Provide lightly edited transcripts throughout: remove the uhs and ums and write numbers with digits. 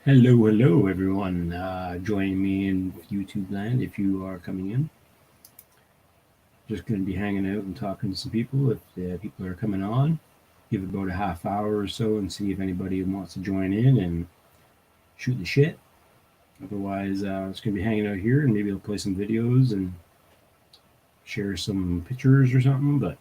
Hello, everyone. Joining me in YouTube land if you are coming in. Just going to be hanging out and talking to some people if the people are coming on. Give it about a half hour or so and see if anybody wants to join in and shoot the shit. Otherwise, it's going to be hanging out here and maybe I'll play some videos and share some pictures or something. But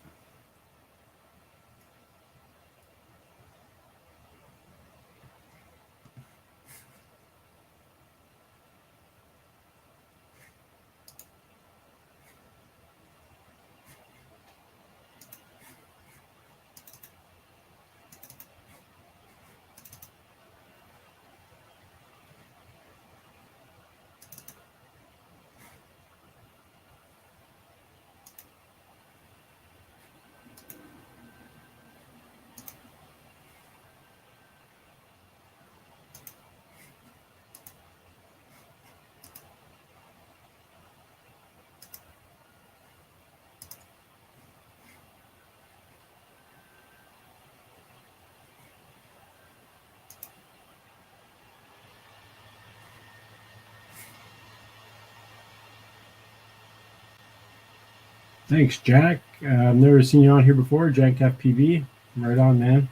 thanks, Jack. I've never seen you on here before, Jack FPV. Right on, man.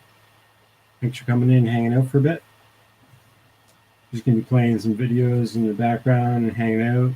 Thanks for coming in and hanging out for a bit. Just going to be playing some videos in the background and hanging out.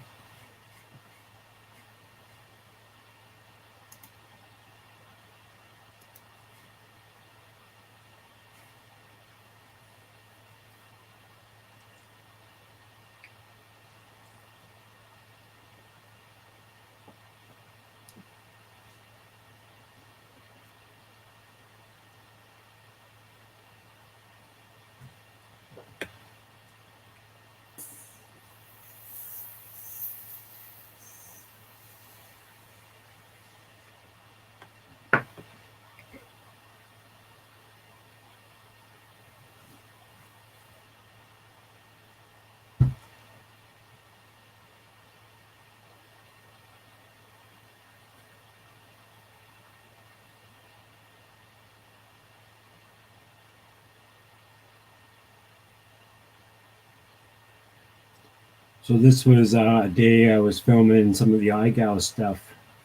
So this was a day I was filming some of the iGal stuff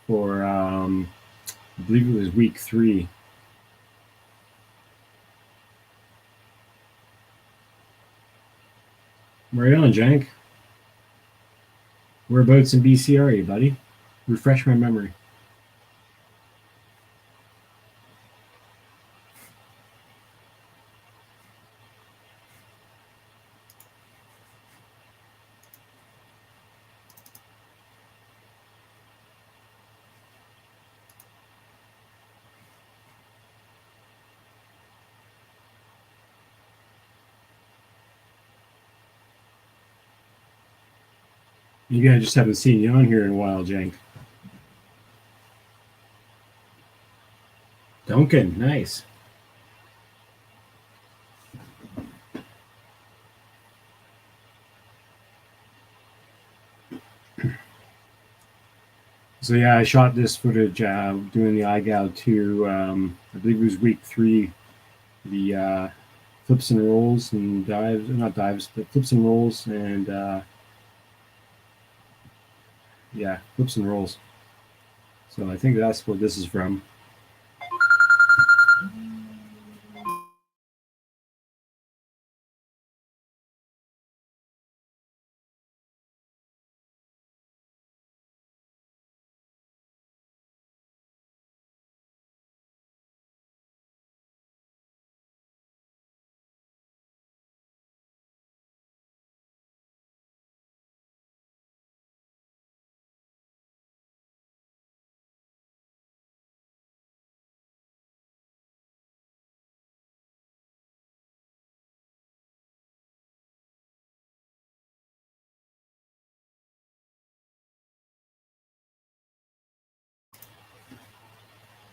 for, I believe it was week 3. Right on, Jank. Whereabouts in BC are you, buddy? Refresh my memory. You guys just haven't seen you on here in a while, Jank. Duncan, nice. So yeah, I shot this footage doing the iGal 2. I believe it was week 3. The flips and rolls and dives, not dives, but flips and rolls and yeah, flips and rolls. So I think that's what this is from.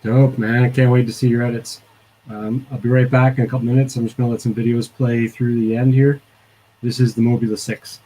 Dope, man. I can't wait to see your edits. I'll be right back in a couple minutes. I'm just going to let some videos play through the end here. This is the Mobula 6.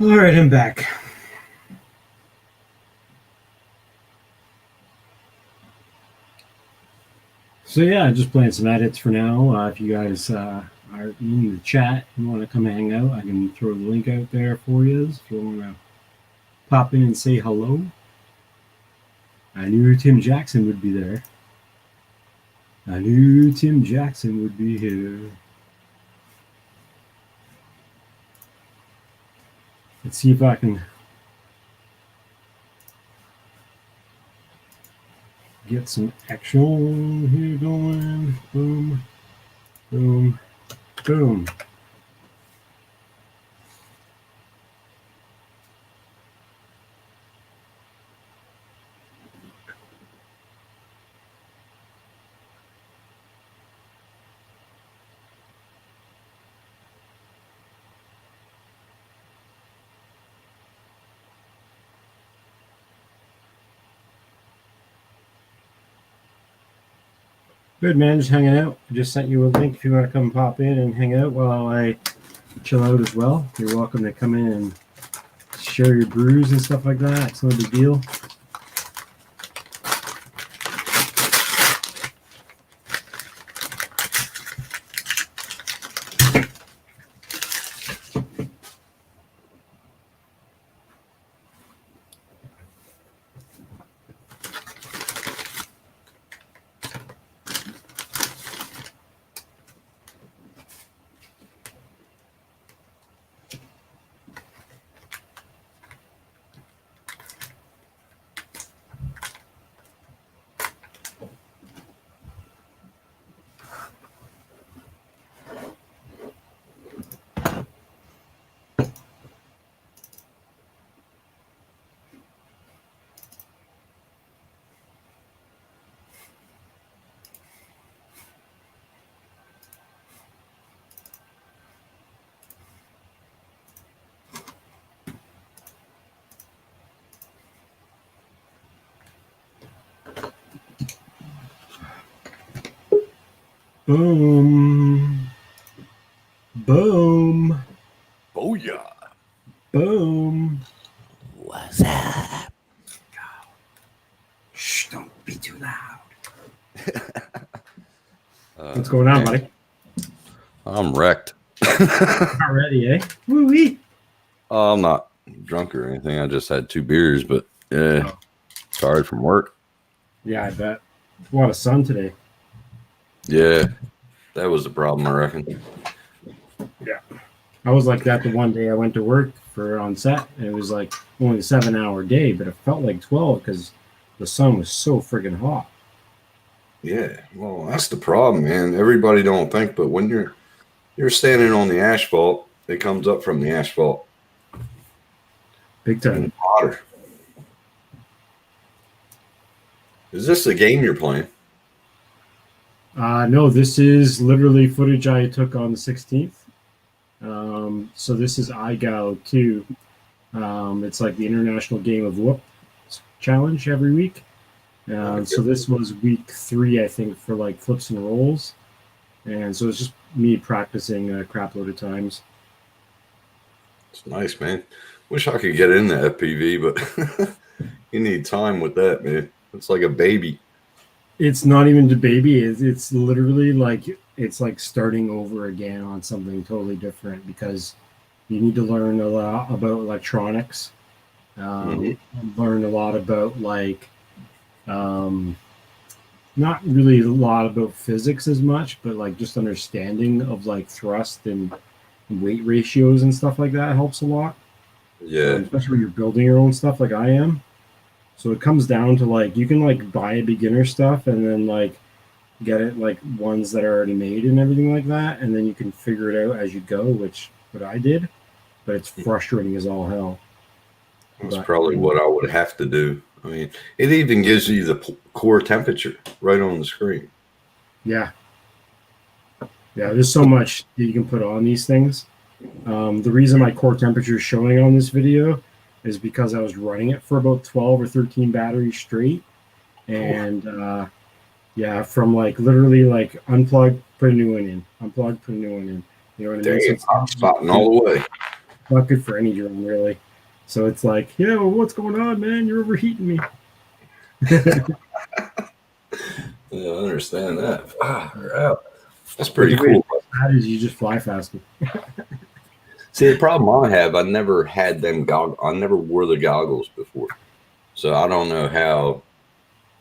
All right, I'm back. So yeah, just playing some edits for now. If you guys are in the chat and want to come hang out, I can throw the link out there for you if you want to pop in and say hello. I knew Tim Jackson would be there. I knew Tim Jackson would be here. Let's see if I can get some action here going. Boom, boom, boom. Good, man. Just hanging out. I just sent you a link if you want to come pop in and hang out while I chill out as well. You're welcome to come in and share your brews and stuff like that. It's no big deal. Boom. Boom. Booyah. Boom. What's up? Shh, don't be too loud. What's going on, buddy? I'm wrecked. Not ready, eh? Woo-wee. I'm not drunk or anything. I just had 2 beers, but yeah, tired from work. Yeah, I bet. A lot of sun today. Yeah, that was the problem, I reckon. Yeah. I was like that the one day I went to work for on set, and it was like only a 7-hour day, but it felt like 12 because the sun was so friggin' hot. Yeah, well, that's the problem, man. Everybody don't think, but when you're standing on the asphalt, it comes up from the asphalt. Big time. And hotter. Is this the game you're playing? No, this is literally footage I took on the 16th. So this is iGao 2. It's like the International Game of Whoop challenge every week. So this was week 3, I think, for like flips and rolls. And so it's just me practicing a crap load of times. It's nice, man. Wish I could get into FPV, but you need time with that, man. It's like a baby. It's not even the baby. It's literally like it's like starting over again on something totally different because you need to learn a lot about electronics. Learn a lot about like not really a lot about physics as much, but like just understanding of like thrust and weight ratios and stuff like that helps a lot. Yeah. Especially when you're building your own stuff like I am. So it comes down to like you can like buy a beginner stuff and then like get it like ones that are already made and everything like that, and then you can figure it out as you go, which what I did. But it's frustrating as all hell. That's probably what I would have to do. I mean, it even gives you the core temperature right on the screen. Yeah. Yeah, there's so much that you can put on these things. The reason my core temperature is showing on this video is because I was running it for about 12 or 13 batteries straight. And yeah, from like literally like unplug, put a new one in, unplug, put a new one in. You know what I mean? Hot spotting all the way. not good for any drone really. So it's like, yo, what's going on, man? You're overheating me. Yeah, I understand that. Yeah. That's pretty cool. That is, you just fly faster. See, the problem I have, I never had them I never wore the goggles before, so I don't know how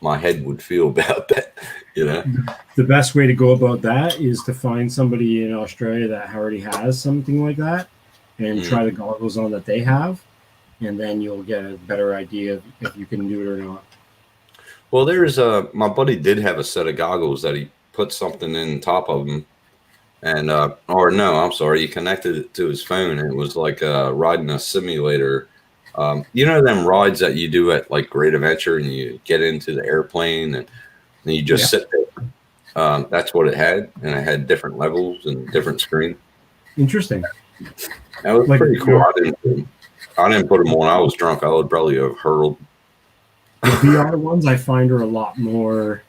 my head would feel about that. You know, The best way to go about that is to find somebody in Australia that already has something like that, and try the goggles on that they have, and then you'll get a better idea of if you can do it or not. well, there's my buddy did have a set of goggles that he put something in top of them, and or no, I'm sorry, he connected it to his phone, and it was like riding a simulator. You know them rides that you do at like Great Adventure, and you get into the airplane and you just sit there. That's what it had, and it had different levels and different screens. Interesting. That was Like, pretty cool. I didn't put them on. I was drunk. I would probably have hurled. The VR ones I find are a lot more,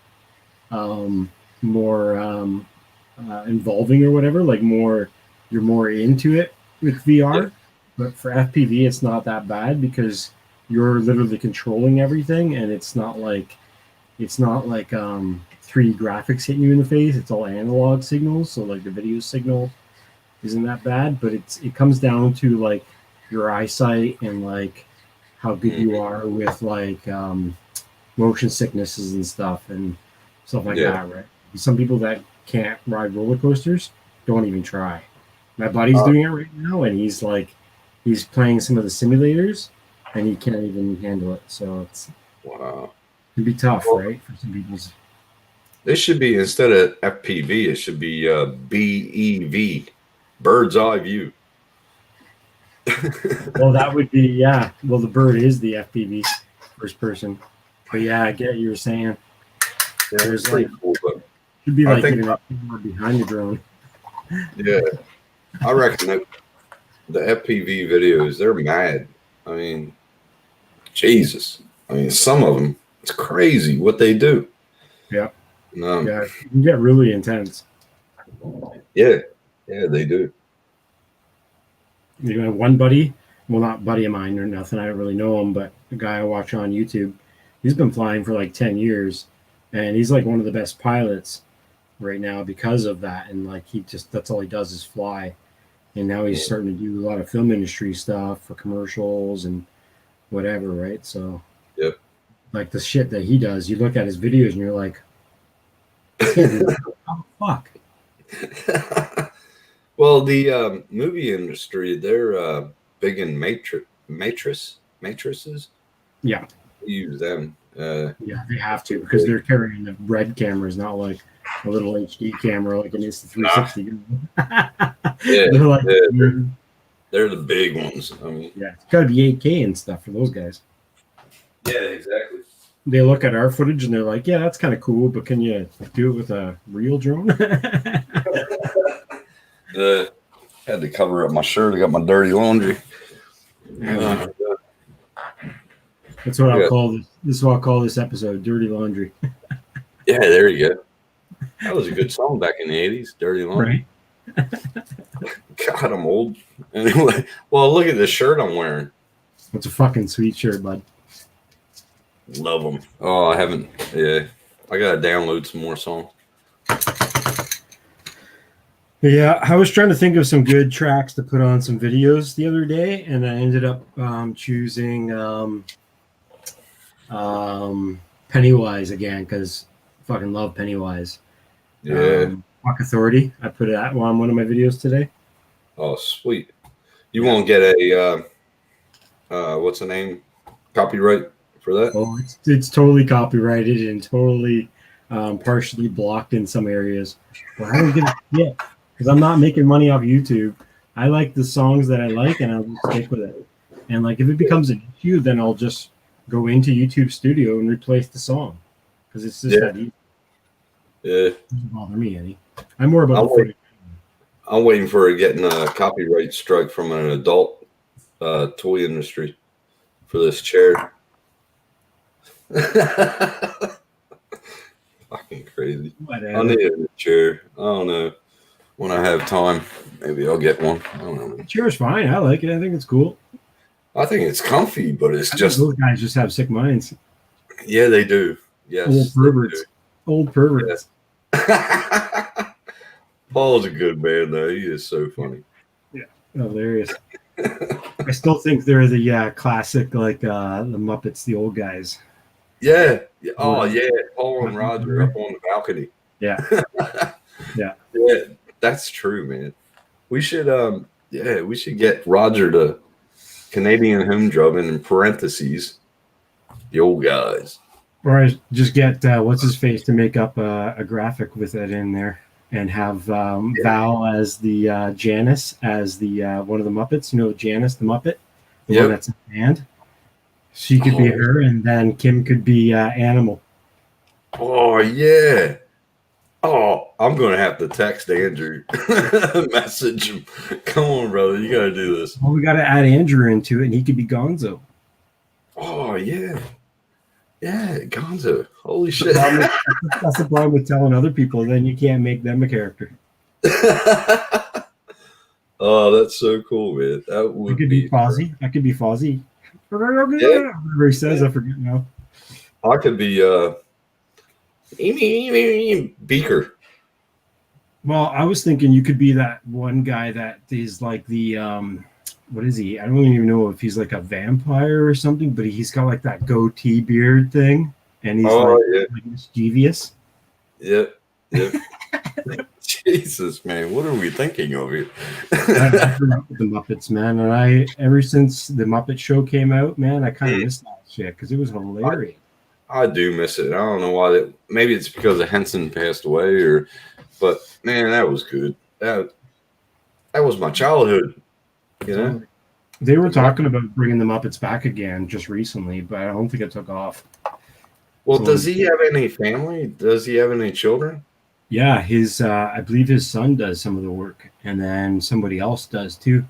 involving or whatever. Like you're more into it with VR. Yeah. But for FPV, it's not that bad because you're literally controlling everything, and it's not like 3D graphics hitting you in the face. It's all analog signals, so like the video signal isn't that bad. But it comes down to like your eyesight and like how good you are with like motion sicknesses and stuff like that, right? Some people that can't ride roller coasters don't even try. My buddy's doing it right now, and he's playing some of the simulators, and he can't even handle it. So it'd be tough, right, for some people's. This should be, instead of FPV, it should be BEV, bird's eye view. Well, that would be, yeah. Well, the bird is the FPV, first person. But yeah, I get what you were saying. Yeah, there's like cool, but should be like getting behind the drone. Yeah, I reckon that the FPV videos, they're mad. I mean, Jesus. I mean, some of them, it's crazy what they do. Yeah. Yeah, you can get really intense. Yeah, they do. You know, one buddy, well, not buddy of mine or nothing, I don't really know him, but a guy I watch on YouTube, he's been flying for like 10 years, and he's like one of the best pilots right now because of that. And like that's all he does is fly. And now he's starting to do a lot of film industry stuff for commercials and whatever, right? So, yep. Like the shit that he does, you look at his videos and you're like, oh, fuck. Well, the movie industry, they're big in matrices. Yeah. We use them. Yeah, they have to because they're carrying the red cameras, not like a little HD camera like an Insta360. They're the big ones. I mean, yeah, it's got to be 8K and stuff for those guys. Yeah, exactly. They look at our footage and they're like, "Yeah, that's kind of cool, but can you do it with a real drone?" Had to cover up my shirt. I got my dirty laundry. That's what I'll call this. This is what I'll call this episode: "Dirty Laundry." Yeah, there you go. That was a good song back in the '80s, "Dirty Laundry." Right. God, I'm old. Anyway, well, look at this shirt I'm wearing. It's a fucking sweet shirt, bud. Love them. Oh, I haven't. Yeah, I gotta download some more songs. Yeah, I was trying to think of some good tracks to put on some videos the other day, and I ended up choosing Pennywise again because I fucking love Pennywise. Yeah. Rock Authority. I put it on one of my videos today. Oh, sweet. You won't get a what's the name? Copyright for that? Oh, it's totally copyrighted and totally partially blocked in some areas. Well, I don't give a shit because I'm not making money off YouTube. I like the songs that I like, and I'll just stick with it. And like, if it becomes an issue, then I'll just go into YouTube Studio and replace the song because it's just that easy. Yeah. It doesn't bother me any. I'm more about the footage. I'm waiting for getting a copyright strike from an adult toy industry for this chair. Fucking crazy. Whatever. I need a chair. I don't know when I have time. Maybe I'll get one. I don't know. The chair's fine. I like it. I think it's cool. I think it's comfy, but it's I think just those guys just have sick minds. yeah, they do. Yes, Old perverts. Old perverts. Yes. Paul's a good man, though. He is so funny. Hilarious. I still think they're the classic, like the Muppets, the old guys. Yeah. Oh, yeah. Paul and Roger up on the balcony. Yeah. Yeah. Yeah, that's true, man. We should, we should get Roger to Canadian Humdrum in parentheses, the old guys. Or I just get what's his face to make up a graphic with it in there, and have Val as the Janice as the one of the Muppets. You know, Janice the Muppet, the one that's in the band. She could be her, and then Kim could be Animal. Oh yeah. Oh, I'm gonna have to text Andrew, message him. Come on, brother, you gotta do this. Well, we got to add Andrew into it, and he could be Gonzo. Oh yeah, yeah, Gonzo. Holy shit! That's the problem with telling other people. Then you can't make them a character. Oh, that's so cool, man. That would be Fozzie. I could be Fozzie. Yeah. Whatever he says, I forget now. I could be Beaker. Well, I was thinking you could be that one guy that is like the what is he? I don't even know if he's like a vampire or something, but he's got like that goatee beard thing, and he's like mischievous. Yep. Yep. Jesus, man, what are we thinking of here? I grew up with the Muppets, man, and ever since the Muppet Show came out, man, I kind of missed that shit because it was hilarious. I do miss it. I don't know why. Maybe it's because of Henson passed away, but man, that was good. That was my childhood. You know, they were talking about bringing the Muppets back again just recently, but I don't think it took off. Well, does he have any family? Does he have any children? Yeah, I believe his son does some of the work, and then somebody else does too.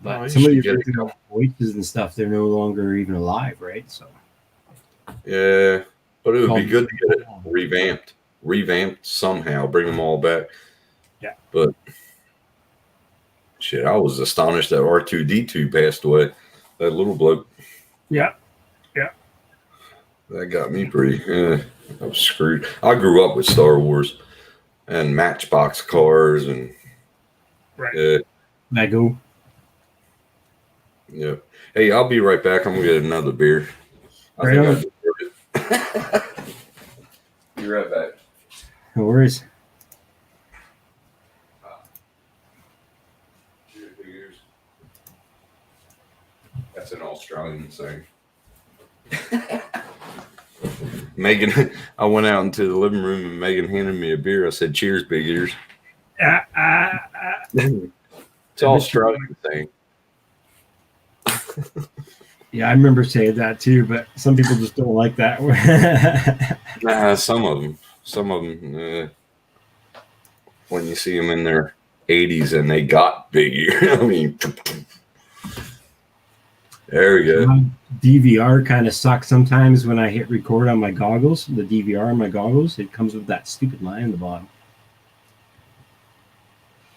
But some of the original voices and stuff, they're no longer even alive, right? So. Yeah, but it would be good to get it revamped somehow, bring them all back. Yeah. But shit, I was astonished that R2-D2 passed away. That little bloke. Yeah. Yeah. That got me pretty. I was screwed. I grew up with Star Wars and Matchbox cars and Lego. Yeah. Hey, I'll be right back. I'm gonna get another beer. I think I deserve it. Be right back. No worries. That's an Australian saying. Megan, I went out into the living room and Megan handed me a beer. I said, "Cheers, big ears." It's all Australian thing. Yeah, I remember saying that too, but some people just don't like that. Nah, some of them. When you see them in their 80s and they got big ears, I mean, there we go. My DVR kind of sucks sometimes when I hit record on my goggles. The DVR on my goggles, it comes with that stupid line in the bottom.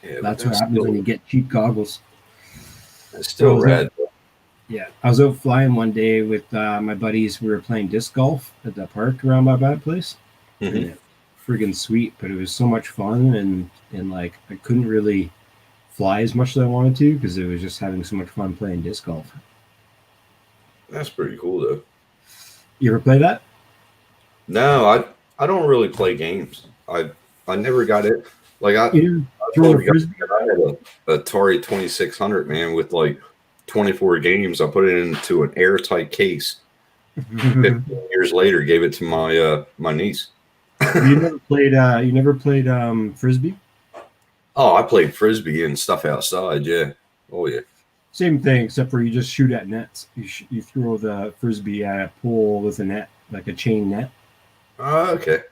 Yeah, that's what happens when you get cheap goggles. It's still rad. Yeah, I was out flying one day with my buddies. We were playing disc golf at the park around my bad place. Mm-hmm. Friggin' sweet, but it was so much fun, and like I couldn't really fly as much as I wanted to because it was just having so much fun playing disc golf. That's pretty cool, though. You ever play that? No, I don't really play games. I never got it. Like I had an Atari 2600, man, with like 24 games. I put it into an airtight case. 15 years later, gave it to my niece. You never played frisbee? Oh, I played frisbee and stuff outside. Yeah. Oh yeah. Same thing, except for you just shoot at nets. You throw the frisbee at a pole with a net, like a chain net. Okay.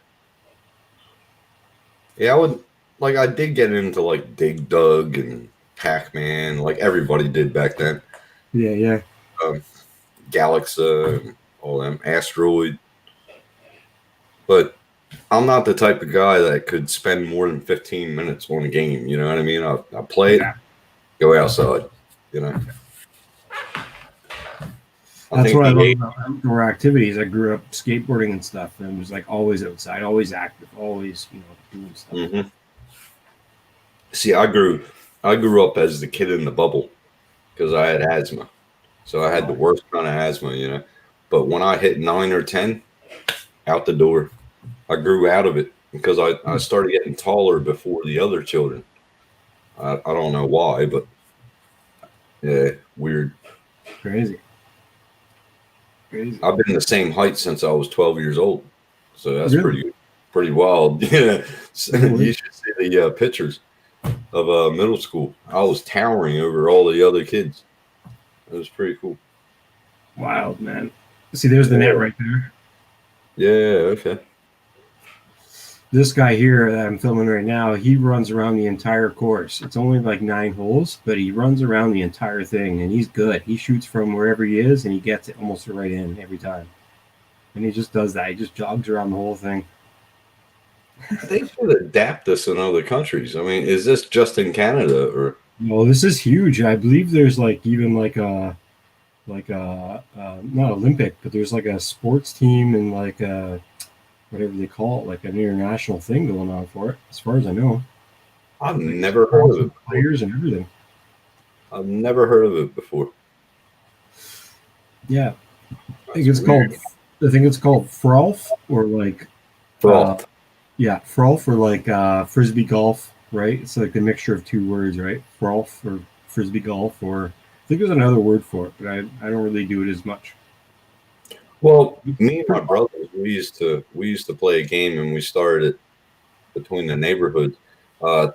Yeah, I did get into like Dig Dug and Pac-Man, like everybody did back then. Yeah. Galaxa and all them, Asteroid. But I'm not the type of guy that could spend more than 15 minutes on a game. You know what I mean? I play it, go outside. You know. That's what I love about outdoor activities. I grew up skateboarding and stuff, and it was like always outside, always active, always doing stuff. Mm-hmm. See, I grew up as the kid in the bubble because I had asthma, so I had the worst kind of asthma, you know. But when I hit 9 or 10, out the door, I grew out of it because I started getting taller before the other children. I don't know why, but yeah, weird. Crazy. I've been the same height since I was 12 years old, so that's pretty wild. Yeah, you should see the pictures of middle school. I was towering over all the other kids. It was pretty cool. Wild, man. See, there's the net right there. Yeah, okay. This guy here that I'm filming right now, he runs around the entire course. It's only like 9 holes, but he runs around the entire thing, and he's good. He shoots from wherever he is, and he gets it almost right in every time. And he just does that. He just jogs around the whole thing. They should adapt this in other countries. I mean, is this just in Canada or? Well, this is huge. I believe there's like even like a not Olympic, but there's like a sports team and like a whatever they call it, like an international thing going on for it, as far as I know. I've never heard of it. Players and everything. I've never heard of it before. Yeah, I think it's called Frolf or like Frolf. Yeah, Frolf or like frisbee golf, right? It's like a mixture of 2 words, right? Frolf or frisbee golf, or I think there's another word for it, but I don't really do it as much. Well, me and my brothers, we used to play a game, and we started it between the neighborhoods.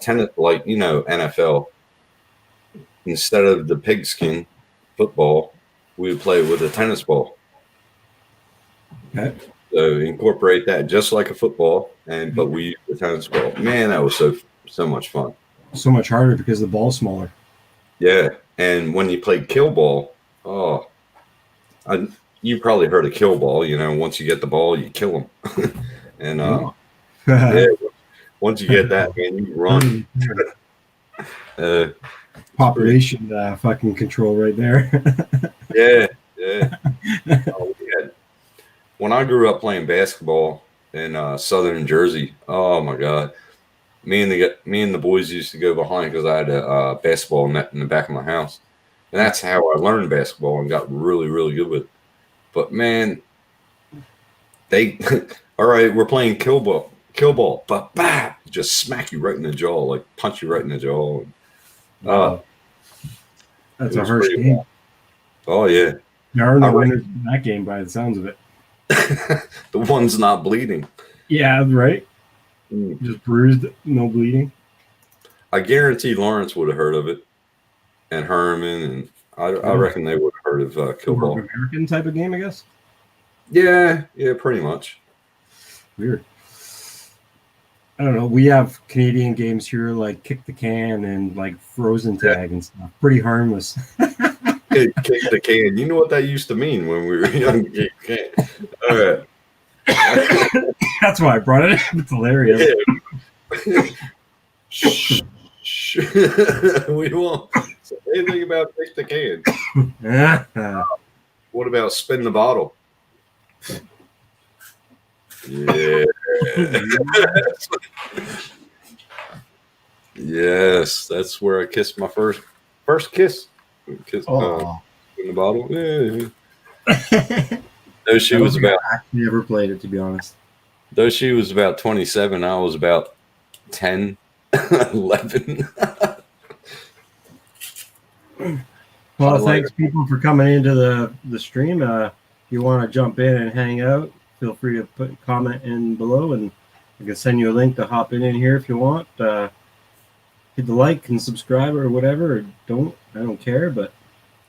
Tennis, like NFL. Instead of the pigskin football, we would play with a tennis ball. Okay. So incorporate that just like a football, but we use the tennis ball. Man, that was so much fun. So much harder because the ball's smaller. Yeah, and when you play kill ball, you probably heard of kill ball. Once you get the ball, you kill them. And yeah, once you get that, man, you run. Population fucking control right there. Yeah. When I grew up playing basketball in southern Jersey, oh my God, me and the boys used to go behind because I had a basketball net in the back of my house, and that's how I learned basketball and got really, really good with it. But man, they all right, we're playing kill ball, but bah, just smack you right in the jaw, like punch you right in the jaw. That's a harsh game. Oh yeah, there are no winners in that game by the sounds of it. The one's not bleeding. Yeah, right. Just bruised, no bleeding. I guarantee Lawrence would have heard of it, and Herman, and I reckon they would have heard of kill ball. American type of game, I guess. Yeah, pretty much. Weird. I don't know. We have Canadian games here like kick the can and like frozen tag and stuff. Pretty harmless. Kick the can. You know what that used to mean when we were young? Kick the can. All right. That's why I brought it up. It's hilarious. Yeah. Shh. We won't say anything about kick the can. What about spin the bottle? Yeah. Yes, that's where I kissed my first kiss. In the bottle. Yeah. Though she was about. I never played it, to be honest. Though she was about 27, I was about 10, 11. Well, thanks people for coming into the stream. If you want to jump in and hang out, feel free to put a comment in below, and I can send you a link to hop in here if you want. Hit the like and subscribe or whatever, or don't. I don't care, but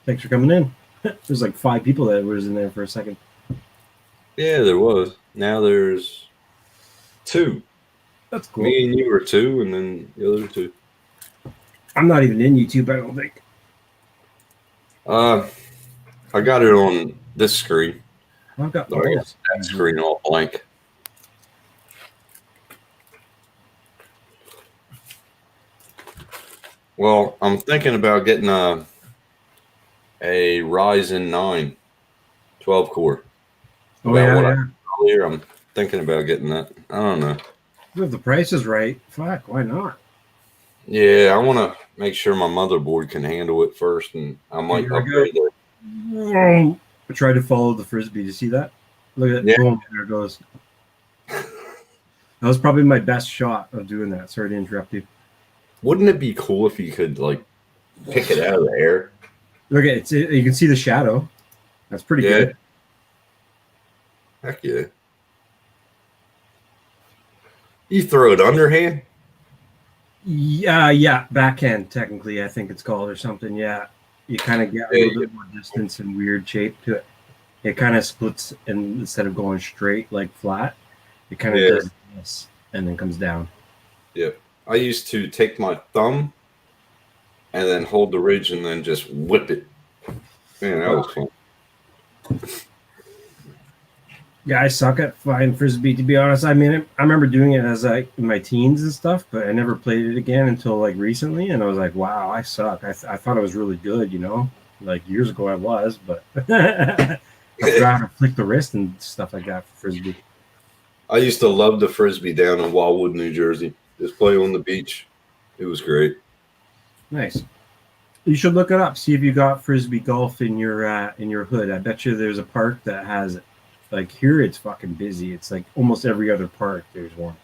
thanks for coming in. There's like 5 people that was in there for a second. Yeah, there was. Now there's 2. That's cool. Me and you were 2, and then the other 2. I'm not even in YouTube, I don't think. I got it on this screen. I've got that screen all blank. Well, I'm thinking about getting a Ryzen 9 12 core. Oh About what I yeah. said earlier, I'm thinking about getting that. I don't know. If the price is right, fuck, why not? Yeah, I want to make sure my motherboard can handle it first, and I Okay, might here we go. upgrade it. I tried to follow the frisbee. Do you see that? Look at it. Yeah. Boom, there it goes. That was probably my best shot of doing that. Sorry to interrupt you. Wouldn't it be cool if you could like pick it out of the air? Look at it. You can see the shadow. That's pretty Yeah. good. Heck yeah. You throw it underhand? Yeah, backhand technically, I think it's called or something. Yeah, you kind of get a little bit more distance and weird shape to it. It kind of splits, and instead of going straight like flat, it kind of does this and then comes down. Yep. I used to take my thumb and then hold the ridge and then just whip it. Man, that was fun. Yeah, I suck at flying frisbee, to be honest. I mean, I remember doing it as in my teens and stuff, but I never played it again until like recently, and I was like, wow, I suck. I thought it was really good, like years ago I was, but I forgot how to flick the wrist and stuff like that for frisbee. I used to love the frisbee down in Wildwood, New Jersey. Just play on the beach. It was great. Nice. You should look it up. See if you got frisbee golf in your hood. I bet you there's a park that has it. Like here, it's fucking busy. It's like almost every other park there's one.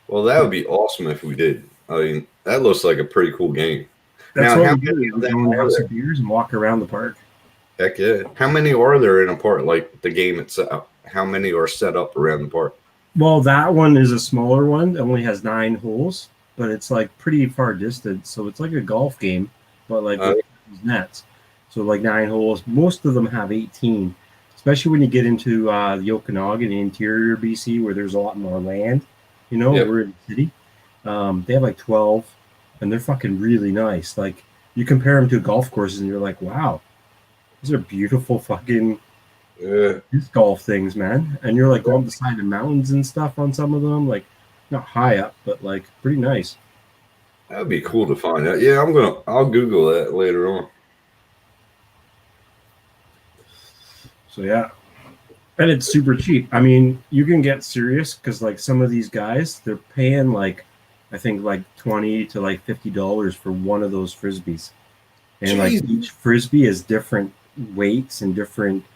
Well, that would be awesome if we did. I mean, that looks like a pretty cool game. That's Now, what how we do. many We of go them and are have some there? beers and walk around the park. Heck yeah. How many are there in a park? Like the game itself? How many are set up around the park? Well, that one is a smaller one. It only has 9 holes, but it's like pretty far distance. So it's like a golf game, but like with these nets. So like 9 holes. Most of them have 18, especially when you get into the Okanagan, interior BC, where there's a lot more land. Yep. We're in the city. They have like 12, and they're fucking really nice. Like you compare them to golf courses, and you're like, wow, these are beautiful fucking disc golf things, man. And you're like going beside the mountains and stuff on some of them, like not high up, but like pretty nice. That'd be cool to find out. Yeah, I'll Google that later on. So yeah. And it's super cheap. I mean, you can get serious because like some of these guys, they're paying like I think like $20 to like $50 for one of those frisbees. And like each frisbee is different weights and different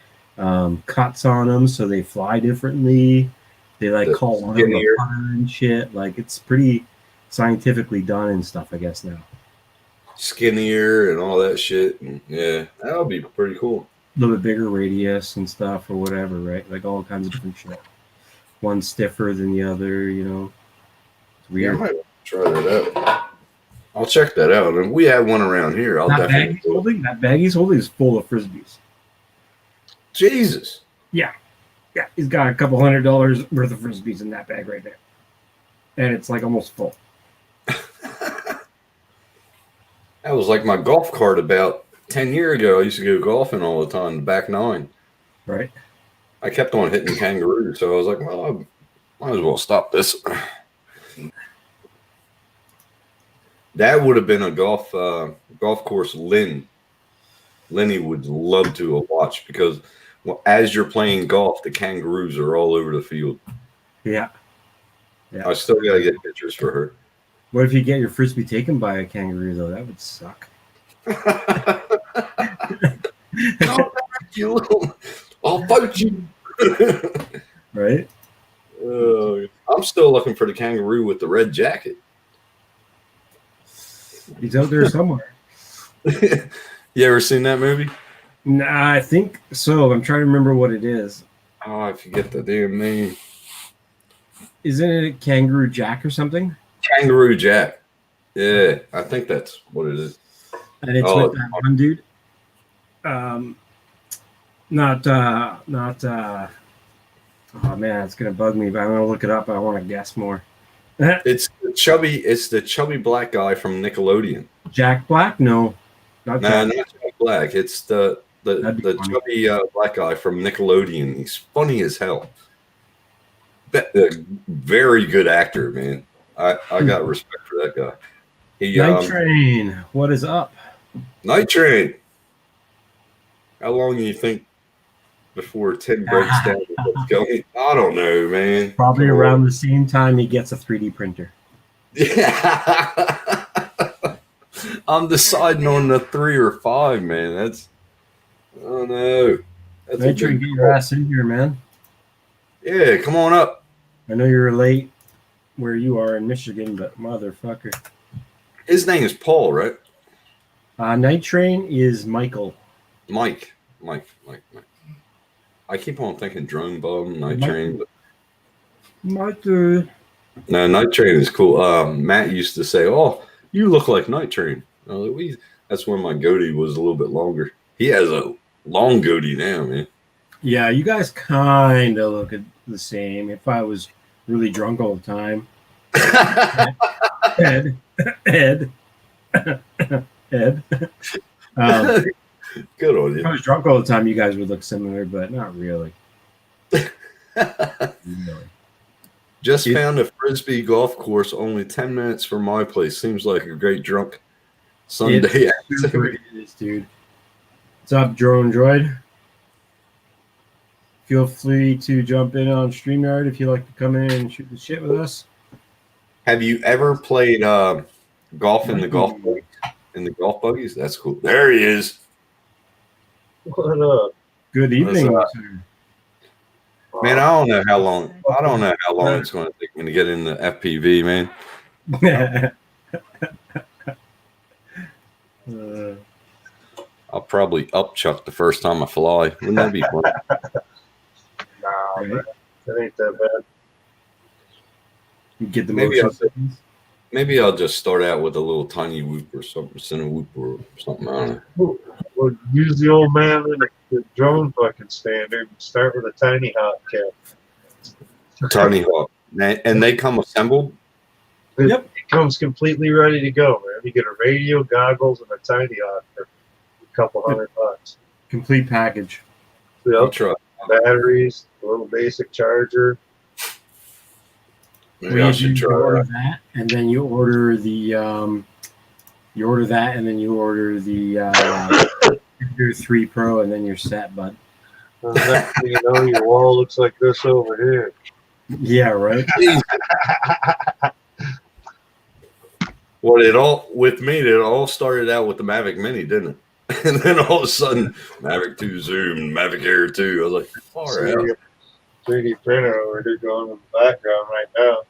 cuts on them, so they fly differently. They like call one of them a putter and shit. Like it's pretty scientifically done and stuff, I guess now. Skinnier and all that shit. And yeah, that would be pretty cool. A little bit bigger radius and stuff or whatever, right? Like all kinds of different shit. One stiffer than the other, It's weird. Yeah, I might try that out. I'll check that out. And if we have one around here, I'll definitely. That bag he's holding is full of frisbees. Jesus. Yeah, he's got a couple $100 worth of frisbees in that bag right there, and it's like almost full. That was like my golf cart about 10 years ago. I used to go golfing all the time, the back 9. Right. I kept on hitting kangaroos, so I was like, well, I might as well stop this. That would have been a golf course Lenny would love to have watched because as you're playing golf, the kangaroos are all over the field. Yeah. I still got to get pictures for her. What if you get your frisbee taken by a kangaroo, though? That would suck. I'll fight you. Right? I'm still looking for the kangaroo with the red jacket. He's out there somewhere. You ever seen that movie? Nah, I think so. I'm trying to remember what it is. Oh, I forget the damn name. Isn't it Kangaroo Jack or something? Kangaroo Jack. Yeah, I think that's what it is. And it's with that one dude. Oh man, it's gonna bug me, but I'm gonna look it up. I want to guess more. It's the chubby black guy from Nickelodeon. Jack Black? No, not Jack Black. It's the chubby black guy from Nickelodeon. He's funny as hell. Very good actor, man. I got respect for that guy. He Night Train, what is up? Night Train. How long do you think before Tim breaks down and gets going? I don't know, man. Probably around the same time he gets a 3D printer. Yeah. I'm deciding on the 3 or 5, man. That's, I don't know. That's Night Train, get your ass in here, man. Yeah, come on up. I know you're late where you are in Michigan, but motherfucker. His name is Paul, right? Night Train is Michael. Mike. I keep on thinking Drone Bum, Night Train. But... Michael. No, Night Train is cool. Matt used to say, "Oh, you look like Night Train." That's when my goatee was a little bit longer. He has a long goatee now, man. Yeah, you guys kind of look the same. If I was really drunk all the time. Ed. Good on you. If I was drunk all the time, you guys would look similar, but not really. Really. Just found a Frisbee golf course only 10 minutes from my place. Seems like a great drunk Sunday. It is, dude. What's up, Drone Droid? Feel free to jump in on StreamYard if you like to come in and shoot the shit with us. Have you ever played golf in the golf buggies? In the golf buggies? That's cool. There he is. What up? Good evening, sir. Man, I don't know how long it's going to take me to get in the FPV, man. I'll probably upchuck the first time I fly. Wouldn't that be fun? Nah, man. That ain't that bad. You get the Maybe I'll just start out with a little tiny whoop or something, center whoop or something. I don't know. Well, use the old man in the drone fucking standard and start with a tiny hot cap. Tiny hawk. And they come assembled? Yep. It comes completely ready to go, man. You get a radio, goggles, and a tiny hawk for a couple $100. Complete package. I'll try. Batteries, a little basic charger. Maybe I should try order that. that, and then you order the Ender 3 Pro, and then you're set, bud. And the next thing you know, your wall looks like this over here. Yeah, right. Well, it all started out with the Mavic Mini, didn't it? And then all of a sudden, Mavic 2 Zoom, Mavic Air 2. I was like, far out. 3D printer over here going in the background right now.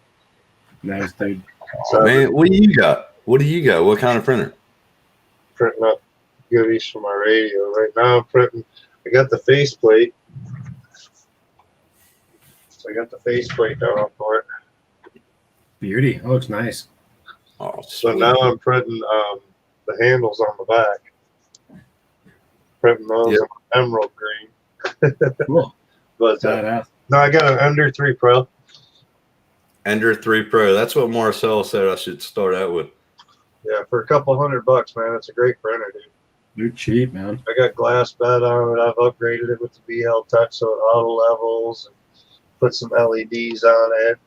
Nice, dude. So Man, what do you got? What kind of printer? printing up goodies for my radio. Right now I'm printing, I got the faceplate. So I got the faceplate down for it. Beauty. Oh, looks nice. Oh, So sweet. now I'm printing the handles on the back. Printing those Yep. in emerald green. Cool. But Badass. no, I got an Ender 3 Pro. Ender 3 Pro. That's what Marcel said I should start out with. Yeah, for a couple $100, man. It's a great printer, dude. You're cheap, man. I got glass bed on it. I've upgraded it with the BL Touch so it auto levels and put some LEDs on it.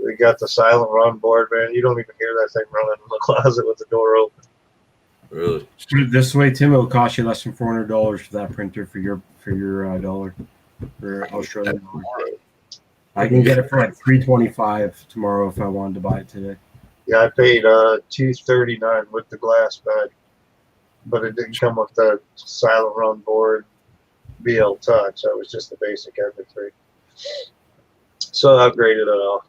We got the silent run board, man. You don't even hear that thing running in the closet with the door open. Really? Put it this way, Tim, it'll cost you less than $400 for that printer for your dollar, for Australian dollar. I can get it for like $325 tomorrow if I wanted to buy it today. Yeah, I paid $239 with the glass bed, but it didn't come with the silent run board BL Touch. That was just the basic Ender 3. So I upgraded it all.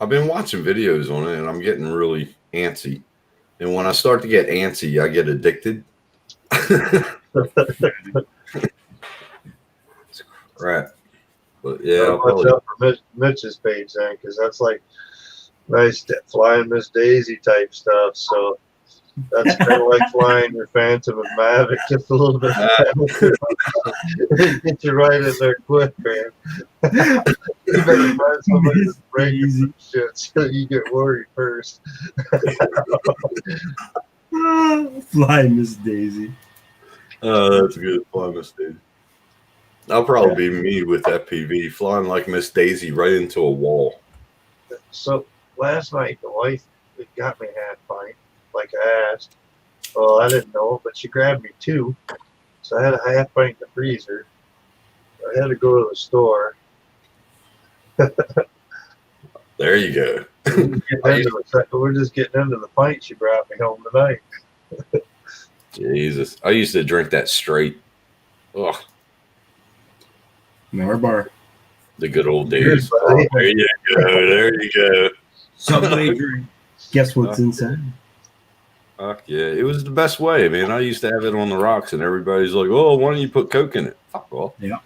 I've been watching videos on it and I'm getting really antsy. And when I start to get antsy, I get addicted. Right. But yeah, I'll Watch probably, out for Mitch's page then, because that's like nice flying Miss Daisy type stuff. So that's kind of like flying your Phantom and Mavic just a little bit faster. Get you right in there quick, man. You better find somebody that's breaking some shit so you get worried first. Fly, Miss Daisy. that's good. Fly Miss Daisy. I'll probably be me with FPV, flying like Miss Daisy right into a wall. So last night the wife got me a half pint, like I asked. Well, I didn't know, but she grabbed me 2. So I had a half pint in the freezer. I had to go to the store. There you go. We're just getting into the pint she brought me home tonight. Jesus. I used to drink that straight. Oh, Our bar. the good old Cheers, days. buddy. Oh, there you go. There you go. Subway drink. Guess what's inside? Fuck yeah. It was the best way, man. I used to have it on the rocks, and everybody's like, oh, why don't you put Coke in it? Fuck off. Yeah.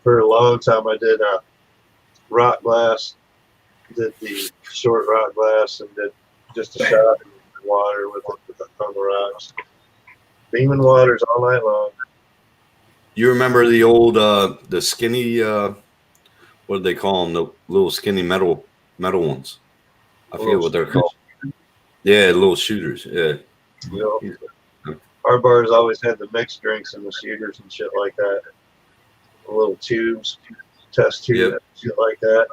For a long time, I did rock glass, did the short rock glass, and did just a shot of water with it on the rocks. Beaming waters all night long. You remember the old, the skinny, what did they call them? The little skinny metal ones. I forget what they're called. Yeah, little shooters. Yeah. You know, our bars always had the mixed drinks and the shooters and shit like that. The little tubes, test tubes, Yep. shit like that.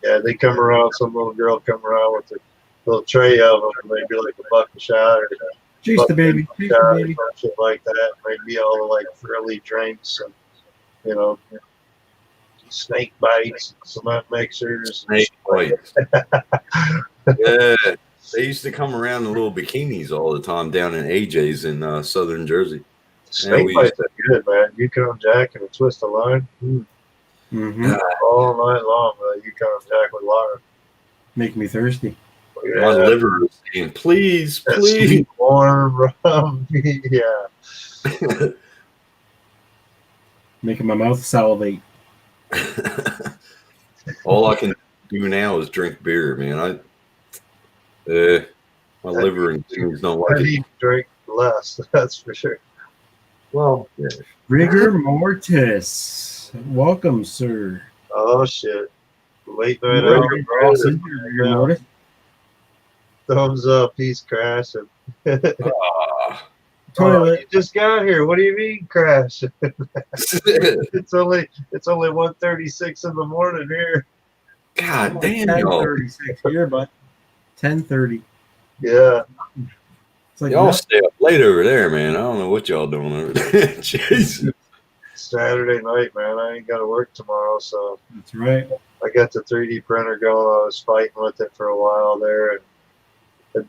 Yeah, they come around. Some little girl come around with a little tray of them, and they'd be like $1 a shot or Chase the baby. Chase the shot baby. or shit like that. They'd be all like frilly drinks and you know, snake bites, cement mixers. Snake bites. Yeah. They used to come around in little bikinis all the time down in AJ's in southern Jersey. Snake we bites are good, man. Yukon Jack and a twist of lime. Mm-hmm. All night long, Yukon Jack with lime. Make me thirsty. My liver is saying, please, That please. sweet, warm rum. Yeah. Making my mouth salivate. All I can do now is drink beer, man. My liver and things don't I like it. need to drink less, that's for sure. Well, yeah. Rigor mortis. Welcome, sir. Oh, shit. Late night Rigor hour. mortis. Rigor mortis. Thumbs up. He's crashing. Ah. Toilet. You just got here. What do you mean crashing? It's only 1:36 in the morning here. God damn, y'all. 10:36 here, but 10:30. Yeah. It's like Y'all no- stay up late over there, man. I don't know what y'all doing over there. Jesus. Saturday night, man. I ain't got to work tomorrow, so That's right. I got the 3D printer going. I was fighting with it for a while there, and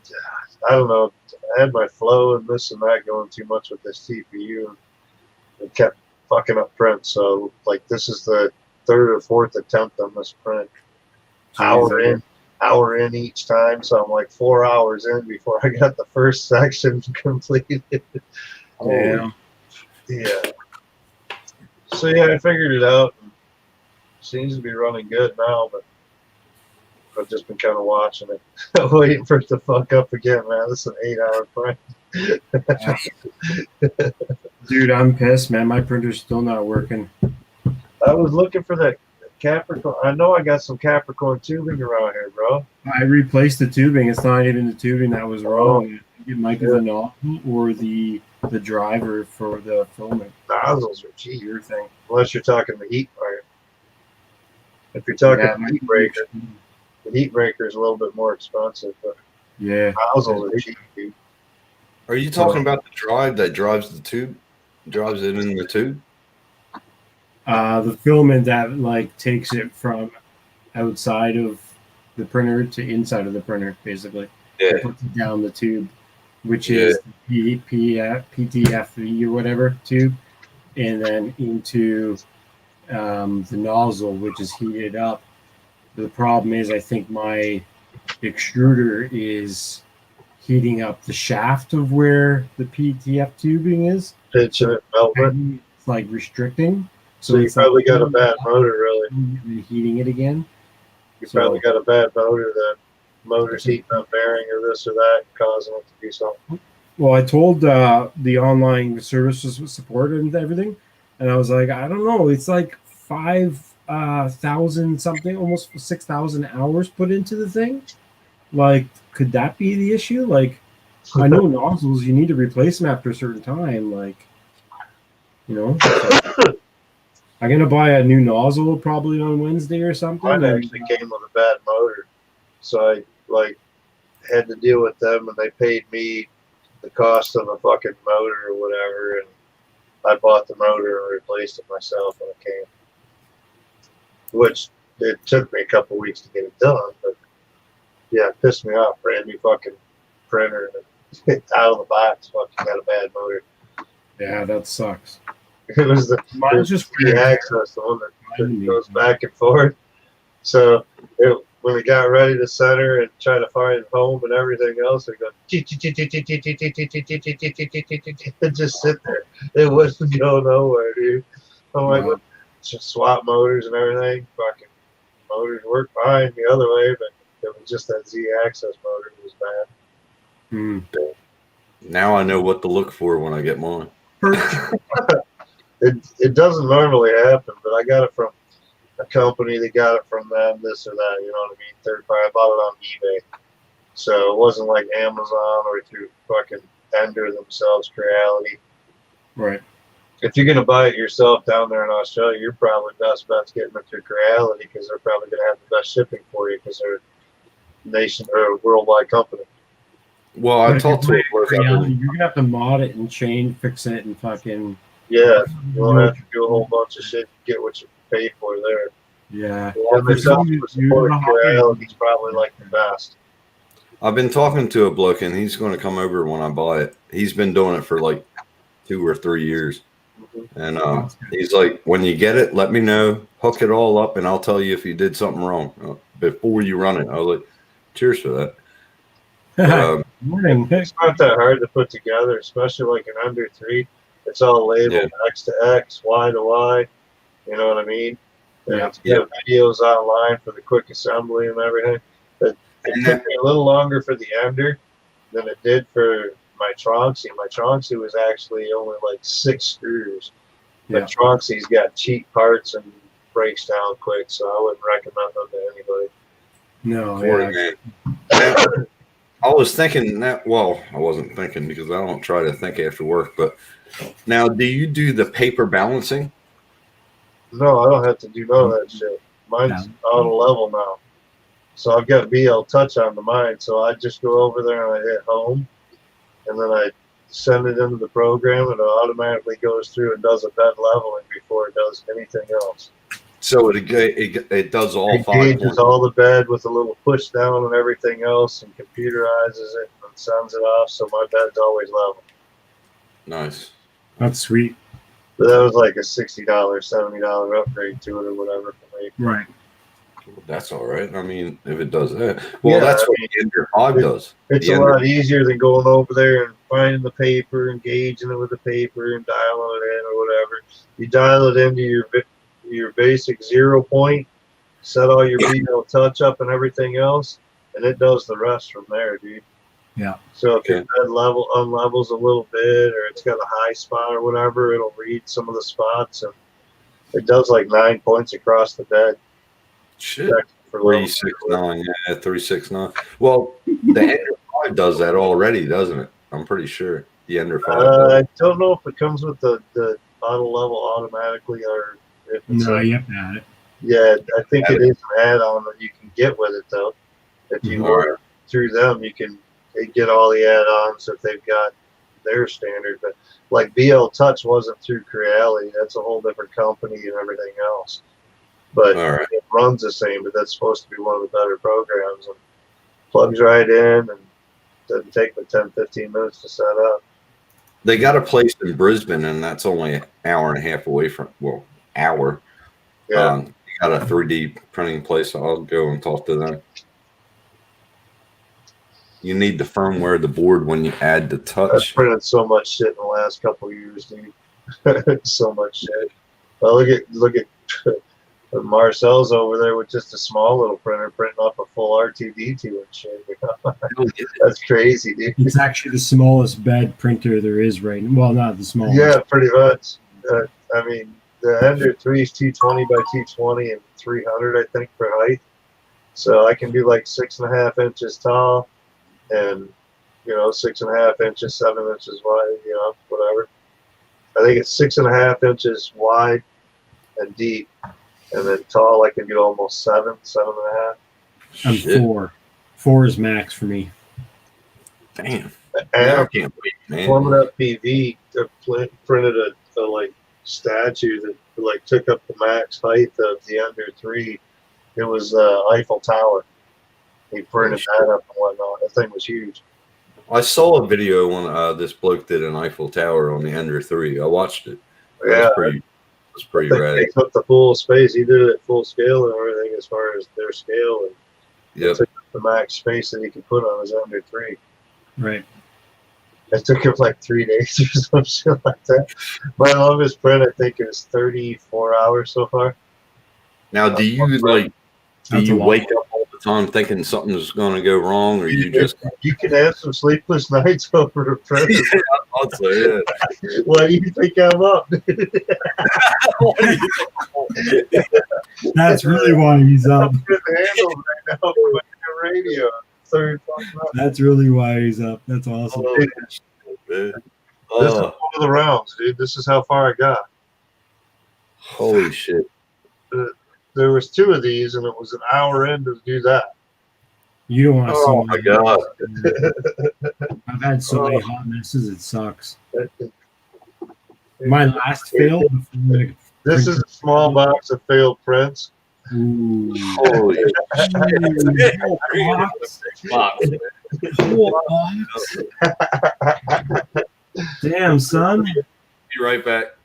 I don't know. I had my flow and this and that going too much with this CPU, and it kept fucking up print. So, like, this is the 3rd or 4th attempt on this print. Hour in each time. So I'm like 4 hours in before I got the first section completed. Yeah. Yeah. So yeah, I figured it out. Seems to be running good now, but I've just been kind of watching it, waiting for it to fuck up again, man. This is an 8-hour print. Dude, I'm pissed, man. My printer's still not working. I was looking for that Capricorn. I know I got some Capricorn tubing around here, bro. I replaced the tubing. It's not even the tubing that was wrong. I think it might be the nozzle or the driver for the filament. Nozzles are cheap, Your thing. unless you're talking the heat breaker. If you're talking Yeah, the heat breaker, the heat breaker is a little bit more expensive, but yeah. nozzles are cheap, dude. Are you talking about the drive that drives the tube? Drives it in the tube? The filament that like takes it from outside of the printer to inside of the printer, basically. Yeah. It puts it down the tube, which is the PTFE or whatever tube, and then into the nozzle, which is heated up. The problem is, I think my extruder is heating up the shaft of where the PTF tubing is. Pitching it, melting it. And it's like restricting. So you it's probably like got a bad motor, really. and heating it again. You So- probably got a bad motor. That motor's heating up bearing or this or that, causing it to be something. Well, I told the online services support and everything, and I was like, I don't know, it's like 5,000 something, almost 6,000 hours put into the thing. Like, could that be the issue? Like, I know nozzles, you need to replace them after a certain time. Like, you know, I'm gonna buy a new nozzle probably on Wednesday or something. Mine and- actually came with a bad motor, so I like had to deal with them, and they paid me the cost of a fucking motor or whatever, and I bought the motor and replaced it myself when it came. Which it took me a couple weeks to get it done, but yeah, it pissed me off. Brand new fucking printer, and out of the box, fucking got a bad motor. Yeah, that sucks. It was the Mine's just the weird. access, the one that Mine goes back and forth. So when we got ready to center and try to find home and everything else, it go and just sit there. It wouldn't go nowhere, dude. I'm like, Wow. just swap motors and everything. Fucking motors work fine the other way, but it was just that Z access motor that was bad. Hmm. Now I know what to look for when I get mine. It doesn't normally happen, but I got it from a company that got it from them, this or that, you know what I mean? Third party. I bought it on eBay. So it wasn't like Amazon or through fucking Ender themselves, Creality. Right. If you're going to buy it yourself down there in Australia, you're probably best bet's getting it through Creality because they're probably going to have the best shipping for you because they're a nation or a worldwide company. Well, I But if talked you to a buy bloke. Creality, you're gonna have to mod it and fix it and fucking. Yeah, you won't have to do a whole bunch of shit to get what you pay for there. Yeah. Yeah, myself you- for you support, know how they- Creality's probably like the best. I've been talking to a bloke, and he's going to come over when I buy it. He's been doing it for like 2 or 3 years. Mhm. And That's good. he's like, when you get it, let me know, hook it all up, and I'll tell you if you did something wrong before you run it. I was like, cheers for that. But, Morning. It's not that hard to put together, especially like an under 3. It's all labeled X to X, Y to Y. You know what I mean? And Yeah. it's got videos online for the quick assembly and everything. But it took me a little longer for the Ender than it did for my Tronxy. My Tronxy was actually only like 6 screws. Yeah. But Tronxy's got cheap parts and breaks down quick, so I wouldn't recommend them to anybody. No, Corey, yeah. man. I was thinking that. Well, I wasn't thinking because I don't try to think after work. But now, do you do the paper balancing? No, I don't have to do none of that shit. Mine's auto level now. So I've got BL Touch on the mine, so I just go over there and I hit home, and then I send it into the program, and it automatically goes through and does a bed leveling before it does anything else. So it does all It 5 gauges points. all the bed with a little push down and everything else, and computerizes it and sends it off, so my bed's always level. Nice. That's sweet. But that was like a $60, $70 upgrade to it or whatever for me. Right. That's all right. I mean, if it does that, well, Yeah, that's I what the Ender 5 does. It's The a Ender- lot easier than going over there and finding the paper, engaging it with the paper, and dialing it in or whatever. You dial it into your basic 0 point, set all your BL touch up and everything else, and it does the rest from there, dude. Yeah. So if your bed unlevels a little bit, or it's got a high spot or whatever, it'll read some of the spots, and it does like 9 points across the bed. Shit. For level. 369, yeah, 369. Well, the Ender 5 does that already, doesn't it? I'm pretty sure the Ender 5 does. I don't know if it comes with the auto level automatically or if it's No, you have to add it. Yeah, I think it is an add-on that you can get with it though. If you Mhm. order through them, they get all the add-ons if they've got their standard. But like BL Touch wasn't through Creality; that's a whole different company and everything else. But All right. it runs the same. But that's supposed to be one of the better programs and plugs right in and doesn't take me 10, 15 minutes to set up. They got a place in Brisbane, and that's only an hour and a half away from, hour. Yeah. They got a 3D printing place. I'll go and talk to them. You need the firmware, the board when you add the I've touch. printed so much shit in the last couple of years, dude. So much shit. Well, look at Marcel's over there with just a small little printer printing up a full R2D2 and shit. That's crazy, dude. It's actually the smallest bed printer there is right now. Well, not the smallest. Yeah, pretty much. I mean, the Ender 3 is 220 by 220 and 300, I think, for height. So I can do like 6.5 inches tall and, 6.5 inches, 7 inches wide, whatever. I think it's 6.5 inches wide and deep. And then tall, I can do almost 7.5. I'm Shit. 4. 4 is max for me. Damn. And Man, I a can't wait, man. Plummet PV printed a like statue that like took up the max height of the under 3. It was Eiffel Tower. He printed that up and whatnot. That thing was huge. I saw a video when this bloke did an Eiffel Tower on the under 3. I watched it. Yeah, It was pretty that rad. takes up the full space. He did it at full scale and everything as far as their scale, and Yep. took up the max space that he could put on his under 3. Right. It took him like 3 days or some shit like that. My longest print, I think, is 34 hours so far. Now, do you That's a lot. wake up all the time thinking something's going to go wrong, or you just? You can have some sleepless nights over a print. Yeah, I'll say it. Why do you think I'm up? That's really why he's up. I'm getting handled right now for my radio. Third fucking up. That's really why he's up. That's awesome. Oh, Man, shit, This man. is Oh, one of the rounds, dude. This is how far I got. holy shit! There was 2 of these, and it was an hour in to do that. You don't want to Oh see my god! I've had so many hot messes, it sucks. My last fail before This is a small box of failed prints. Ooh. Holy Box. Box. Damn, son. Be right back.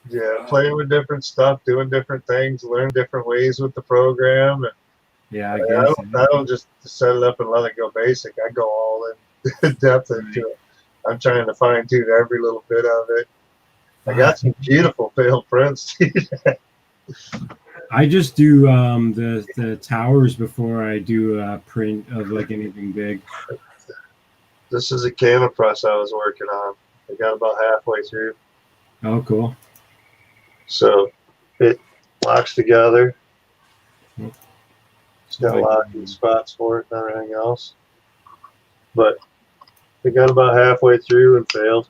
Yeah, playing with different stuff, doing different things, learn different ways with the program. And Yeah, I I guess. don't just set it up and let it go basic. I go all in depth into it. I'm trying to fine tune every little bit of it. I got some beautiful failed prints. I just do the towers before I do a print of like anything big. This is a canna press I was working on. I got about halfway through. Oh, cool. So it locks together. It's got locking spots for it and everything else. But it got about halfway through and failed.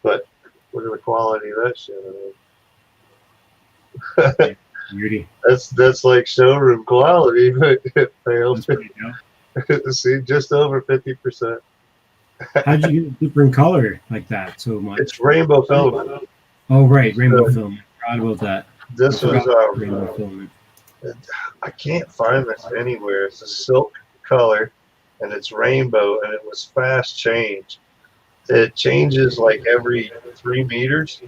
But look at the quality of that shit. I mean. Beauty. That's like showroom quality, but it failed. That's pretty dope. See, just over 50%. How'd you get a different color like that so much? It's rainbow filament. Oh, right. Rainbow filament. Forgot about that. This I was forgot rainbow filament. I can't find this anywhere. It's a silk color, and it's rainbow, and it was fast change. It changes like every 3 meters.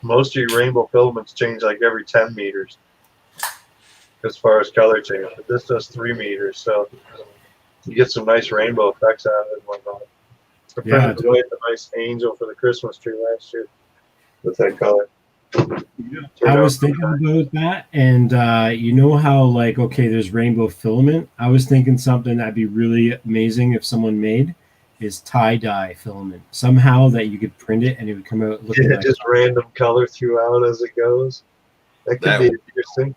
Most of your rainbow filaments change like every 10 meters as far as color change. But this does 3 meters, so you get some nice rainbow effects out of it and whatnot. I Yeah, printed away the nice angel for the Christmas tree last year with that color. I was thinking about that, and you know how like okay, there's rainbow filament. I was thinking something that'd be really amazing if someone made is tie-dye filament somehow that you could print it and it would come out looking like just random color throughout as it goes. That could be interesting.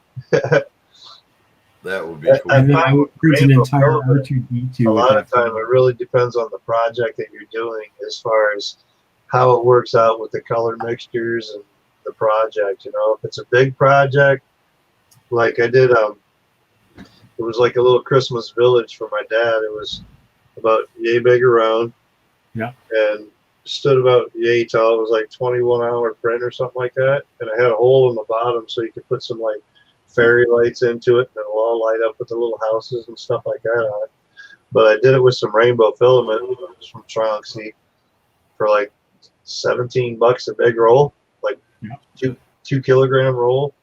That would be cool. and then I would print an Rainbow entire filament. R2D2. A with lot that of time it really depends on the project that you're doing as far as how it works out with the color mixtures and the project. You know, if it's a big project, like I did, it was like a little Christmas village for my dad. It was about yay big around. Yeah. And stood about yay tall. It was like 21-hour print or something like that. And I had a hole in the bottom so you could put some like fairy lights into it, and it'll all light up with the little houses and stuff like that on it. But I did it with some rainbow filament from Tronxy for like $17 a big roll, like two kilogram roll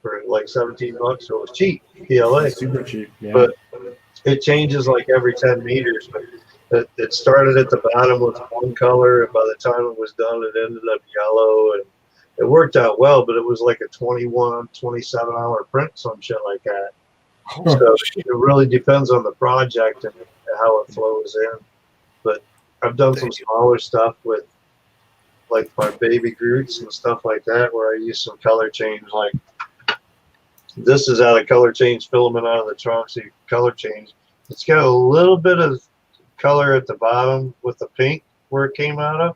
for like $17. So it was cheap, PLA. super cheap. Yeah. But it changes like every 10 meters. But it started at the bottom with one color, and by the time it was done, it ended up yellow, and it worked out well, but it was like a 21, 27-hour print, some shit like that. So it really depends on the project and how it flows in. But I've done some smaller stuff with like my baby Groots and stuff like that, where I use some color change. Like this is out of color change filament out of the Tronxy color change. It's got a little bit of color at the bottom with the pink where it came out of,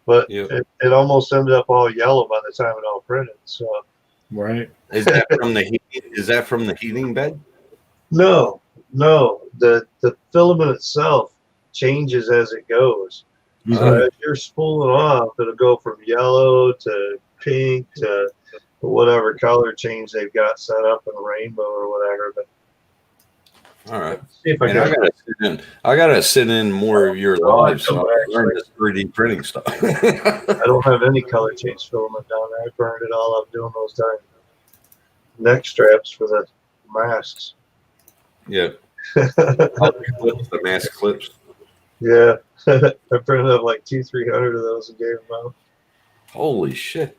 but it almost ended up all yellow by the time it all printed. So Right. Is that from the heating? Is that from the heating bed? No, the filament itself changes as it goes. So Mhm. as you're spooling off, it'll go from yellow to pink to whatever color change they've got set up in the rainbow or whatever. But All right. see if I And I can. gotta sit in. I gotta sit in more of your lives so I can learn Actually, this 3D printing stuff. I don't have any color change filament down there. I burned it all up doing those darn neck straps for the masks. Yeah. All the clips, the mask clips. Yeah, I printed up like 300 of those and gave them out. Holy shit.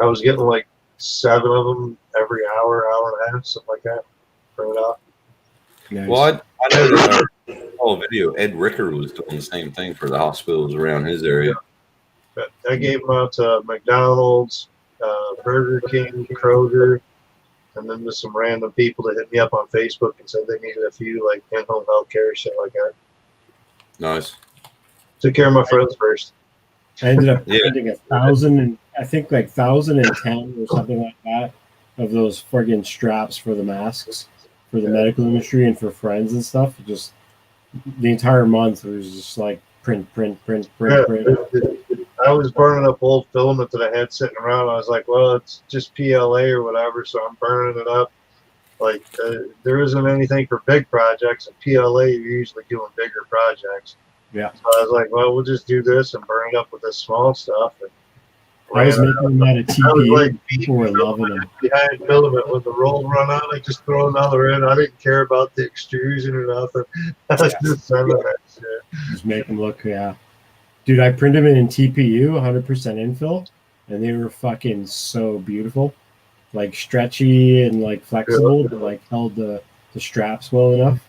I was getting like 7 of them every hour and a half, something like that. Print it off. Nice. Well, I know that our video, Ed Ricker was doing the same thing for the hospitals around his area. But I gave them out to McDonald's, Burger King, Kroger, and then just some random people that hit me up on Facebook and said they needed a few like in-home healthcare shit like that. Nice. Took care of my friends first. I ended up Yeah. printing 1,000 and I think like 1,010 or something like that of those friggin' straps for the masks for the medical industry and for friends and stuff. Just the entire month it was just like print. I was burning up old filament that I had sitting around. I was like, well, it's just PLA or whatever, so I'm burning it up. Like, there isn't anything for big projects, and PLA, you're usually doing bigger projects. Yeah. So I was like, well, we'll just do this and burn it up with this small stuff. And I was making them out of I was TPU. like, People were loving them. behind filament when the roll run out, I just throw another in. I didn't care about the extrusion or nothing. I was just sending that shit. Just make them look, yeah. Dude, I printed them in TPU, 100% infill, and they were fucking so beautiful. Like stretchy and like flexible, but like held the straps well enough.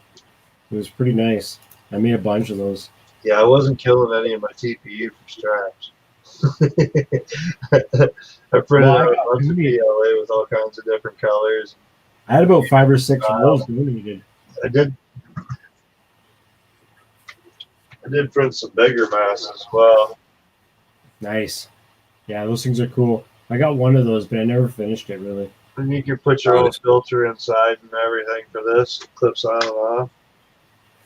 It was pretty nice. I made a bunch of those. Yeah, I wasn't killing any of my TPU for straps. I printed out a bunch of PLA with all kinds of different colors. I had about 5 or 6 of those donated. I did print some bigger masks as well. Nice. Yeah, those things are cool. I got one of those, but I never finished it really. And you can put your own filter inside and everything for this. It clips on and off.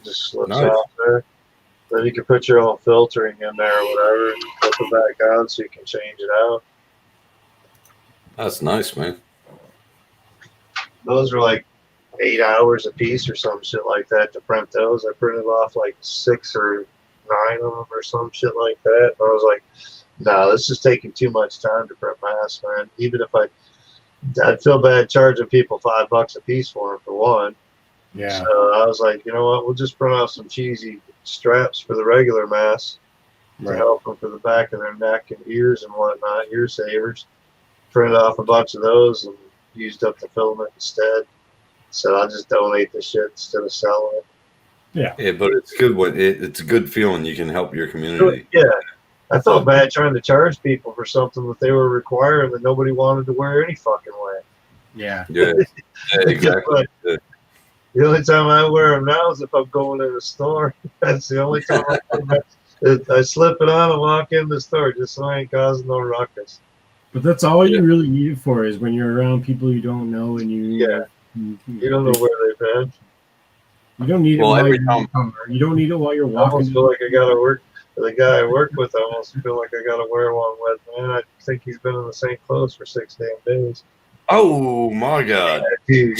Just slips Nice. off there. Then you can put your own filtering in there or whatever and flip it back on so you can change it out. That's nice, man. Those were like 8 hours a piece or some shit like that to print those. I printed off like 6 or 9 of them or some shit like that. And I was like, no, this is taking too much time to print masks, man. Even if I'd feel bad charging people $5 a piece for them for one. Yeah. So I was like, you know what? We'll just print off some cheesy straps for the regular masks to Right. help them for the back of their neck and ears and whatnot, ear savers. Printed off a bunch of those and used up the filament instead. So I'll just donate the shit instead of selling it. Yeah, but it's good when it's a good feeling you can help your community. Yeah. I felt bad trying to charge people for something that they were requiring that nobody wanted to wear any fucking way. Yeah. Yeah, yeah, exactly. Yeah. The only time I wear them now is if I'm going in a store. That's the only time I slip it on and walk in the store just so I ain't causing no ruckus. But that's all you really need it for is when you're around people you don't know and you don't know where they've been. You don't need it Well, while every you're time- in the car. You don't need it while you're I almost walking. feel like I gotta work. The guy I work with, I almost feel like I gotta wear one with. Man, I think he's been in the same clothes for 6 damn days. Oh my God. Dude,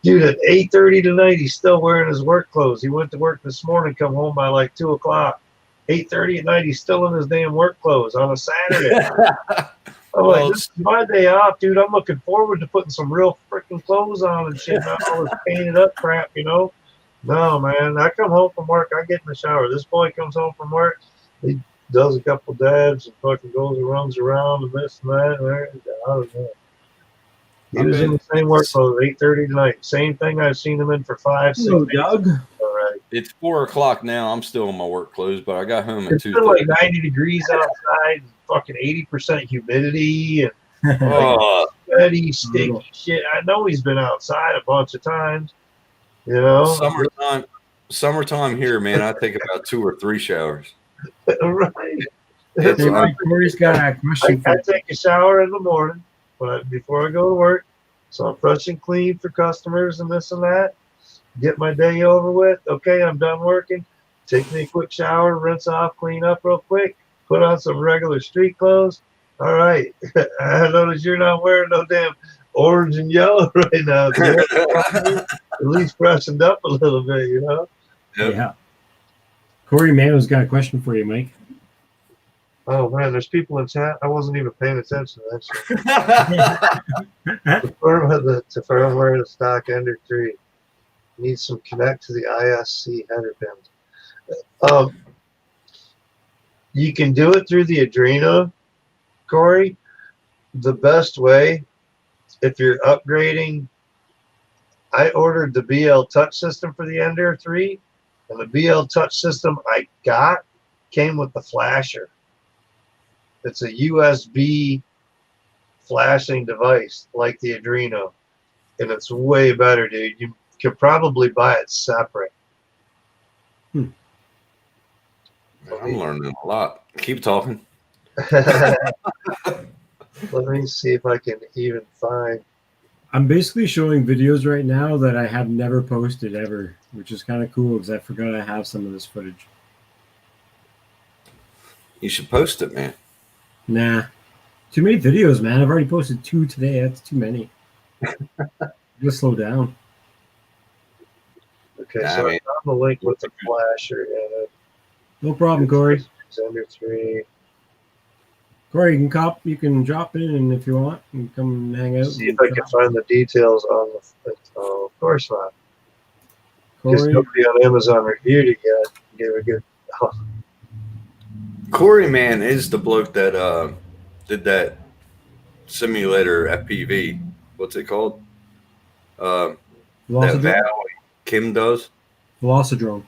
dude, at 8:30 tonight, he's still wearing his work clothes. He went to work this morning, come home by like 2 o'clock. 8:30 at night, he's still in his damn work clothes on a Saturday. I'm Well, like, this is my day off, dude. I'm looking forward to putting some real freaking clothes on and shit. Not all this painted up crap, you know? No, man. I come home from work. I get in the shower. This boy comes home from work. He does a couple dabs and fucking goes and runs around and this and that. And I don't know. He was in the same work clothes 8:30 tonight. Same thing I've seen him in for 5, 6 Hello, days Doug. already. It's 4 o'clock now. I'm still in my work clothes, but I got home at It's been like 2:30. 90 degrees outside, fucking 80% humidity and Oh, sweaty, sticky shit. I know he's been outside a bunch of times. You know? summertime here, man. I take about 2 or 3 showers. Right. It's Hey, Mike, Corey's got a question I for you. take a shower in the morning before I go to work, so I'm fresh and clean for customers and this and that. Get my day over with. Okay, I'm done working. Take me a quick shower, rinse off, clean up real quick, put on some regular street clothes. All right. I notice you're not wearing no damn orange and yellow right now. At least freshened up a little bit, you know? Yep. Yeah. Corey Mano's got a question for you, Mike. Oh man, there's people in chat. I wasn't even paying attention to that shit. The firmware the stock Ender 3 needs some connect to the ISC header pins. You can do it through the Adreno, Corey. The best way, if you're upgrading, I ordered the BL Touch system for the Ender 3, and the BL Touch system I got came with the flasher. It's a USB flashing device like the Adreno, and it's way better, dude. You could probably buy it separate. I'm learning a lot. Keep talking. Let me see if I can even find. I'm basically showing videos right now that I have never posted ever, which is kind of cool because I forgot I have some of this footage. You should post it, man. Nah. Too many videos, man. I've already posted 2 today. That's too many. Just slow down. Okay, Yeah, so I mean- I found the link with the flasher in it. No problem, Corey. Ender 3. Corey, you can drop in and if you want and come hang out. See if I can find the details on the. Oh, of course not. Because Corey, nobody on Amazon reviewed it yet. Gave a good. Oh, Corey Man is the bloke that did that simulator FPV. What's it called? That Velocidrome. Val Kim does. Velocidrome.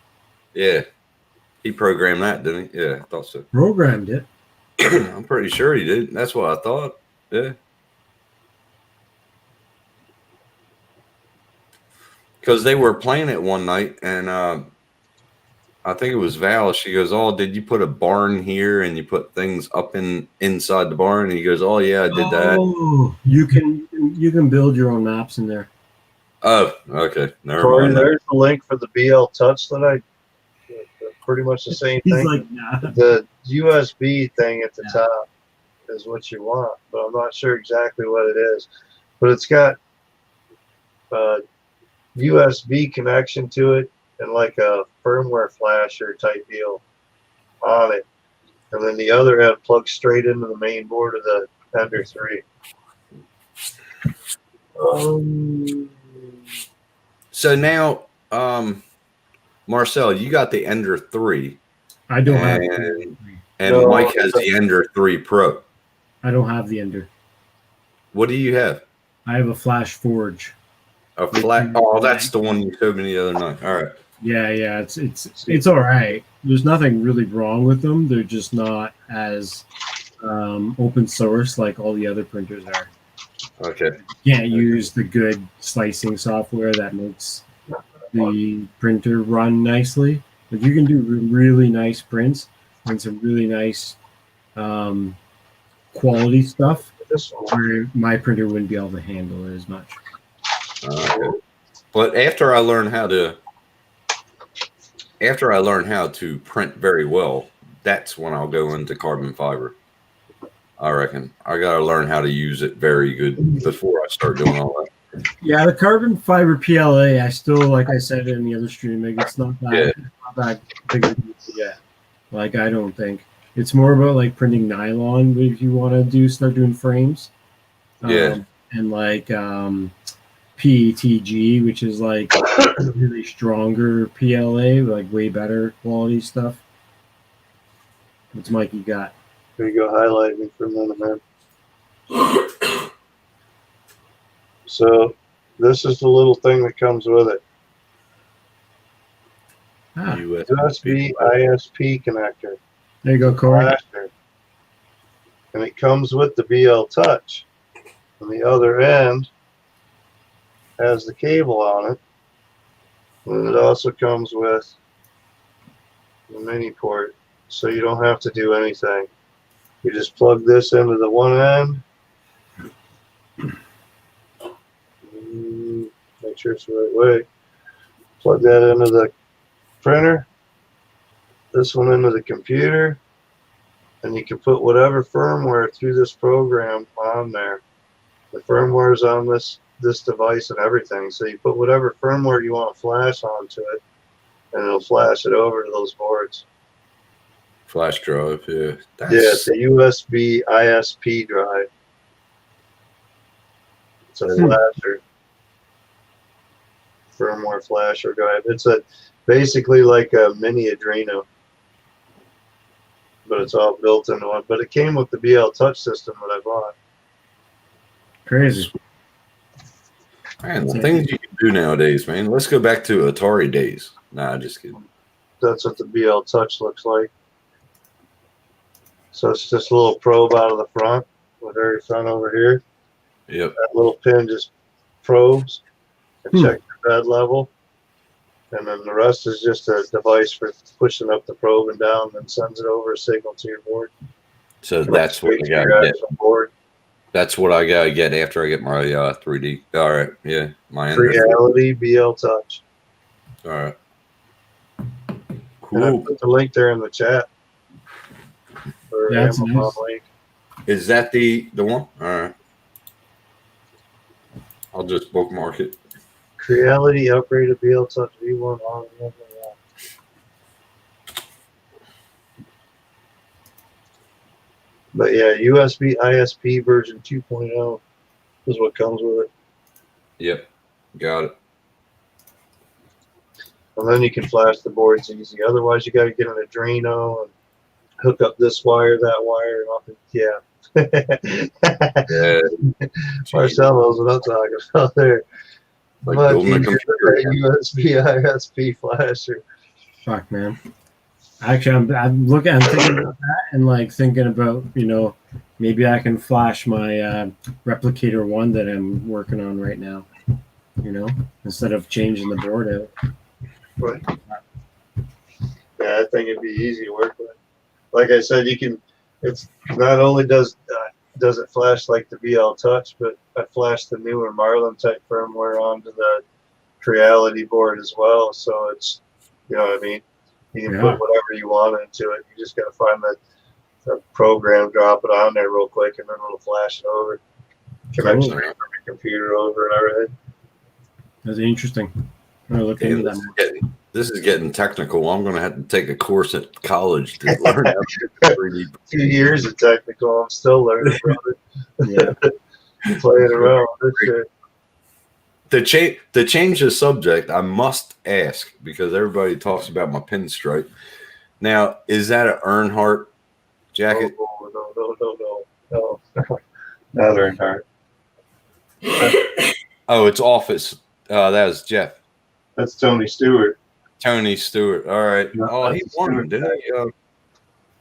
Yeah, he programmed that, didn't he? Yeah, I thought so. Programmed it. I'm pretty sure he did. That's what I thought. Yeah. Because they were playing it one night, and I think it was Val. She goes, "Oh, did you put a barn here and you put things up inside the barn?" And he goes, "Oh yeah, I did that." Oh, you can build your own maps in there. Oh, okay. Never Corey, mind. there's the link for the BL Touch that I. Pretty much the same He's thing. like, nah. The USB thing at the Yeah. top is what you want, but I'm not sure exactly what it is. But it's got a USB connection to it and like a firmware flasher type deal on it. And then the other end plugs straight into the main board of the Ender 3. So now, Marcel, you got the Ender 3, I don't have. and No, Mike has the Ender 3 Pro. I don't have the Ender. What do you have? I have a Flash Forge. A flat? Oh, that's the one you showed me the other night. All right. Yeah, it's all right. There's nothing really wrong with them. They're just not as open source like all the other printers are. Okay. You can't use the good slicing software that makes the printer run nicely. But you can do really nice prints and some really nice quality stuff This one. where my printer wouldn't be able to handle it as much. Okay. But after I learn how to print very well, that's when I'll go into carbon fiber. I reckon I got to learn how to use it very good before I start doing all that. Yeah, the carbon fiber PLA, I still, like I said in the other stream, like it's not that, Yeah. it's not that big of a deal yet. Like, I don't think. It's more about like printing nylon if you want to start doing frames. Yeah. And like PETG, which is like really stronger PLA, like way better quality stuff. What's Mikey got? Here you go, highlight me for a minute, man. So this is the little thing that comes with it. Ah, USB ISP connector. there you go, Corey. Flasher. And it comes with the BL Touch. And the other end has the cable on it. And it also comes with the mini port, so you don't have to do anything. You just plug this into the one end. Make sure it's the right way. Plug that into the printer. This one into the computer. And you can put whatever firmware through this program on there. The firmware is on this device and everything. So you put whatever firmware you want to flash onto it, and it'll flash it over to those boards. Flash drive, yeah. Yeah, it's a USB ISP drive. It's a flasher. Firmware flasher drive. It's basically like a mini Adreno. But it's all built into one. But it came with the BL Touch system that I bought. Crazy. Man, the things you can do nowadays, man. Let's go back to Atari days. Nah, just kidding. That's what the BL Touch looks like. So it's just a little probe out of the front, the very front over here. Yep. That little pin just probes and checks your bed level. And then the rest is just a device for pushing up the probe and down, and sends it over a signal to your board. So that's what I gotta get. Board. That's what I gotta get after I get my 3D. All right, yeah, my Reality BL Touch. All right, And I cool. put the link there in the chat. For Yeah, that's Amazon nice. link. Is that the one? All right, I'll just bookmark it. Creality upgraded BL Touch V1 on level 1. But yeah, USB ISP version 2.0 is what comes with it. Yep, got it. And then you can flash the boards easy. Otherwise, you got to get an Adreno and hook up this wire, that wire, and all. Yeah. Yeah, Marcel knows what I'm talking about there. like Much building a easier computer. than a USB ISP flasher. Fuck, man. Actually, I'm thinking about that, and like thinking about, maybe I can flash my Replicator 1 that I'm working on right now, instead of changing the board out. Right. Yeah, I think it'd be easy to work with. Like I said, it's not only does it flash like the BL Touch, but I flashed the newer Marlin type firmware onto the Creality board as well. So it's, you know what I mean? You can put whatever you want into it. You just got to find the program, drop it on there real quick, and then it'll flash it over. Connect straight from your computer over and everything. That's interesting. I'm gonna look into that. This is getting technical. I'm going to have to take a course at college to learn how to 3D. 2 years of technical. I'm still learning about it. Yeah. Playing around with this shit. To change the subject, I must ask, because everybody talks about my pinstripe. Now, is that an Earnhardt jacket? No. Not Earnhardt. Oh, it's Office. That was Jeff. That's Tony Stewart. Tony Stewart. All right. No, Oh, he that's won, Stewart. didn't he?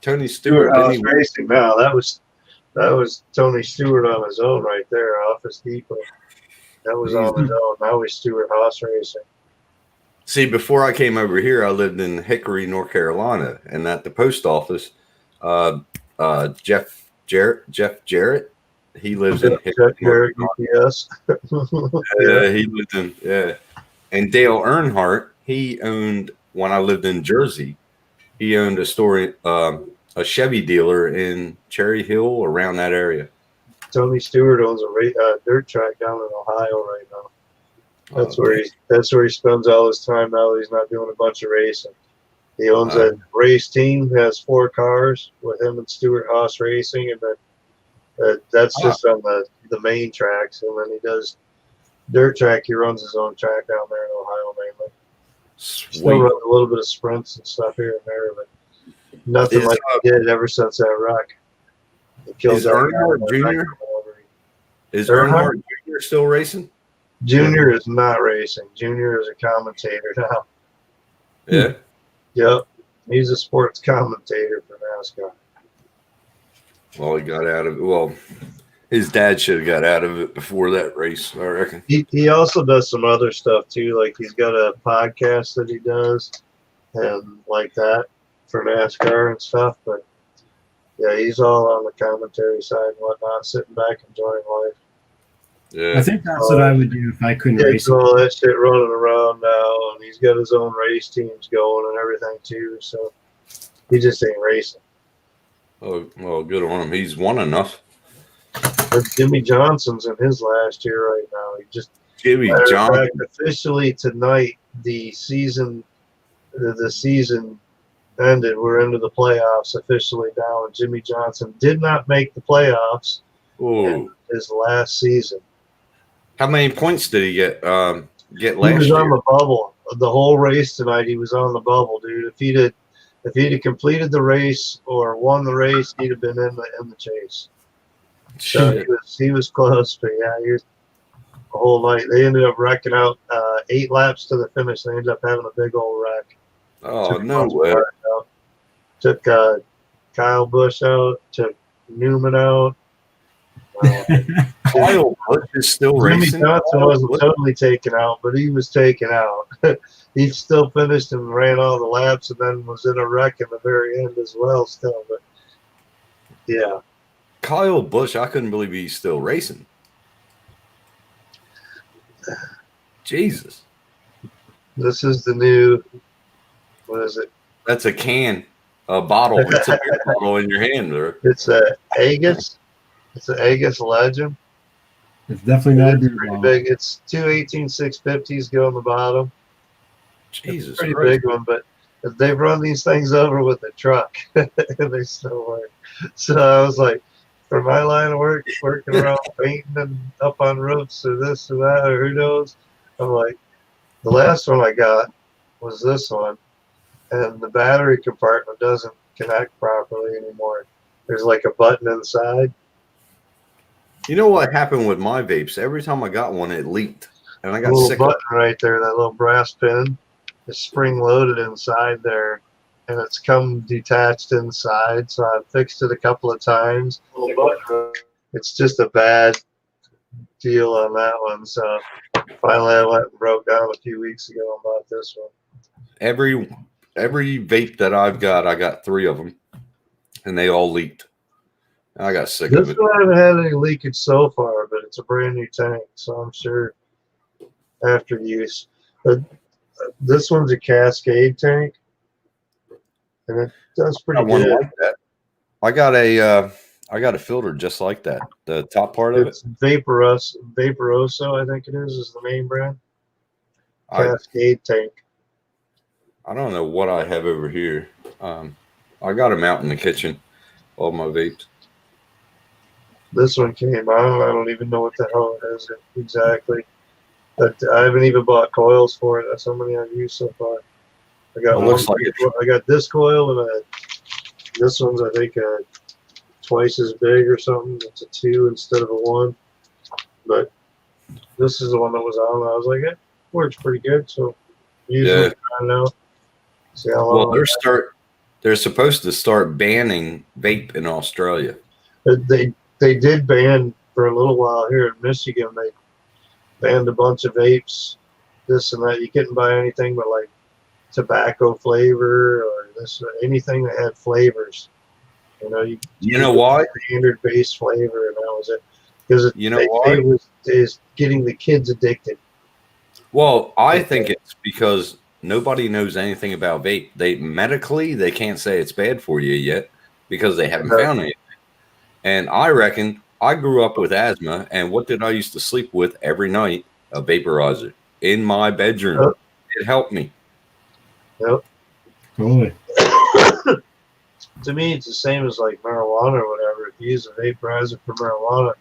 Tony Stewart. Stewart Didn't House he? Racing. No, that was Tony Stewart on his own right there, Office Depot. That was on his own. Now he's Stewart House Racing. See, before I came over here, I lived in Hickory, North Carolina, and at the post office, Jeff Jarrett, he lives in Hickory, Jeff Garrett, UPS. he lived in and Dale Earnhardt, he owned, when I lived in Jersey, he owned a Chevy dealer in Cherry Hill, around that area. Tony Stewart owns a dirt track down in Ohio right now. That's where he spends all his time now that he's not doing a bunch of racing. He owns a race team, has 4 cars with him and Stewart Haas Racing, and then that's just on the main tracks. And then he does dirt track. He runs his own track down there in Ohio mainly. Still Sweet. runs a little bit of sprints and stuff here and there, but nothing like he did ever since that wreck. Is Earnhardt Jr.? Is Earnhardt Jr. still racing? Junior is not racing. Junior is a commentator now. Yeah. Yep. He's a sports commentator for NASCAR. Well, he got out of it. Well, his dad should have got out of it before that race, I reckon. He also does some other stuff too. Like he's got a podcast that he does and like that for NASCAR and stuff. But Yeah, he's all on the commentary side and whatnot, sitting back enjoying life. Yeah. I think that's what I would do if I couldn't Yeah, race. he's all that shit running around now, and he's got his own race teams going and everything too. So he just ain't racing. Oh, well, good on him. He's won enough. But Jimmy Johnson's in his last year right now. He just Jimmy matter of Johnson. fact, officially tonight the season ended. We're into the playoffs officially now, and Jimmy Johnson did not make the playoffs in Oh, his last season. how many points did he get? Get He last was on year? the bubble the whole race tonight. He was on the bubble, dude. If he'd have completed the race or won the race, he'd have been in the chase. So Shit. he was close, but yeah, he was the whole night. They ended up wrecking out 8 laps to the finish. They ended up having a big old wreck. Oh, Took a no bunch of way. cars out. Took Kyle Busch out. Took Newman out. Kyle Busch is still Jimmy racing. Johnson wasn't totally taken out, but he was taken out. He still finished and ran all the laps, and then was in a wreck in the very end as well. Still, but yeah, Kyle Busch, I couldn't believe he's still racing. Jesus. this is the new. What is it? That's a can, a bottle. It's a beer bottle in your hand, bro. It's a Agus. It's an Agus Legend. It's definitely not a It's beer pretty bottle. big. It's 218-650s go on the bottom. Jesus Pretty Christ. big one, but they've run these things over with a truck, and they still work. So I was like, for my line of work, working around painting and up on roofs or this or that or who knows, I'm like, the last one I got was this one, and the battery compartment doesn't connect properly anymore. There's like a button inside. You know what happened with my vapes? Every time I got one, it leaked. And I A got little sick of button right there, that little brass pin is spring loaded inside there, and it's come detached inside. So I fixed it a couple of times. It's just a bad deal on that one. So finally, I went and broke down a few weeks ago and bought this one. every vape that I've got, I got 3 of them, and they all leaked. I got sick of This it. one I haven't had any leakage so far, but it's a brand new tank, so I'm sure after use. But this one's a Cascade tank, and it does I pretty got one good. like that. I got a filter just like that. The top part of it. It's Vaporoso, I think it is the main brand. I Cascade tank. don't know what I have over here. I got them out in the kitchen. All my vapes. This one came out. I don't even know what the hell it is exactly. But I haven't even bought coils for it. That's how many I've used so far. I got It looks like it. I got this coil and this one's I think twice as big or something. It's a 2 instead of a 1. But this is the one that was on. I was like, it works pretty good. So using it right now. See how long. Well, they're supposed to start banning vape in Australia. They did ban for a little while here in Michigan. They banned a bunch of vapes, this and that. You couldn't buy anything but like tobacco flavor or this anything that had flavors. You know, You know why? Standard base flavor, and that was it. Because You know why? it is getting the kids addicted. Well, I think it's because nobody knows anything about vape. They can't say it's bad for you yet because they haven't found anything. And I reckon I grew up with asthma, and what did I used to sleep with every night? A vaporizer in my bedroom. Yep. It helped me. Yep. Totally. To me, it's the same as like marijuana or whatever. If you use a vaporizer for marijuana,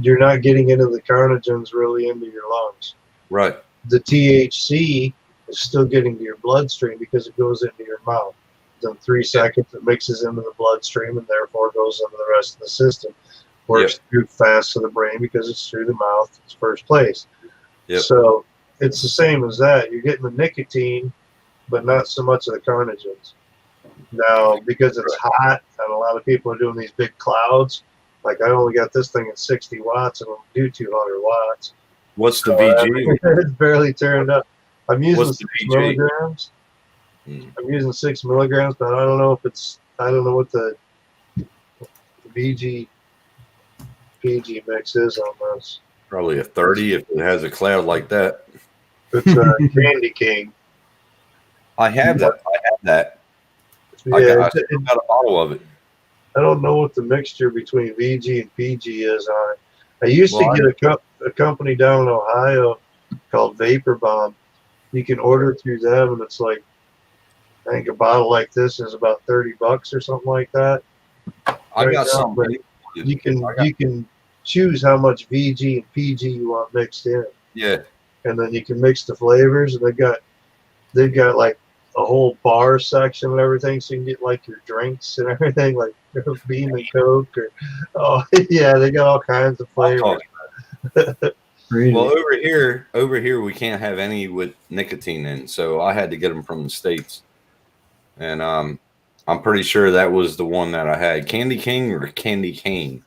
you're not getting into the carcinogens really into your lungs. Right. The THC is still getting to your bloodstream because it goes into your mouth. In 3 seconds, it mixes into the bloodstream and therefore goes into the rest of the system. Works through fast to the brain because it's through the mouth. It's first place. Yep. So it's the same as that. You're getting the nicotine, but not so much of the carcinogens. Now, because it's hot and a lot of people are doing these big clouds, like I only got this thing at 60 watts and it'll do 200 watts. What's the VG? It's barely turned up. I'm using What's the 6 VG? milligrams. I'm using 6 milligrams, but I don't know what the VG PG mix is on this. Probably a 30 if it has a cloud like that. It's Candy King. I have that. Yeah, I still got a bottle of it. I don't know what the mixture between VG and PG is on it. I used to get a company down in Ohio called Vapor Bomb. You can order through them, and it's like, I think a bottle like this is about $30 or something like that. I got some. You can choose how much VG and PG you want mixed in, Yeah. and then you can mix the flavors. And they've got like a whole bar section and everything, so you can get like your drinks and everything, like Beam and Coke, or yeah, they got all kinds of flavors. Really? Well, over here, we can't have any with nicotine in, so I had to get them from the States, and I'm pretty sure that was the one that I had, Candy King or Candy Cane,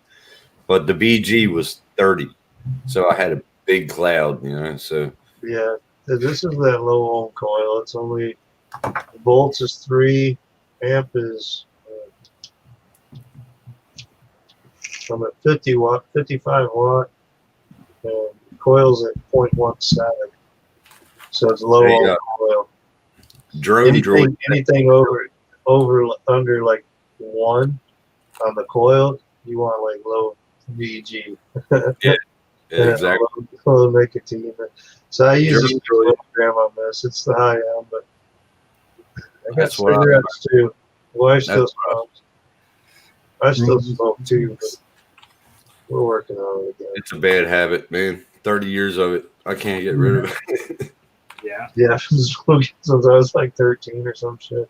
but the BG was 30, so I had a big cloud, So Yeah, this is that low ohm coil. It's only volts is 3, amp is I'm at 50 watt, 55 watt, and coil's at 0.17. So it's low ohm coil. Anything under like 1 on the coil, you want like low VG. Yeah, exactly. Low nicotine. So I use a milligram on this. It's the high end, but I got cigarettes too. Well, I still smoke. I still smoke too, but we're working on it again. It's a bad habit, man. 30 years of it. I can't get rid of it. Yeah, since I was like 13 or some shit.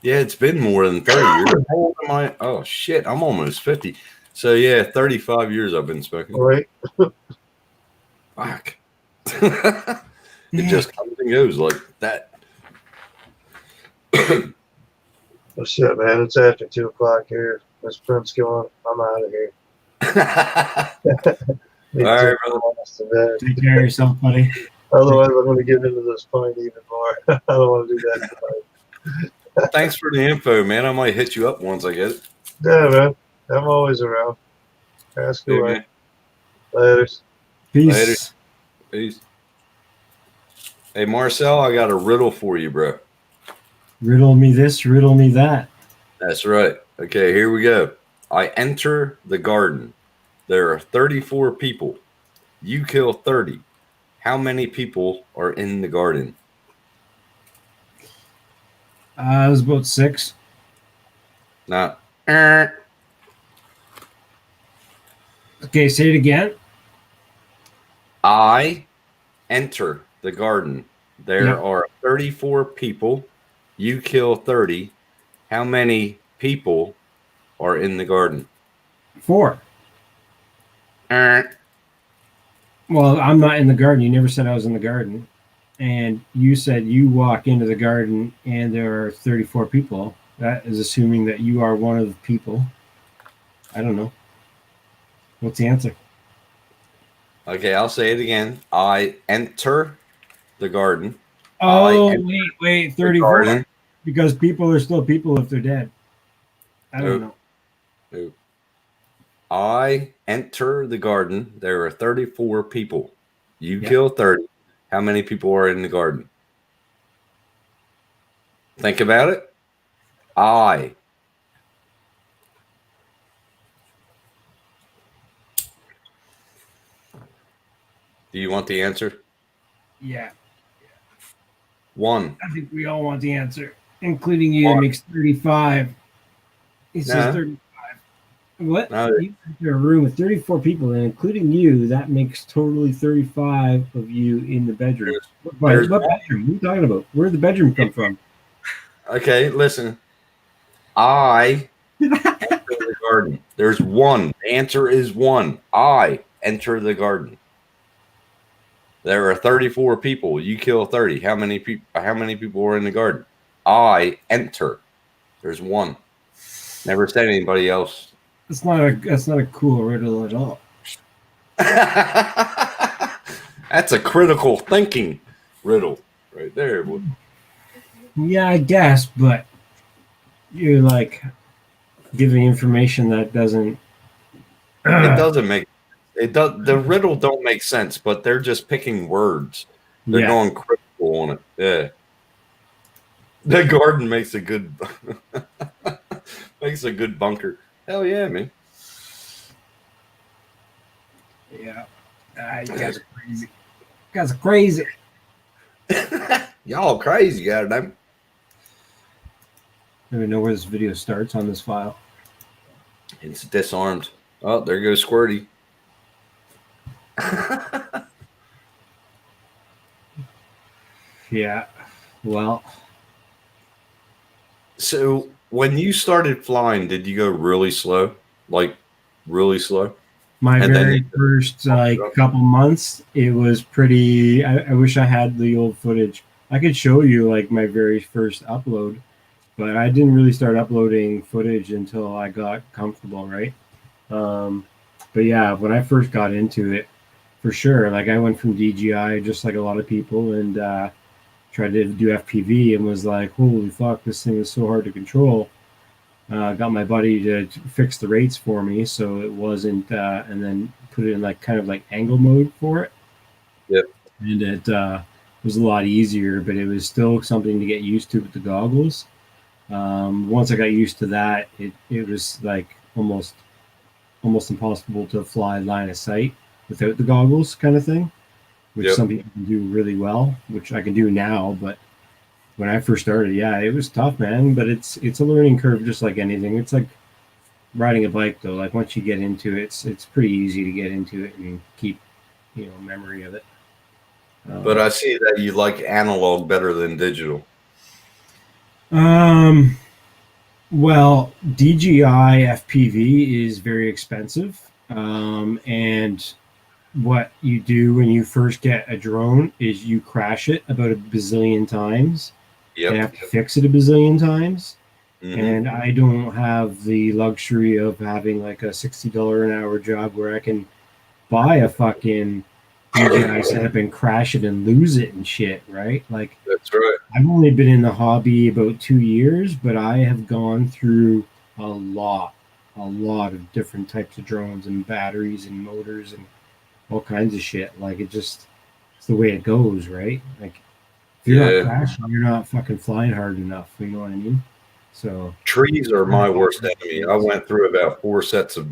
Yeah, it's been more than 30 years. How old am I? Oh, shit. I'm almost 50. So, yeah, 35 years I've been smoking. Right. Fuck. It just comes and goes like that. Well, shit, man. It's after 2 o'clock here. This print's going. I'm out of here. All right, brother. Take care of yourself, buddy. Otherwise, I'm going to get into this point even more. I don't want to do that tonight. Thanks for the info, man. I might hit you up once I get it. Yeah, man. I'm always around. Ask away. Later. Peace. Later. Peace. Hey, Marcel, I got a riddle for you, bro. Riddle me this, riddle me that. That's right. Okay, here we go. I enter the garden. There are 34 people. You kill 30. How many people are in the garden? It was about 6. Now, Okay, say it again. I enter the garden. There Yep. are 34 people. You kill 30. How many people are in the garden? 4. Well, I'm not in the garden. You never said I was in the garden. And you said you walk into the garden and there are 34 people. That is assuming that you are one of the people. I don't know. What's the answer? Okay, I'll say it again. I enter the garden. Oh, wait, 34. Garden. Because people are still people if they're dead. I don't know. Nope. I enter the garden. There are 34 people. You kill 30. How many people are in the garden? Think about it. Do you want the answer? Yeah. 1. I think we all want the answer, including you. That makes 35. It says 35. What? No. You enter a room with 34 people, and including you, that makes totally 35 of you in the bedroom. What bedroom? What are you talking about? Where did the bedroom come from? Okay, listen. I enter the garden. There's 1. The answer is 1. I enter the garden. There are 34 people. You kill 30. How many people are in the garden? I enter. There's 1. Never said anybody else. That's not a cool riddle at all. That's a critical thinking riddle right there. Yeah, I guess, but you're like giving information that doesn't It doesn't make it does the riddle don't make sense, but they're just picking words. They're Yeah. going critical on it. Yeah. The garden makes a good makes a good bunker. Hell yeah, man. Yeah. You guys are crazy. You guys are crazy. Y'all crazy, goddamn. I don't even know where this video starts on this file. It's disarmed. Oh, there goes Squirty. Yeah. Well, So when you started flying, did you go really slow? Like really slow? my And then very you- first couple months, it was pretty. I wish I had the old footage. I could show you like my very first upload, but I didn't really start uploading footage until I got comfortable, right? But yeah, when I first got into it, for sure, like I went from DJI just like a lot of people and tried to do FPV and was like, holy fuck, this thing is so hard to control. Got my buddy to fix the rates for me so it wasn't, and then put it in like kind of like angle mode for it. Yep. And it was a lot easier, but it was still something to get used to with the goggles. Once I got used to that, it was like almost impossible to fly line of sight without the goggles, kind of thing, which Yep. some people can do really well, which I can do now. But when I first started, yeah, it was tough, man. But it's a learning curve, just like anything. It's like riding a bike, though. Like once you get into it, it's pretty easy to get into it and keep memory of it. But I see that you like analog better than digital. Well, DJI FPV is very expensive, and what you do when you first get a drone is you crash it about a bazillion times. Yep. You have to fix it a bazillion times. Mhm. And I don't have the luxury of having like a $60 an hour job where I can buy a fucking DJI setup and crash it and lose it and shit, right? Like That's right. I've only been in the hobby about 2 years, but I have gone through a lot of different types of drones and batteries and motors and all kinds of shit. Like it's the way it goes, right? Like if you're Yeah. not crashing, you're not fucking flying hard enough. You know what I mean? So Trees are my worst enemy. I went through about 4 sets of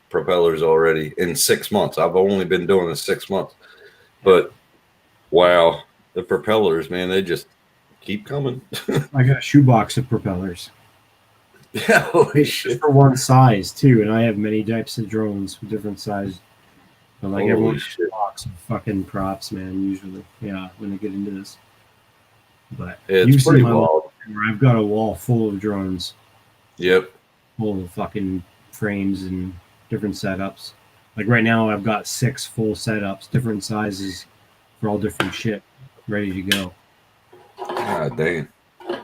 propellers already in 6 months. I've only been doing this 6 months, but wow, the propellers, man, they just keep coming. I got a shoebox of propellers. Yeah, holy Just shit. for one size too, and I have many types of drones with different sizes. But like Holy everyone's shit. box of fucking props, man. Usually, yeah, when they get into this. But It's you've seen pretty my wall wild. where I've got a wall full of drones, Yep. full of fucking frames and different setups. Like right now, I've got 6 full setups, different sizes, for all different shit, ready to go. God damn. Do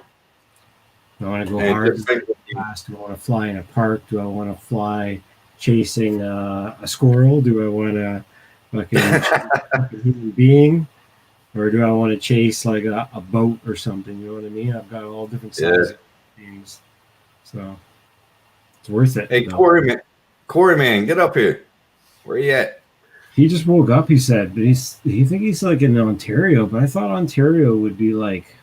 I want to go And hard? just think, Fast? Do I want to fly in a park? Do I want to fly chasing a squirrel? Do I want to fucking chase a human being? Or do I want to chase like a boat or something? You know what I mean? I've got all different Yeah. sizes of things. So it's worth it. hey, though. Corey, man, get up here. Where you at? He just woke up, he said, but he's like in Ontario, but I thought Ontario would be like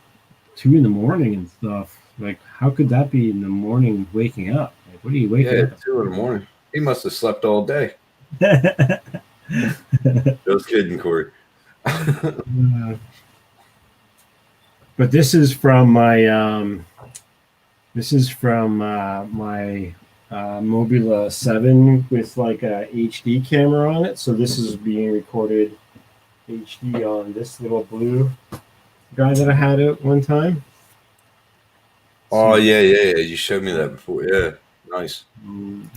2 in the morning and stuff. Like, how could that be in the morning waking up? Like, what are you waking Yeah, up? 2 in the morning. He must have slept all day. Just kidding, Corey. But this is from my Mobula 7 with like a HD camera on it. So this is being recorded HD on this little blue guy that I had out one time. Oh, yeah. You showed me that before. Yeah, nice.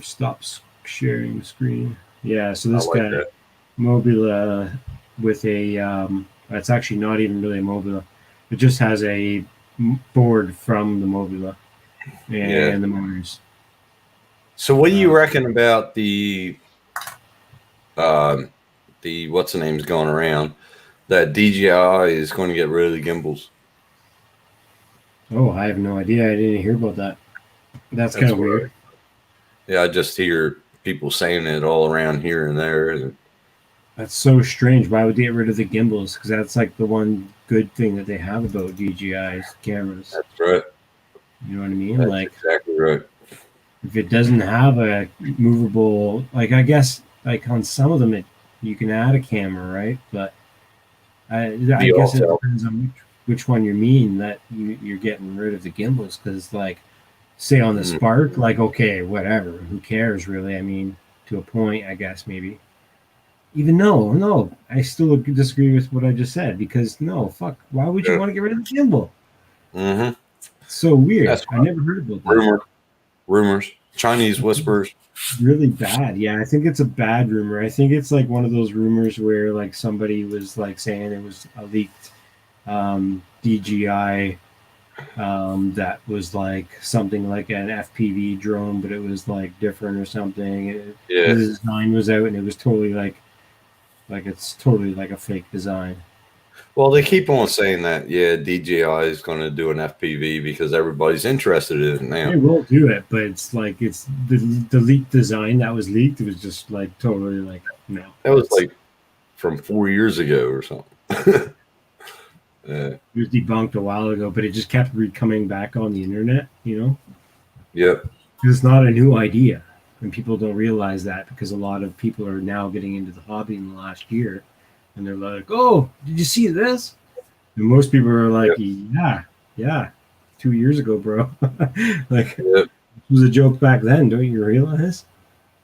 Stop sharing the screen. Yeah, so this I like guy that. Mobula with a it's actually not even really a Mobula. It just has a board from the Mobula and Yeah. the motors. So, what do you reckon about the what's the name's going around that DJI is going to get rid of the gimbals? Oh, I have no idea. I didn't hear about that. That's kind of what I- weird. Yeah, I just hear people saying it all around here and there. That's so strange. Why would they get rid of the gimbals? Because that's like the one good thing that they have about DJI's cameras. That's right. You know what I mean? That's like exactly right. if it doesn't have a movable, like I guess like on some of them you can add a camera, right? But I guess it depends on which one you mean that you're getting rid of the gimbals. Because like say on the Spark, like okay, whatever, who cares really? I mean, to a point, I guess maybe. Even no, I still disagree with what I just said because no, fuck, why would you want to get rid of the gimbal? Mm-hmm. It's so weird. That's I never heard about that. Rumors, Chinese whispers. Really bad. Yeah, I think it's a bad rumor. I think it's like one of those rumors where like somebody was like saying it was a leaked DJI that was like something like an FPV drone, but it was like different or something. The design was out and it was totally like it's totally like a fake design. Well, they keep on saying that, DJI is going to do an FPV because everybody's interested in it now. They will do it, but it's like it's the leaked design that was leaked. It was just like totally like no. That was like from 4 years ago or something. It was debunked a while ago, but it just kept coming back on the internet. You know. Yep. It's not a new idea. And people don't realize that because a lot of people are now getting into the hobby in the last year and they're like, oh, did you see this? And most people are like, yeah, 2 years ago, bro. Like, it was a joke back then. Don't you realize?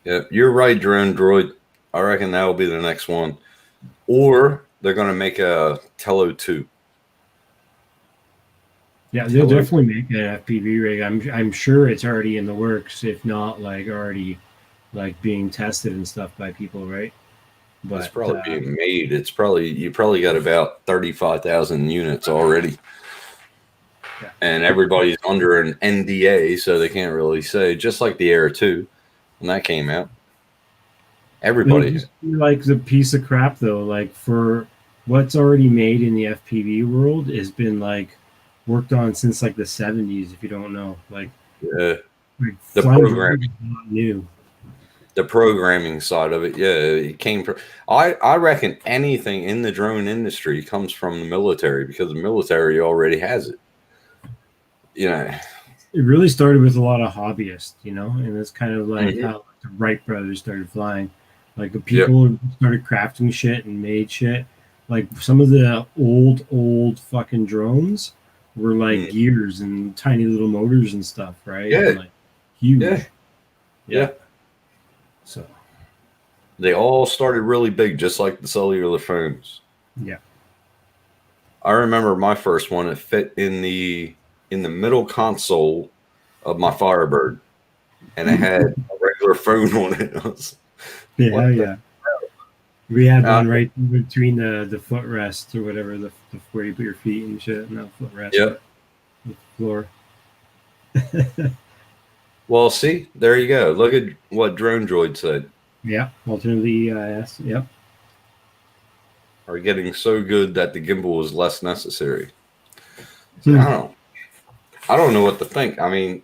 Yeah, you're right, Drone Droid. I reckon that will be the next one. Or they're going to make a Tello 2. Yeah, they'll definitely make an FPV rig. I'm sure it's already in the works, if not like already like being tested and stuff by people, right? But it's probably being made. You probably got about 35,000 units already. Yeah. And everybody's under an NDA, so they can't really say, just like the Air 2 when that came out. Everybody like the piece of crap though, like for what's already made in the FPV world has been like worked on since like the 70s, if you don't know. Like the programming, new. The programming side of it, it came from. I reckon anything in the drone industry comes from the military because the military already has it. You know, it really started with a lot of hobbyists, you know, and it's kind of like how the Wright brothers started flying. Like the people started crafting shit and made shit. Like some of the old fucking drones were like gears and tiny little motors and stuff, right? Yeah. And like huge. Yeah. So they all started really big, just like the cellular phones. Yeah. I remember my first one. It fit in the middle console of my Firebird, and it had a regular phone on it. We had one right between the footrest or whatever, the where you put your feet and shit, and the footrest. Yep. The floor. Well, see, there you go. Look at what Drone Droid said. Yeah, alternatively EIS. Yep. Are getting so good that the gimbal is less necessary. I don't know what to think. I mean,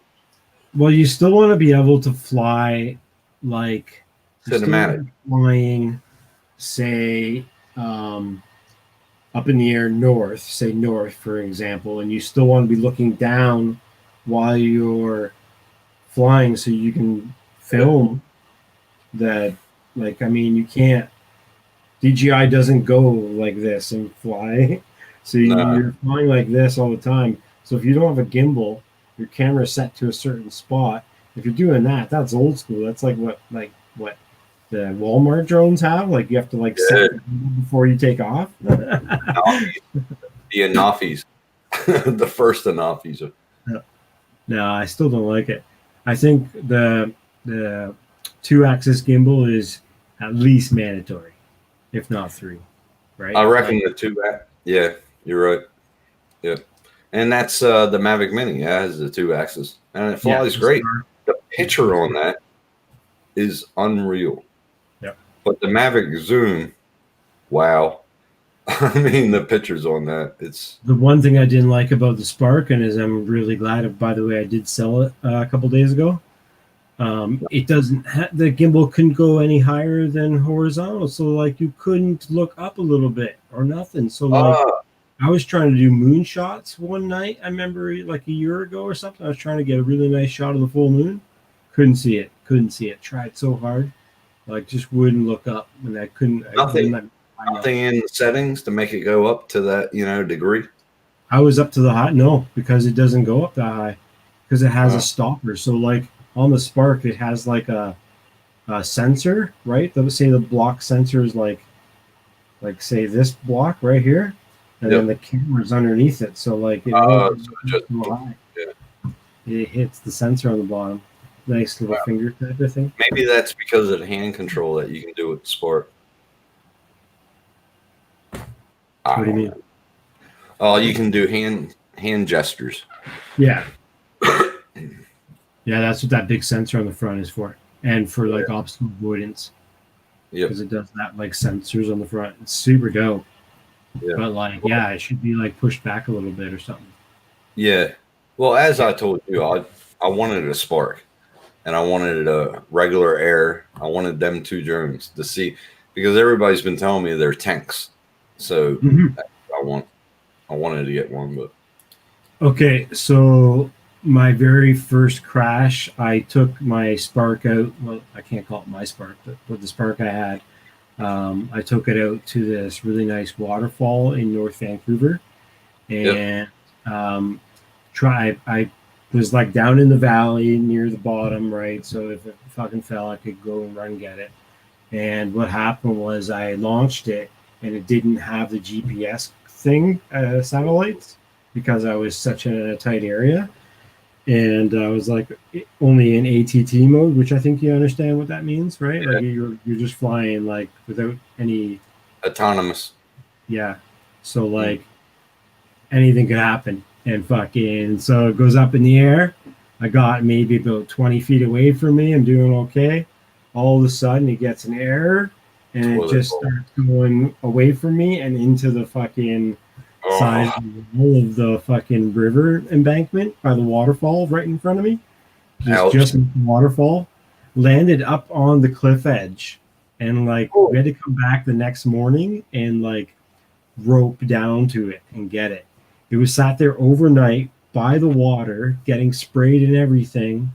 well, you still want to be able to fly like cinematic flying, say, up in the air north, for example, and you still want to be looking down while you're flying so you can film that. Like, I mean, you can't, DJI doesn't go like this and fly. So you're flying like this all the time. So if you don't have a gimbal, your camera is set to a certain spot. If you're doing that, that's old school. That's like what the Walmart drones have. Like you have to like set before you take off. The Anafis. The first Anafis. No, I still don't like it. I think the 2-axis gimbal is at least mandatory, if not 3. Right? I reckon the 2. Yeah, you're right. Yeah, and that's the Mavic Mini. It has the 2-axis, and it flies great. The picture on that is unreal. Yeah. But the Mavic Zoom, wow. I mean, the pictures on that, it's the one thing I didn't like about the Spark, and is I'm really glad. By the way, I did sell it a couple days ago. It doesn't the gimbal couldn't go any higher than horizontal, so like you couldn't look up a little bit or nothing. So like I was trying to do moon shots one night. I remember like a year ago or something. I was trying to get a really nice shot of the full moon. Couldn't see it. Couldn't see it. Tried so hard, like just wouldn't look up, and I couldn't. Nothing in the settings to make it go up to that degree. I was up to the high. No, because it doesn't go up that high, because it has a stopper. So like on the Spark, it has like a sensor, right? Say the block sensor is like say this block right here, and then the camera's underneath it. So like it hits the sensor on the bottom. Nice little finger type of thing. Maybe that's because of the hand control that you can do with the Spark. What do you mean? Oh, you can do hand gestures. Yeah. Yeah, that's what that big sensor on the front is for. And for like obstacle avoidance. Yeah. Because it does that like sensors on the front. It's super dope. Yeah. But like, yeah, it should be like pushed back a little bit or something. Yeah. Well, as I told you, I wanted a Spark. And I wanted a regular Air. I wanted them two drones to see, because everybody's been telling me they're tanks. So I wanted to get one, but okay. So my very first crash, I took my Spark out. Well, I can't call it my Spark, but the Spark I had, I took it out to this really nice waterfall in North Vancouver, and I was like down in the valley near the bottom, right? So if it fucking fell, I could go and run and get it. And what happened was I launched it, and it didn't have the GPS thing, satellites, because I was such in a tight area. And I was like only in ATT mode, which I think you understand what that means, right? Yeah. Like you're just flying like without any autonomous. Yeah. So like anything could happen. And fucking, so it goes up in the air. I got maybe about 20 feet away from me. I'm doing okay. All of a sudden, it gets an error, and it just starts going away from me and into the fucking side of the fucking river embankment by the waterfall right in front of me. Just waterfall. Landed up on the cliff edge, and like we had to come back the next morning and like rope down to it and get it. It was sat there overnight by the water, getting sprayed and everything.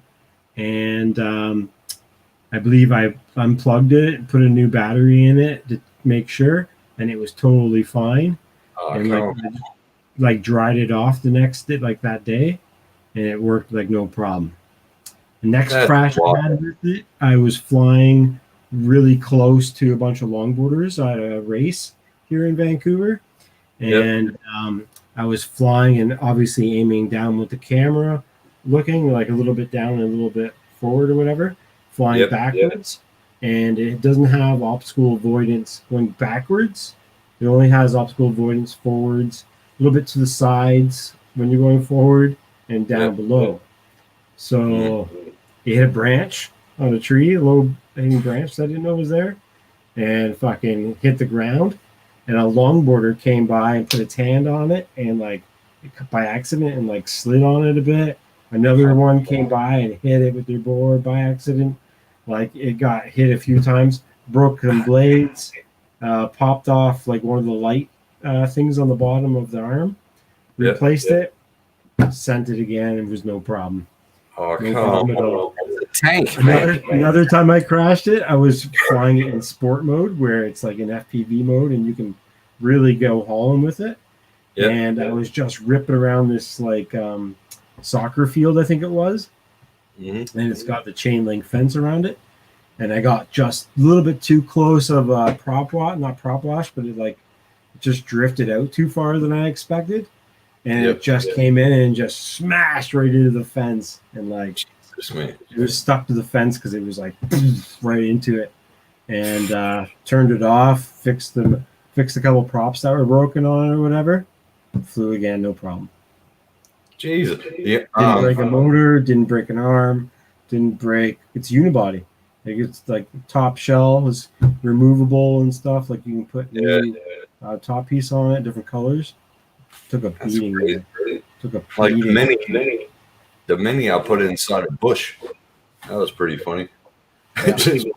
And I believe I unplugged it and put a new battery in it to make sure, and it was totally fine. And like dried it off the next day, like that day, and it worked like no problem. The next crash I had with it, I was flying really close to a bunch of longboarders at a race here in Vancouver, and I was flying and obviously aiming down with the camera, looking like a little bit down and a little bit forward or whatever, flying backwards. And it doesn't have obstacle avoidance going backwards. It only has obstacle avoidance forwards, a little bit to the sides when you're going forward, and down below. So it hit a branch on a tree, a low hanging branch that I didn't know was there, and fucking hit the ground. And a longboarder came by and put its hand on it, and like by accident, and like slid on it a bit. Another one came by and hit it with their board by accident. Like it got hit a few times, broke some blades, popped off like one of the light things on the bottom of the arm. Replaced it, sent it again, and it was no problem. Oh, no problem at all. Tank. Another time I crashed it, I was flying it in sport mode, where it's like an FPV mode, and you can really go hauling with it. And I was just ripping around this like soccer field, I think it was, and it's got the chain link fence around it. And I got just a little bit too close of a prop wash, but it just drifted out too far than I expected. And it just came in and just smashed right into the fence, and like it was stuck to the fence because it was like right into it. And turned it off, fixed a couple props that were broken on it or whatever. Flew again, no problem. Jesus, didn't break a motor, didn't break an arm, didn't break. It's unibody. Like it's like top shell is removable and stuff. Like you can put new top piece on it, different colors. Took a beating. Took a like the mini I put inside a bush. That was pretty funny. Yeah. Just,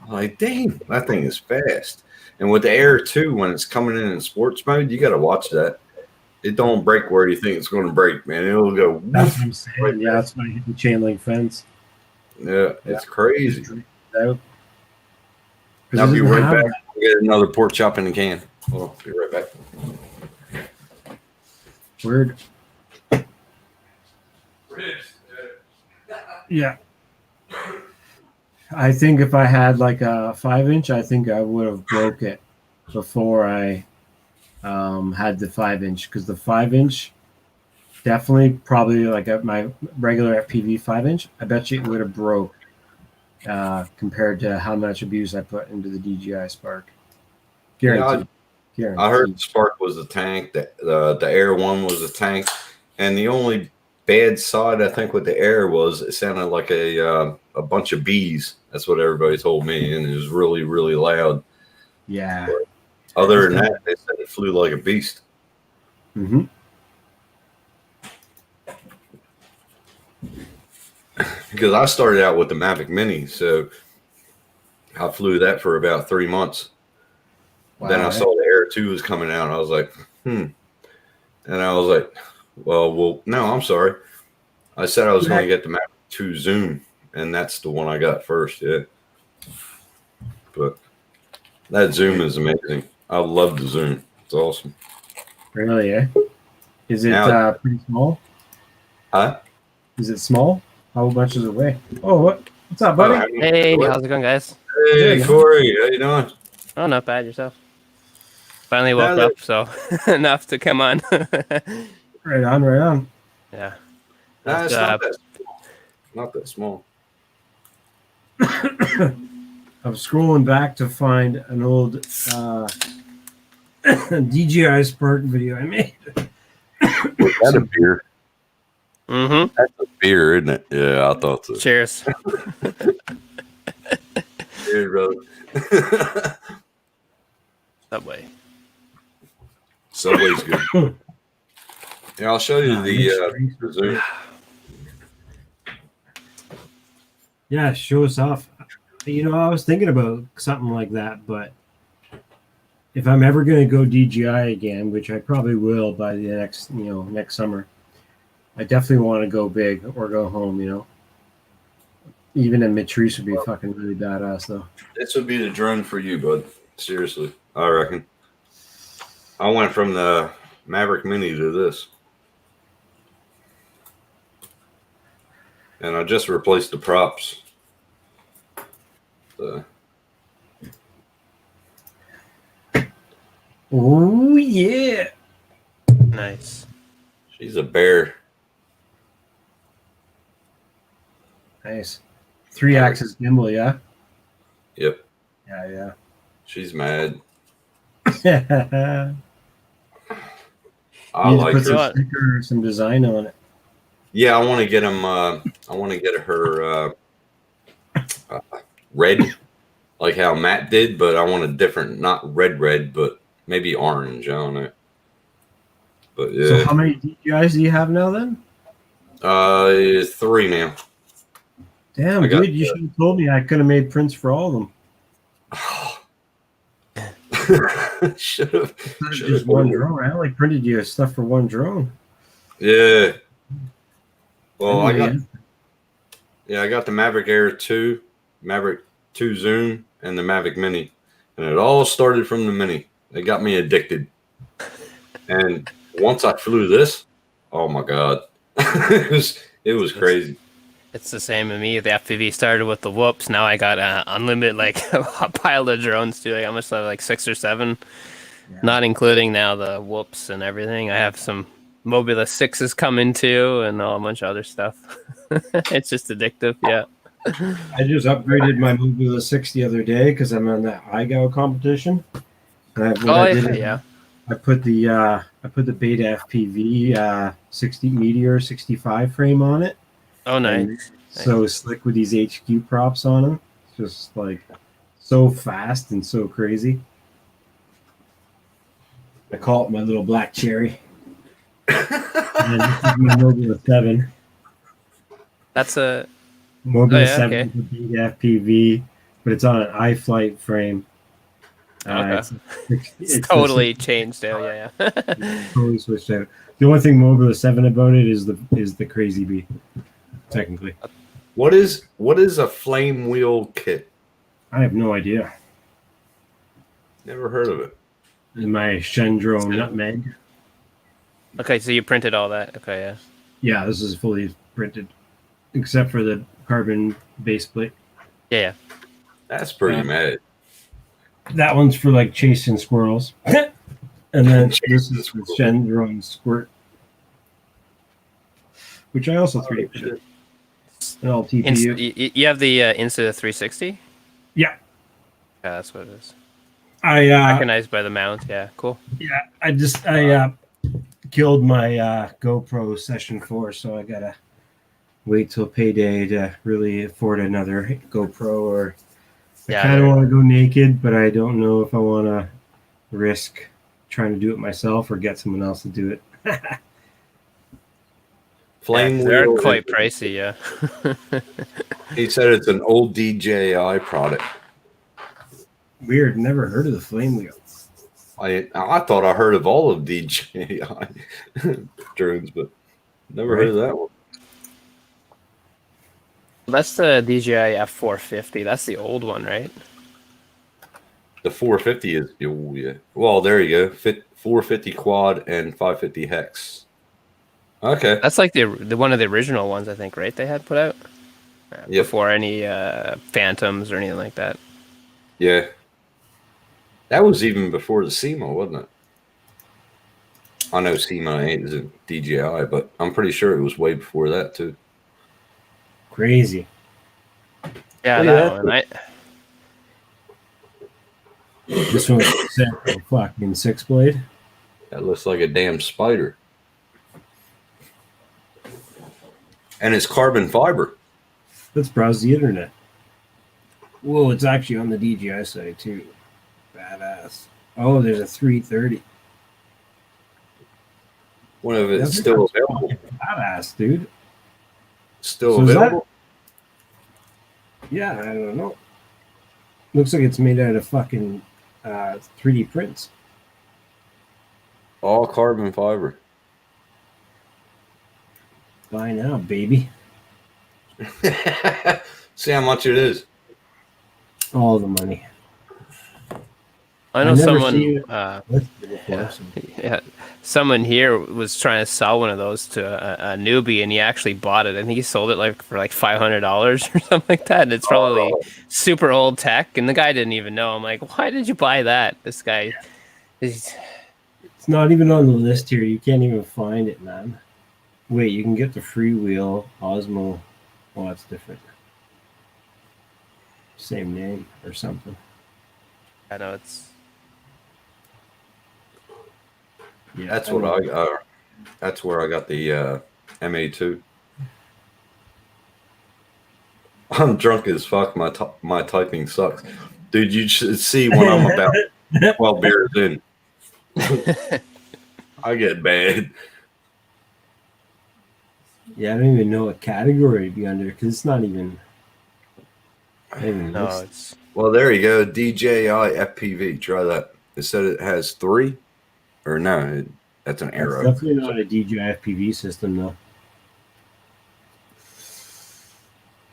like, dang, that thing is fast. And with the Air 2, when it's coming in sports mode, you got to watch that. It don't break where you think it's going to break, man. It'll go. That's what I'm saying. Yeah, that's why I hit the chain link fence. Yeah, it's crazy. Out. I'll be right back. I'll get another pork chop in the can. I'll be right back. Word. Yeah. I think if I had like a 5-inch, I think I would have broke it before I had the 5-inch, because the 5-inch definitely probably like at my regular FPV 5-inch, I bet you it would have broke compared to how much abuse I put into the DJI Spark. Guaranteed. Guaranteed. I heard the Spark was the tank, the Air 1 was the tank, and the only bad side I think with the Air was it sounded like a bunch of bees. That's what everybody told me, and it was really, really loud. Yeah. But other than that, they said it flew like a beast. Mm-hmm. Because I started out with the Mavic Mini, so I flew that for about 3 months. Wow, Then I saw the Air 2 was coming out, and I was like, And I was like, well, no, I'm sorry. I said I was going to get the Mavic 2 Zoom, and that's the one I got first, yeah. But that Zoom is amazing. I love the Zoom. It's awesome. Really, eh? Is it pretty small? Huh? Is it small? How much does it weigh? Oh, what's up, buddy? Hey, how's it going, guys? Hey, Corey, how you doing? Oh, not bad. Yourself? Finally woke up, so enough to come on. Right on, right on. Yeah. Nah, it's not that small. I'm scrolling back to find an old DJI Spark video I made. Was that a beer? Mm-hmm. That's a beer, isn't it? Yeah, I thought so. Cheers. Cheers, brother. Subway. Subway's good. Yeah, I'll show you the Zoom. Yeah, show us off. You know, I was thinking about something like that, but if I'm ever going to go DJI again, which I probably will by the next summer, I definitely want to go big or go home, Even in Matrice would be fucking really badass, though. This would be the drone for you, bud. Seriously, I reckon. I went from the Maverick Mini to this. And I just replaced the props. Oh, yeah. Nice. She's a bear. Nice. 3-axis gimbal, yeah? Yep. Yeah. She's mad. Yeah. I like put her. some sticker or some design on it. Yeah, I want to get him. I want to get her red, like how Matt did, but I want a different, not red, but maybe orange. I don't know. But yeah. So how many DJIs do you have now then? 3 now. Damn, dude, you should have told me. I could have made prints for all of them. Should have. Just one drone. I only printed you stuff for one drone. Yeah. Well, I Anyway, got the Maverick Air 2, Maverick 2 Zoom, and the Mavic Mini. And it all started from the Mini. It got me addicted. And once I flew this, oh my God. it was crazy. It's the same with me. The FPV started with the whoops. Now I got unlimited, like a pile of drones too. I must have like 6 or 7, not including now the whoops and everything. I have some Mobula 6s coming too, and a bunch of other stuff. It's just addictive, yeah. I just upgraded my Mobula 6 the other day because I'm on that iGo competition. And I put the Beta FPV 60 Meteor 65 frame on it. Oh, nice. So slick with these HQ props on them. Just like so fast and so crazy. I call it my little black cherry. And this is my Mobula 7. That's Mobula Oh, yeah, 7 okay. is a big FPV, but it's on an iFlight frame. Okay. It's It's the totally changed now. Yeah. totally switched out. The only thing Mobula 7 about it is the Crazy Bee, technically. What is a flame wheel kit? I have no idea. Never heard of it. In my Shendro Nutmeg. Okay, so you printed all that. Okay, yeah. Yeah, this is fully printed, except for the carbon base plate. Yeah. That's pretty mad. That one's for like chasing squirrels. And then this Chasing is the squirrels. Shendron Squirt, which I also 3D printed. And all TPU. You have the Insta 360? Yeah. Yeah, that's what it is. I Recognized by the mount. Yeah, cool. yeah, I killed my GoPro Session 4, so I gotta wait till payday to really afford another GoPro. Or I Yeah, kind of they're- want to go naked, but I don't know if I want to risk trying to do it myself or get someone else to do it. Flame they're wheel. quite pricey. Yeah. He said it's an old DJI product. Weird, never heard of the flame wheel. I thought I heard of all of DJI drones, but never heard of that one. That's the DJI F450. That's the old one, right? The 450 is yeah. Well, there you go. 450 quad and 550 hex. Okay. That's like the one of the original ones, I think, right? They had put out Yep. before any Phantoms or anything like that. Yeah. That was even before the SEMA, wasn't it? I know SEMA isn't DJI, but I'm pretty sure it was way before that too. Crazy. Yeah, Look at that that. one. This one's a fucking 6-blade. That looks like a damn spider. And it's carbon fiber. Let's browse the internet. Whoa, it's actually on the DJI site too. Badass. Oh, there's a 330. One of it's That's still fucking available. Badass, dude. Still So is that- available. Yeah, I don't know. Looks like it's made out of fucking 3D prints. All carbon fiber. Buy now, baby. See how much it is. All the money. I know I've never someone. seen it. Uh, Listed before, yeah. so- Yeah, someone here was trying to sell one of those to a newbie, and he actually bought it. I think he sold it like for like $500 or something like that. And it's probably super old tech, and the guy didn't even know. I'm like, why did you buy that? This guy, he's, It's not even on the list here. You can't even find it, man. Wait, you can get the Freewheel Osmo. Oh, that's different. Same name or something. I know it's. Yeah, That's I what know. that's where I got the MA2. I'm drunk as fuck. My typing sucks, dude. You should see when I'm about 12 beers in. I get bad. Yeah, I don't even know what category it'd be under because it's not even. not even No, listed. it's. Well, there you go. DJI FPV. Try that. It said it has 3, or no, that's an It's arrow. definitely not a DJI FPV system though.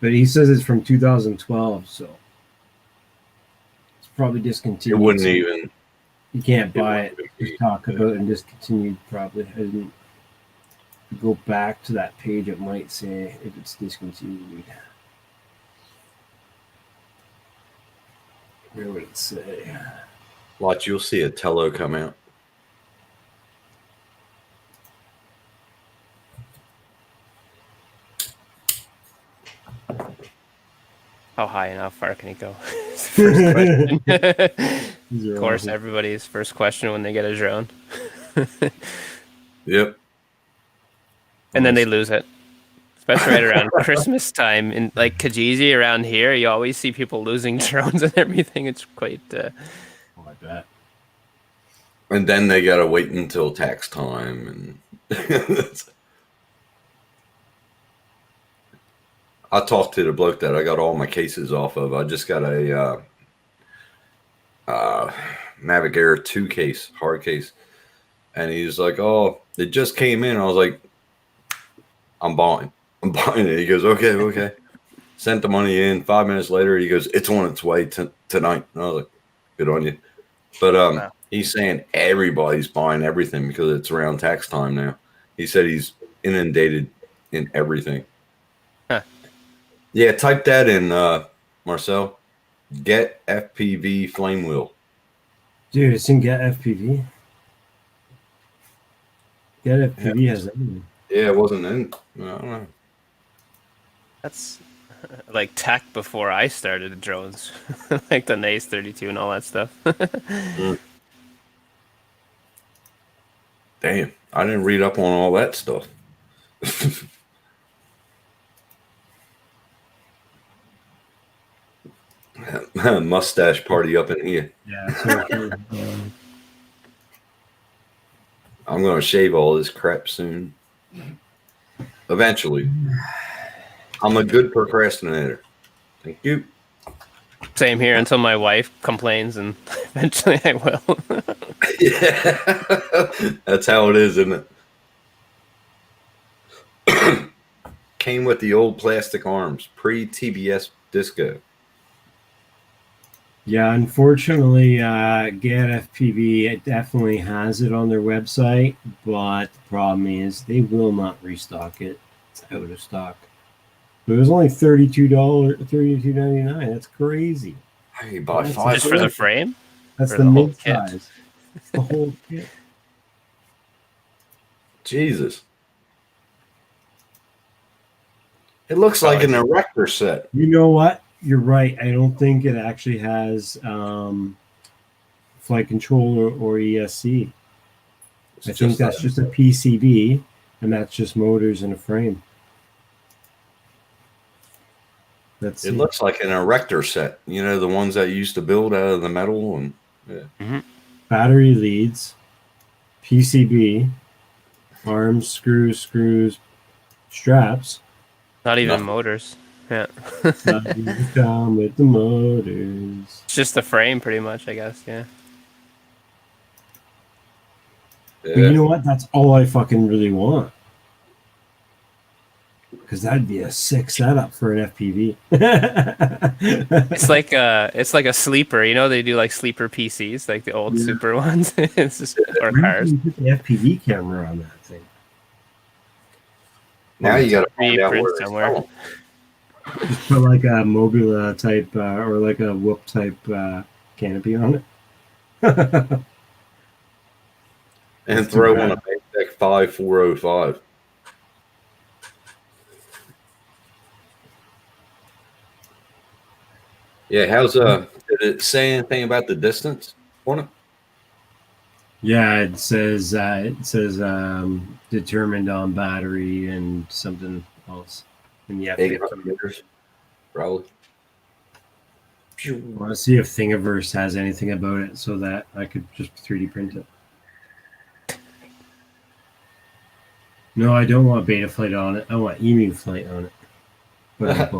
But he says it's from 2012, so it's probably It discontinued. wouldn't so even. You can't buy it. wouldn't be- Just talk about it and discontinued. Probably. I didn't go back to that page. It might say if it's discontinued. Where would it say? Watch, you'll see a Tello come out. How high and how far can he go? It's the first question. These are Of course, awesome. everybody's first question when they get a drone, Yep. and then they lose it. Especially right around Christmas time, in like Kijiji around here, you always see people losing drones and everything. It's quite. Oh, I bet. And then they gotta wait until tax time, and I talked to the bloke that I got all my cases off of. I just got a Mavic Air 2 case, hard case. And he's like, oh, it just came in. I was like, I'm buying it. He goes, okay. Sent the money in. 5 minutes later, he goes, it's on its way tonight. And I was like, good on you. But Wow. he's saying everybody's buying everything because it's around tax time now. He said he's inundated in everything. Huh. Yeah, type that in, Marcel. Get FPV flame wheel. Dude, it's in Get FPV. Get FPV has everything. Yeah, it wasn't in. I don't know. That's like tech before I started drones, like the NACE 32 and all that stuff. Damn, I didn't read up on all that stuff. Mustache party up in here. Yeah. So, I'm going to shave all this crap soon. Eventually. I'm a good procrastinator. Thank you. Same here until my wife complains, and eventually I will. Yeah. That's how it is, isn't it? Came with the old plastic arms, pre-TBS disco. yeah, unfortunately, Get FPV it definitely has it on their website, but the problem is they will not restock it. It's out of stock. But it was only $32.99. That's crazy. Hey, buy That's five. Just for the frame? That's Or the the whole mid kit? size. It's the whole kit. Jesus. It looks like an erector set. You know what? You're right. I don't think it actually has flight controller or ESC. It's I think that's just a PCB, and that's just motors and a frame. That's It looks like an erector set. You know, the ones that you used to build out of the metal and battery leads, PCB, arms, screws, straps. Not even Nothing. motors. Yeah. Come with the motors. It's just the frame, pretty much, I guess. Yeah. But you know what? That's all I fucking really want. Because that'd be a sick setup for an FPV. It's like a sleeper. You know, they do like sleeper PCs, like the old Yeah. super ones. It's just, or Where cars. can you put the FPV camera on that thing? now you got to find out Reprint where it's somewhere. from. Just put like a Mobula type or like a Whoop type canopy on it. And That's too throw bad. on a Baytech 5405. Yeah, did it say anything about the distance on it? Yeah, it says determined on battery and something else. And yeah, 800 meters, probably. I want to see if Thingiverse has anything about it so that I could just 3D print it. No, I don't want Beta Flight on it. I want Emu Flight on it. But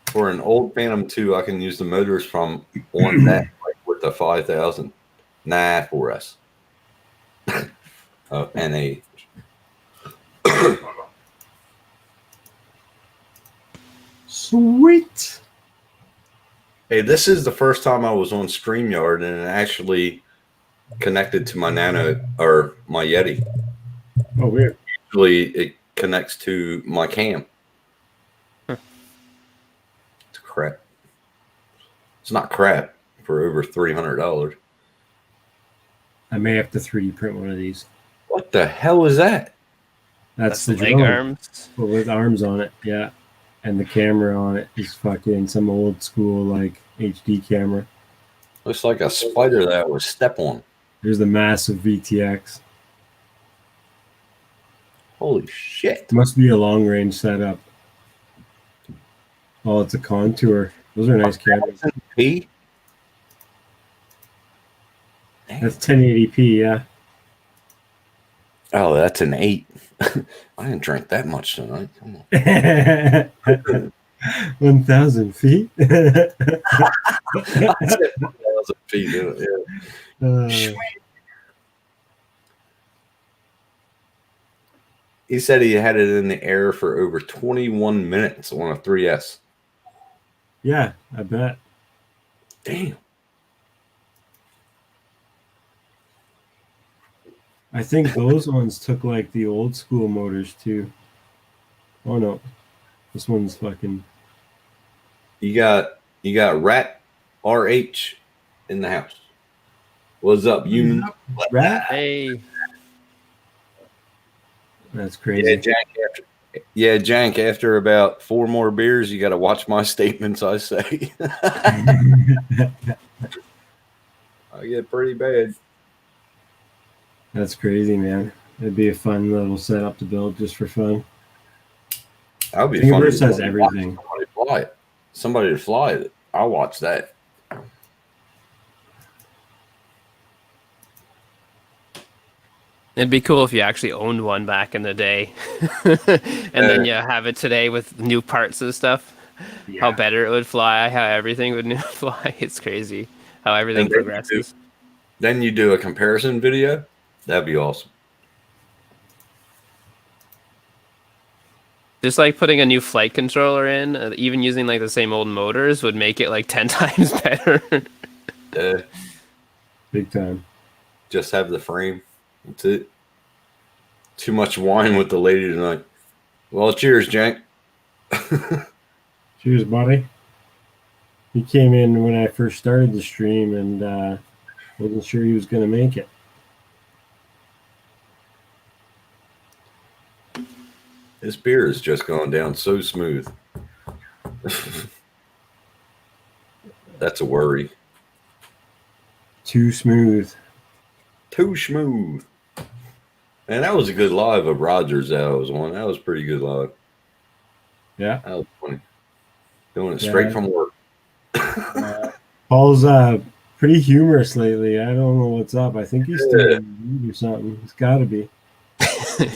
For an old Phantom 2, I can use the motors from on that like with the 5000. Nah, 4S. Oh, NA. sweet. Hey, this is the first time I was on StreamYard and it actually connected to my Nano or my Yeti. Oh, weird. Usually it connects to my cam. It's crap. It's not crap for over $300. I may have to 3D print one of these. What the hell is that? That's the the leg drone. arms. But with arms on it, yeah. And the camera on it is fucking some old school like HD camera. Looks like a spider that was step on. There's the massive VTX. Holy shit. Must be a long range setup. Oh, it's a contour. Those are nice cameras. P? That's 1080p, yeah. Oh, that's an 8. I didn't drink that much tonight. Come on. 1,000 feet. I said 1,000 feet. Yeah. Uh, He said he had it in the air for over 21 minutes on a 3S. yeah, I bet. Damn. I think those ones took like the old school motors too. Oh no, this one's fucking. You got Rat RH in the house. What's up, human? Rat? Hey, That's Yeah, crazy. Jank, after about 4 more beers, you got to watch my statements, I say. I get pretty bad. That's crazy, man. It'd be a fun little setup to build just for fun. That would be funny. Thingiverse has everything. Somebody fly it. Somebody to fly it. I'll watch that. it'd be cool if you actually owned one back in the day, and then you have it today with new parts and stuff. How better it would fly, how everything would fly. It's crazy how everything And then progresses. Then you do a comparison video. That'd be awesome. Just like putting a new flight controller in, even using like the same old motors would make it like 10 times better. Big time. Just have the frame. That's it. Too much wine with the lady tonight. Well, cheers, Jank. Cheers, buddy. He came in when I first started the stream and wasn't sure he was going to make it. This beer is just going down so smooth. That's a worry. Too smooth. Too smooth. Man, that was a good live of Rogers that I was on. That was pretty good live. Yeah. That was funny. Doing it straight from work. Paul's pretty humorous lately. I don't know what's up. I think he's still in the lead or something. It's got to be.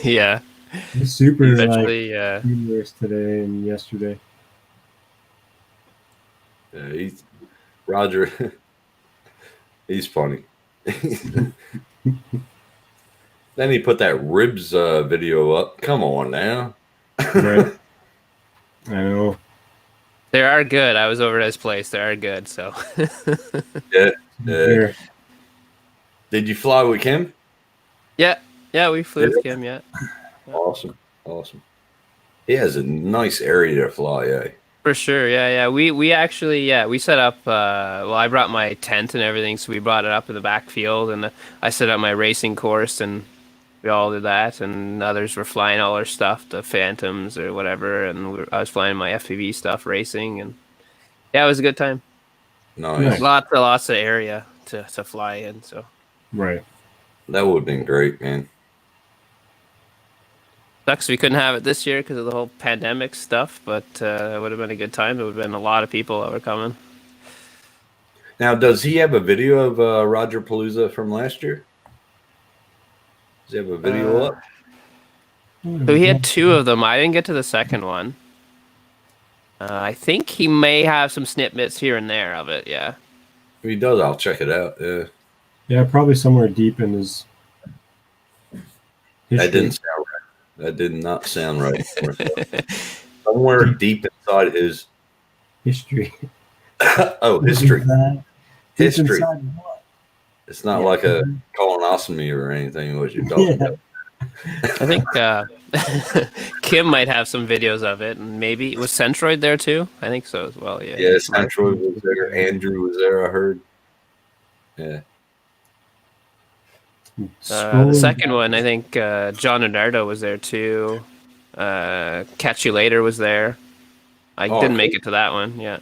Yeah. He's super Especially, humorous today and yesterday. Yeah, he's Roger. He's funny. Then he put that ribs video up. Come on now. Right. I know. they are good. I was over at his place. They are good. So Yeah. Here. Did you fly with Kim? yeah, we flew with Kim. Yeah, Awesome. He has a nice area to fly, eh? for sure. Yeah. We actually we set up. Well, I brought my tent and everything, so we brought it up in the back field, and I set up my racing course, and we all did that, and others were flying all our stuff, the Phantoms or whatever, and I was flying my FPV stuff, racing, and yeah, it was a good time. Nice. Lots of area to fly in. So Right. That would have been great, man. sucks we couldn't have it this year because of the whole pandemic stuff, but it would have been a good time. There would have been a lot of people that were coming. Now, does he have a video of Roger Palooza from last year? Does he have a video up? So he had 2 of them. I didn't get to the second one. I think he may have some snippets here and there of it. Yeah. If he does, I'll check it out. Yeah. Yeah, probably somewhere deep in his history. That didn't sound right. That did not sound right. Somewhere deep inside his history. history. Deep History. inside what? It's not like a colonoscopy or anything. What you're talking about? I think Kim might have some videos of it, and maybe was Centroid there too. I think so as well. Yeah. Yeah, Central was there. Andrew was there. I heard. Yeah. The second one, I think John Leonardo was there too. Catch You Later was there. I didn't make it to that one. Yeah.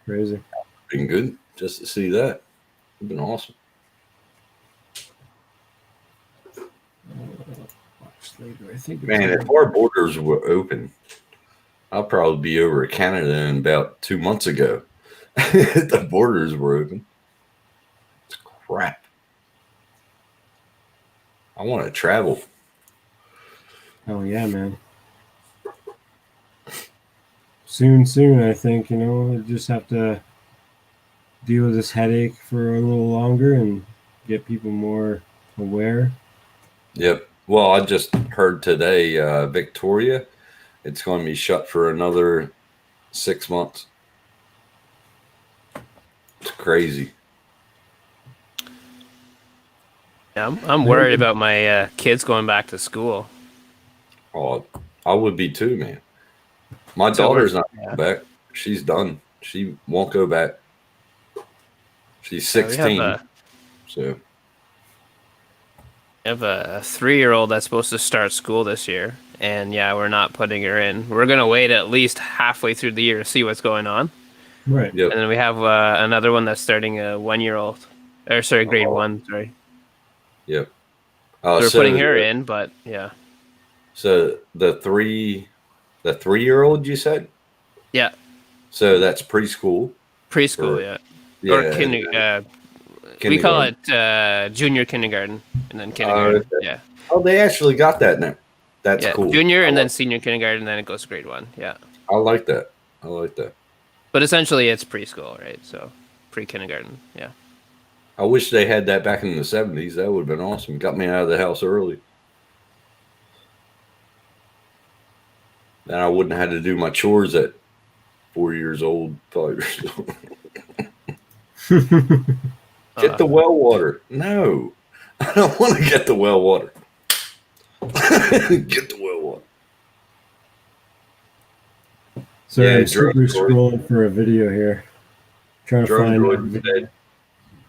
Crazy. Been good just to see that. It's been awesome. I think Man, if our borders were open, I'll probably be over at Canada in about 2 months ago. The borders were open. It's crap. I want to travel. Oh yeah, man. Soon, I think, we'll just have to deal with this headache for a little longer and get people more aware. Yep. Well, I just heard today, Victoria, it's going to be shut for another 6 months. It's crazy. Yeah, I'm worried about my kids going back to school. Oh, I would be too, man. My So daughter's we're- not going back. She's done. She won't go back. She's 16. So I have a 3-year-old that's supposed to start school this year, and yeah, we're not putting her in. We're gonna wait at least halfway through the year to see what's going on, Right. yep. and then we have another one that's starting a 1-year-old, or sorry, grade Oh. 1. Sorry, Yep. so we're putting her in, but yeah, So the 3-year-old you said? yeah, So that's preschool. preschool, Or- yeah, Yeah. or we call it junior kindergarten, and then kindergarten. okay. Yeah, Oh, they actually got that now. That's yeah, cool. junior, I and then like- senior kindergarten, and then it goes to grade 1. Yeah, I like that. I like that. but essentially it's preschool, right? So pre-kindergarten. Yeah. I wish they had that back in the 70s. That would have been awesome. Got me out of the house early. Then I wouldn't have had to do my chores at 4 years old, 5 years old. Get the well water. No, I don't want to get the well water. Get the well water. So Yeah, I'm super Drone Droid. scrolling for a video here. Trying to Drone find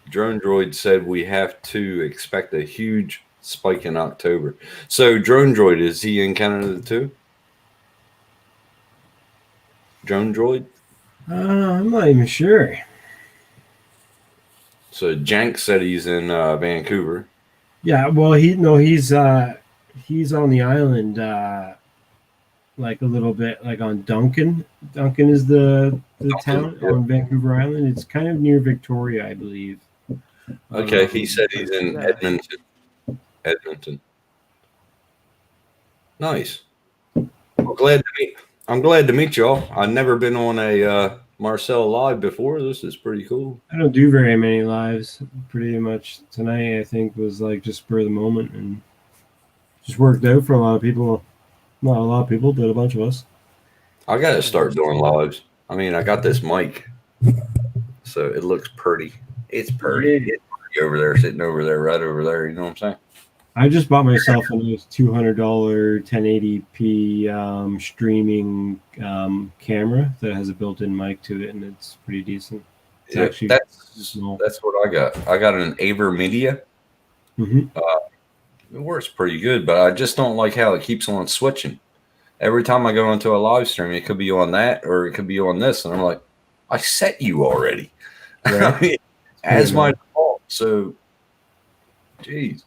Drone Droid said we have to expect a huge spike in October. So Drone Droid, is he in Canada too? Drone Droid? I'm not even sure. So Jank said he's in Vancouver. Yeah, well, he's on the island, like a little bit, like on Duncan. Duncan is the town yeah. on Vancouver Island. It's kind of near Victoria, I believe. Okay, he said he's in Yeah. Edmonton. Edmonton. Nice. I'm glad to meet y'all. I've never been on a Marcel live before. This is pretty cool. I don't do very many lives. Pretty much tonight, I think, was like just spur of the moment and just worked out for a lot of people. Not a lot of people, but a bunch of us. I got to start doing lives. I mean, I got this mic, so it looks pretty. It's pretty. Yeah. It's pretty over there, sitting over there, right over there. You know what I'm saying? I just bought myself a nice $200 1080p streaming camera that has a built-in mic to it, and it's pretty decent. It's Yeah, actually that's small. what I got. I got an AverMedia. Mhm. It works pretty good, but I just don't like how it keeps on switching. Every time I go into a live stream, it could be on that or it could be on this, and I'm like, I set you already. Right. I mean, as my default. So, geez.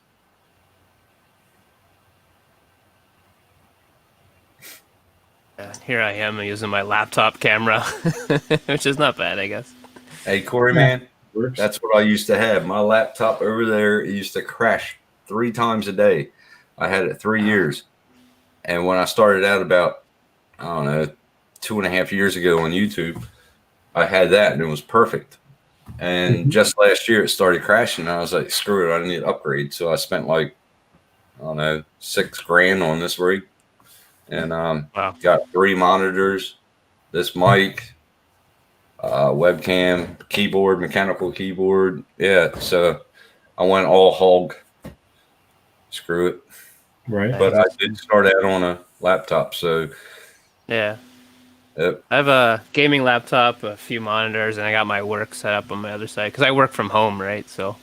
Here I am using my laptop camera, which is not bad, I guess. Hey, Corey, Yeah. man, Works. that's what I used to have. My laptop over there used to crash 3 times a day. I had it 3 years. And when I started out about, I don't know, 2.5 years ago on YouTube, I had that and it was perfect. And just last year it started crashing. And I was like, screw it, I need to upgrade. So I spent like, I don't know, $6,000 on this rig. And Wow. got 3 monitors, this mic, webcam, keyboard, mechanical keyboard. Yeah, so I went all hog. Screw it. Right. But I did start out on a laptop, so Yeah. Yep. I have a gaming laptop, a few monitors, and I got my work set up on my other side because I work from home, right? So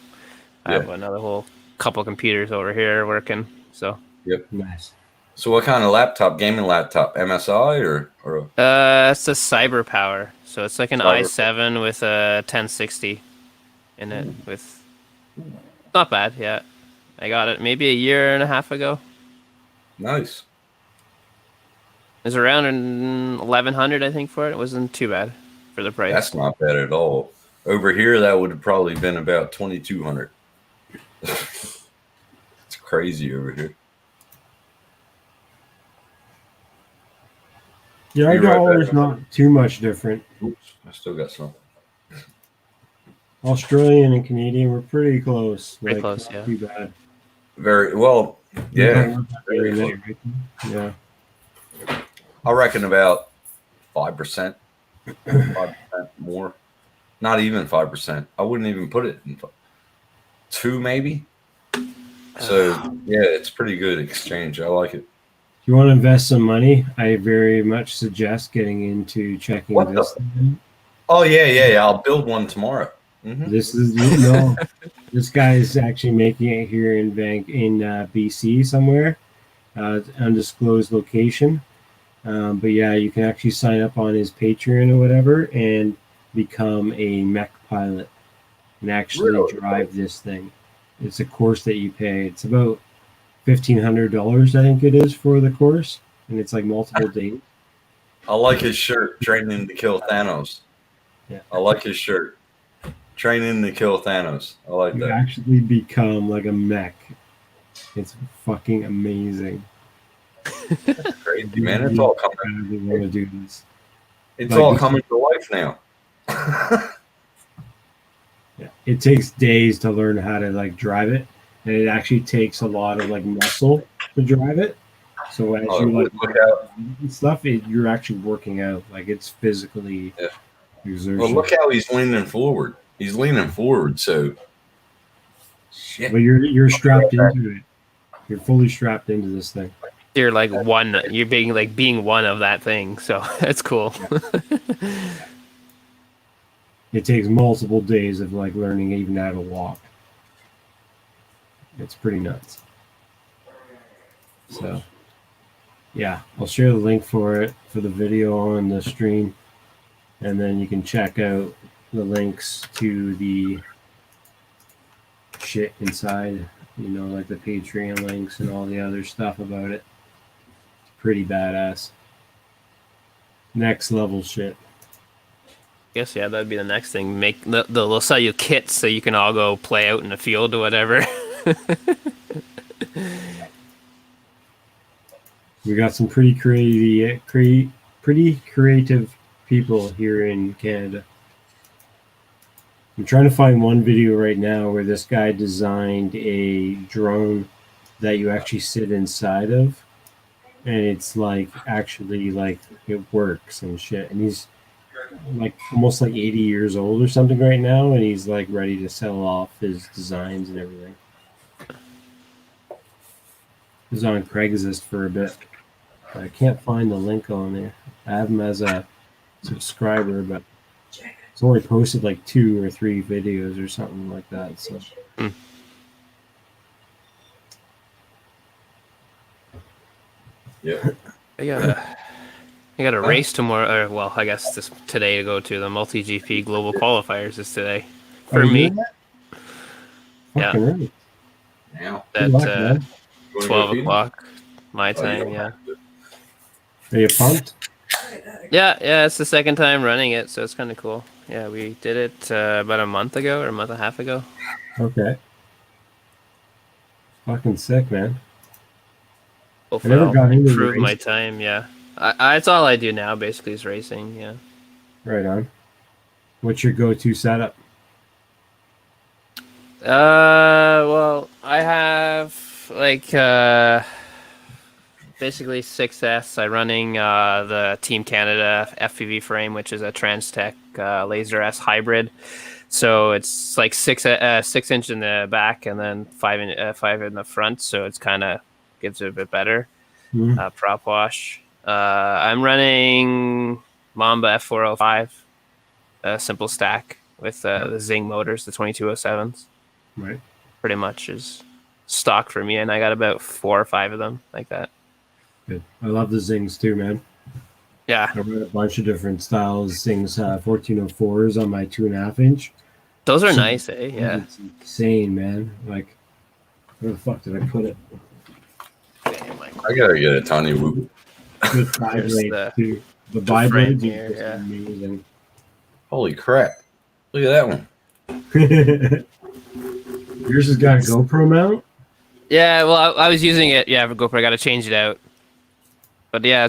I have another whole couple computers over here working. So Nice. So what kind of laptop? Gaming laptop? MSI or it's a Cyber Power. So it's like an Cyber. i7 with a 1060 in it. With not bad, yeah. I got it maybe a year and a half ago. nice? It was around 1,100, I think, for it. It wasn't too bad for the price. That's not bad at all. Over here, that would have probably been about 2,200. It's crazy over here. Yeah, our Be right dollar back. is not too much different. Oops, I still got some. Australian and Canadian were pretty close. Pretty close, not yeah. too bad. Very well. Yeah, very close. Yeah. I reckon about 5%, 5% more. Not even 5%. I wouldn't even put it in 2, maybe. So yeah, it's pretty good exchange. I like it. If you want to invest some money, I very much suggest getting into checking What this. thing. Oh yeah. I'll build one tomorrow. Mhm. This is this guy is actually making it here in BC somewhere, undisclosed location. But yeah, you can actually sign up on his Patreon or whatever and become a mech pilot and actually Really? drive this thing. It's a course that you pay. It's about $1,500, I think it is, for the course, and it's like multiple days. I like his shirt. Training to kill Thanos. Yeah. I like his shirt. Training to kill Thanos. I like You that. actually become like a mech. It's fucking amazing. Crazy, man. It's all coming. I really want to do this. It's Like all this- coming to life now. Yeah. It takes days to learn how to like drive it, and it actually takes a lot of like muscle to drive it. So as you like Look out! and stuff, you're actually working out. Like it's physically Yeah. exertion. Well, look how he's leaning forward. He's leaning forward. So shit. But you're strapped into it. You're fully strapped into this thing. You're like one. You're being one of that thing. So it's cool. It takes multiple days of like learning even how to walk. It's pretty nuts. So yeah, I'll share the link for it for the video on the stream, and then you can check out the links to the shit inside, like the Patreon links and all the other stuff about it. It's pretty badass. Next level shit. Guess yeah, that'd be the next thing. They'll sell you kits so you can all go play out in the field or whatever. We got some pretty creative people here in Canada. I'm trying to find one video right now where this guy designed a drone that you actually sit inside of, and it's like actually like it works and shit. And he's like almost like 80 years old or something right now, and he's like ready to sell off his designs and everything. He was on Craigslist for a bit. I can't find the link on there. I have him as a subscriber, but it's only posted like 2 or 3 videos or something like that. So Yeah. I got a race tomorrow. Or, well, I guess today to go to the multi GP global qualifiers is today for Are you me. doing that? Yeah. Fucking right. Now. Good At luck, man. You wanna 12 go feed him? o'clock my Oh, you time. don't Yeah. have to. Are you pumped? Yeah. It's the second time running it, so it's kind of cool. Yeah, we did it about a month ago or a month and a half ago. Okay. Fucking sick, man. Hopefully, never I'll got into improve my racing. time. Yeah, it's all I do now. Basically, is racing. Yeah. Right on. What's your go-to setup? Well, I have like basically 6S. I'm running the Team Canada FPV frame, which is a Transtech Laser S hybrid. So it's like 6 inch in the back and then 5 in the front. So it's kind of gives it a bit better Hmm. prop wash. I'm running Mamba F405, a simple stack with the Zing motors, the 2207s. Right. Pretty much is stock for me, and I got about 4 or 5 of them like that. Good. I love the Zings too, man. Yeah, I run a bunch of different styles. Zings 1404s on my 2.5 inch. those are So- nice, eh? Yeah. It's insane, man. Like, where the fuck did I put it? Damn, like, I gotta get a tiny whoop. Good There's vibrate the- too. The frame vibrate here, is just yeah. amazing. Holy crap! Look at that one. Yours has got a GoPro mount. Yeah, well, I was using it. Yeah, for GoPro, I got to change it out. But yeah,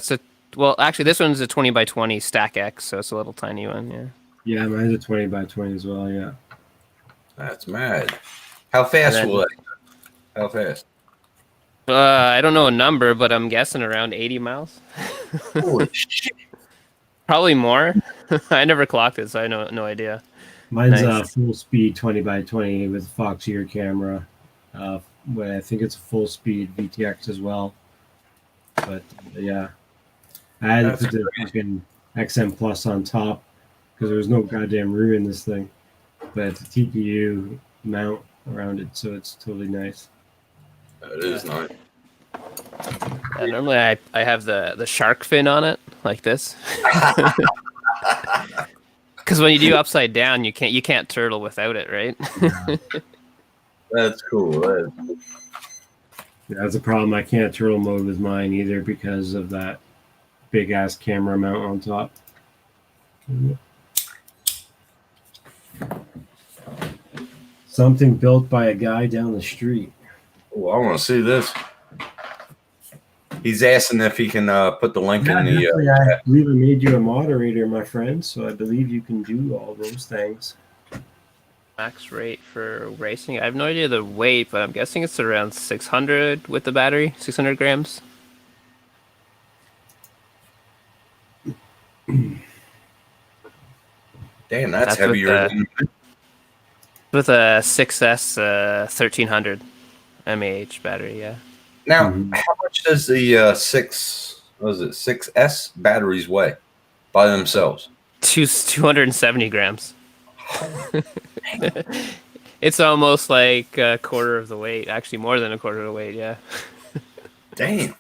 actually, this one's a 20 by 20 Stack X, so it's a little tiny one. Yeah. Yeah, mine's a 20 by 20 as well. Yeah. That's mad. How fast And then- will it? How fast? I don't know a number, but I'm guessing around 80 miles. Holy shit! Probably more. I never clocked it, so I no idea. Mine's a Nice. full speed 20 by 20 with Fox ear camera. But I think it's a full speed VTX as well. But yeah, I had That's to put the fucking XM Plus on top because there was no goddamn room in this thing. But it's a TPU mount around it, so it's totally nice. That is nice. Yeah, normally I have the shark fin on it like this. Because when you do upside down, you can't turtle without it, right? That's cool. Yeah, that's a problem. I can't turtle mode with mine either because of that big ass camera mount on top. Something built by a guy down the street. Oh, I want to see this. He's asking if he can put the link in the. Definitely. I believe I made you a moderator, my friend, so I believe you can do all those things. Max rate for racing. I have no idea the weight, but I'm guessing it's around 600 with the battery, 600 grams. Damn, that's That's with heavier. With a 6S 1300 mAh battery, yeah. Now, Mhm. how much does the 6S batteries weigh by themselves? 270 grams. It's almost like a quarter of the weight. Actually, more than a quarter of the weight, yeah. Damn.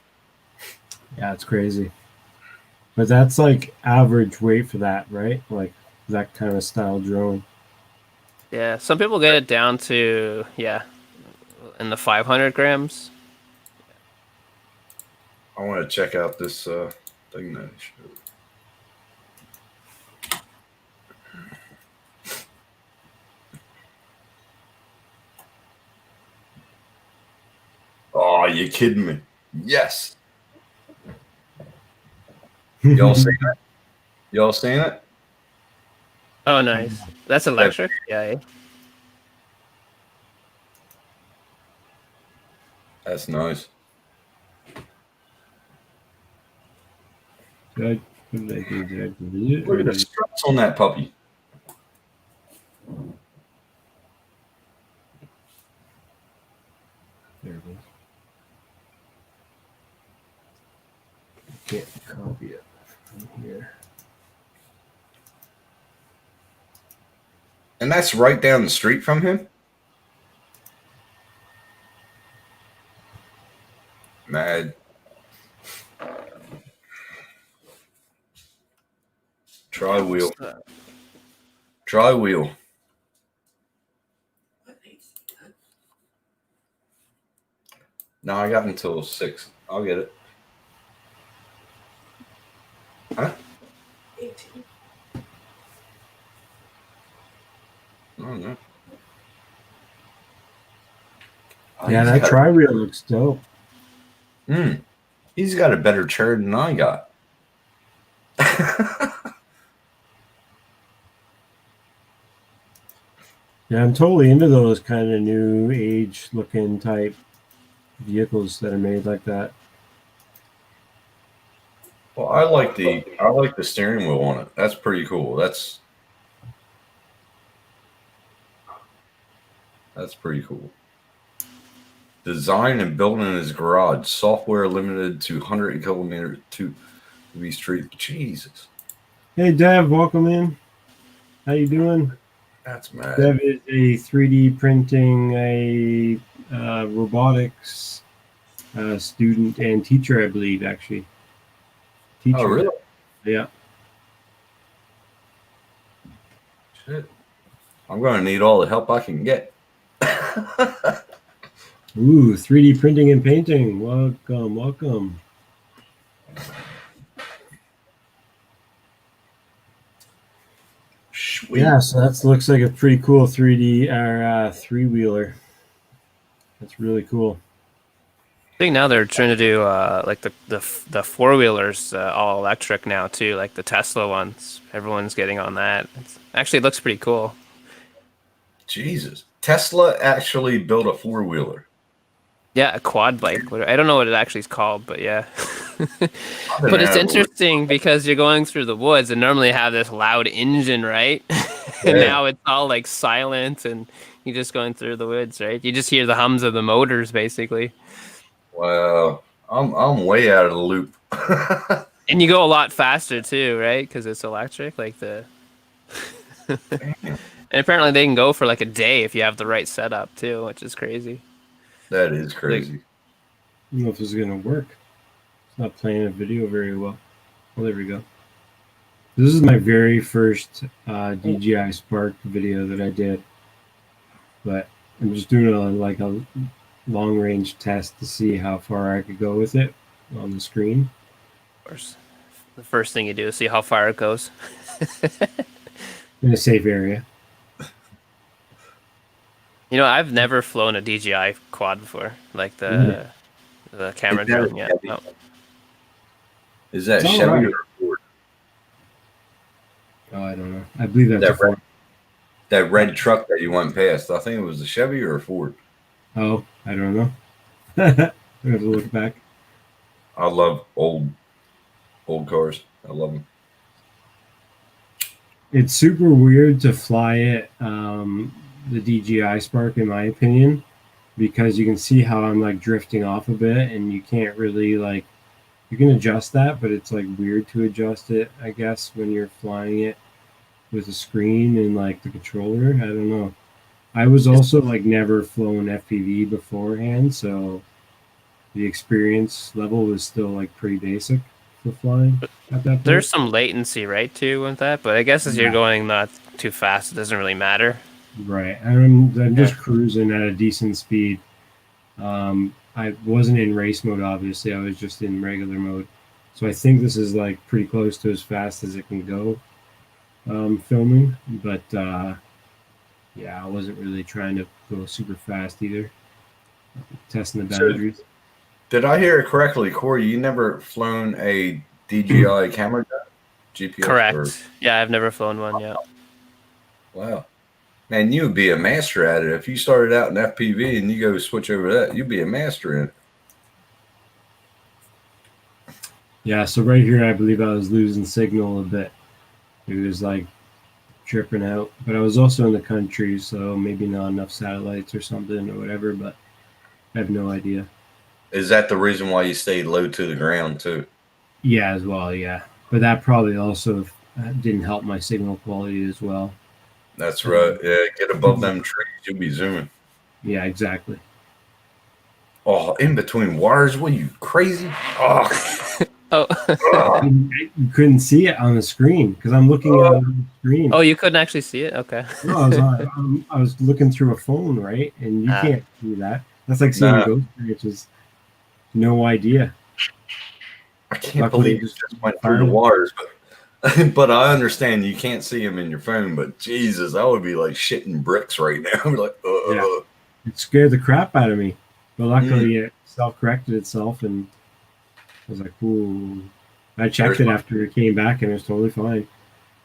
Yeah, it's crazy. But that's like average weight for that, right? Like that kind of style drone. Yeah, some people get it down to, yeah, in the 500 grams. I want to check out this thing that he showed. Oh, you kidding me? Yes. Y'all seen it? Y'all seen it? Oh, nice. That's electric? Yeah. Eh? That's nice. Good. What did I do? Did I delete it? Look Or at the did struts on that puppy. there it is. Can't copy it from here. And that's right down the street from him? Mad. Tri-wheel. Tri-wheel. No, I got until 6. I'll get it. Huh? 18. I don't know. Yeah, that tri-wheel looks dope. He's got a better turd than I got. Yeah, I'm totally into those kind of new age looking type vehicles that are made like that. Well, I like the steering wheel on it. That's pretty cool. That's pretty cool. Design and built in his garage. Software limited to 100 kilometers to be street. Jesus, Hey, Dev, welcome in. How you doing? that's mad. Dev is a 3D printing, a robotics student and teacher, I believe, actually. Teacher. Oh, really? Yeah. Shit. I'm going to need all the help I can get. Ooh, 3D printing and painting. Welcome, welcome. Sweet. Yeah, so that looks like a pretty cool 3D or three-wheeler. That's really cool. I think now they're trying to do like the four wheelers all electric now too, like the Tesla ones. Everyone's getting on that. Actually, it looks pretty cool. Jesus. Tesla actually built a 4-wheeler. Yeah, a quad bike. I don't know what it actually is called, but yeah. But it's interesting because you're going through the woods and normally have this loud engine, right? And Yeah. now it's all like silent and you're just going through the woods, right? You just hear the hums of the motors basically. Wow. I'm way out of the loop. And you go a lot faster too, right? Because it's electric, like the. And apparently they can go for like a day if you have the right setup too, which is crazy. That is crazy. I don't know if this is gonna work. It's not playing a video very well. Well, there we go. This is my very first DJI Spark video that I did, but I'm just doing a long range test to see how far I could go with it on the screen. Of course, the first thing you do is see how far it goes. In a safe area. You know, I've never flown a DJI quad before, like the camera Is that drone yet. heavy? No. Is that It's all Chevy right. or Ford? Oh, I don't know. I believe that's That a Ford. That red truck that you went past, I think it was a Chevy or a Ford. Oh, I don't know. I have to look back. I love old cars. I love them. It's super weird to fly it, the DJI Spark, in my opinion, because you can see how I'm like drifting off a bit, and you can't really like. You can adjust that, but it's like weird to adjust it, I guess, when you're flying it with a screen and like the controller. I don't know. I was also like never flown FPV beforehand, so the experience level was still like pretty basic for flying at that point. There's some latency, right, too, with that. But I guess as you're Yeah. going not too fast, it doesn't really matter. Right. I'm just cruising at a decent speed. I wasn't in race mode, obviously. I was just in regular mode. So I think this is like pretty close to as fast as it can go filming. But yeah, I wasn't really trying to go super fast either. Testing the So- boundaries. Did I hear it correctly, Corey? You never flown a DJI camera gun? GPS? Correct. Or- Yeah, I've never flown one yet. Wow. Man, you would be a master at it. If you started out in FPV and you go switch over to that, you'd be a master in it. Yeah, so right here, I believe I was losing signal a bit. It was like tripping out. But I was also in the country, so maybe not enough satellites or something or whatever, but I have no idea. Is that the reason why you stayed low to the ground, too? Yeah, as well, yeah. But that probably also didn't help my signal quality as well. That's right. Yeah, get above them trees, you'll be zooming. Yeah, exactly. Oh, in between wires? What, you crazy? Oh, Oh, You couldn't see it on the screen because I'm looking at it on the screen. oh, you couldn't actually see it. Okay. No, I was looking through a phone, right? And you Ah. can't see that. That's like seeing Nah. ghost pictures. No idea. I can't Luckily, believe you just went through the wires, but I understand you can't see them in your phone. But Jesus, I would be like shitting bricks right now. I'd be like, Yeah. It scared the crap out of me. But luckily, it self-corrected itself, and I was like, "Ooh." I checked it after it came back, and it was totally fine.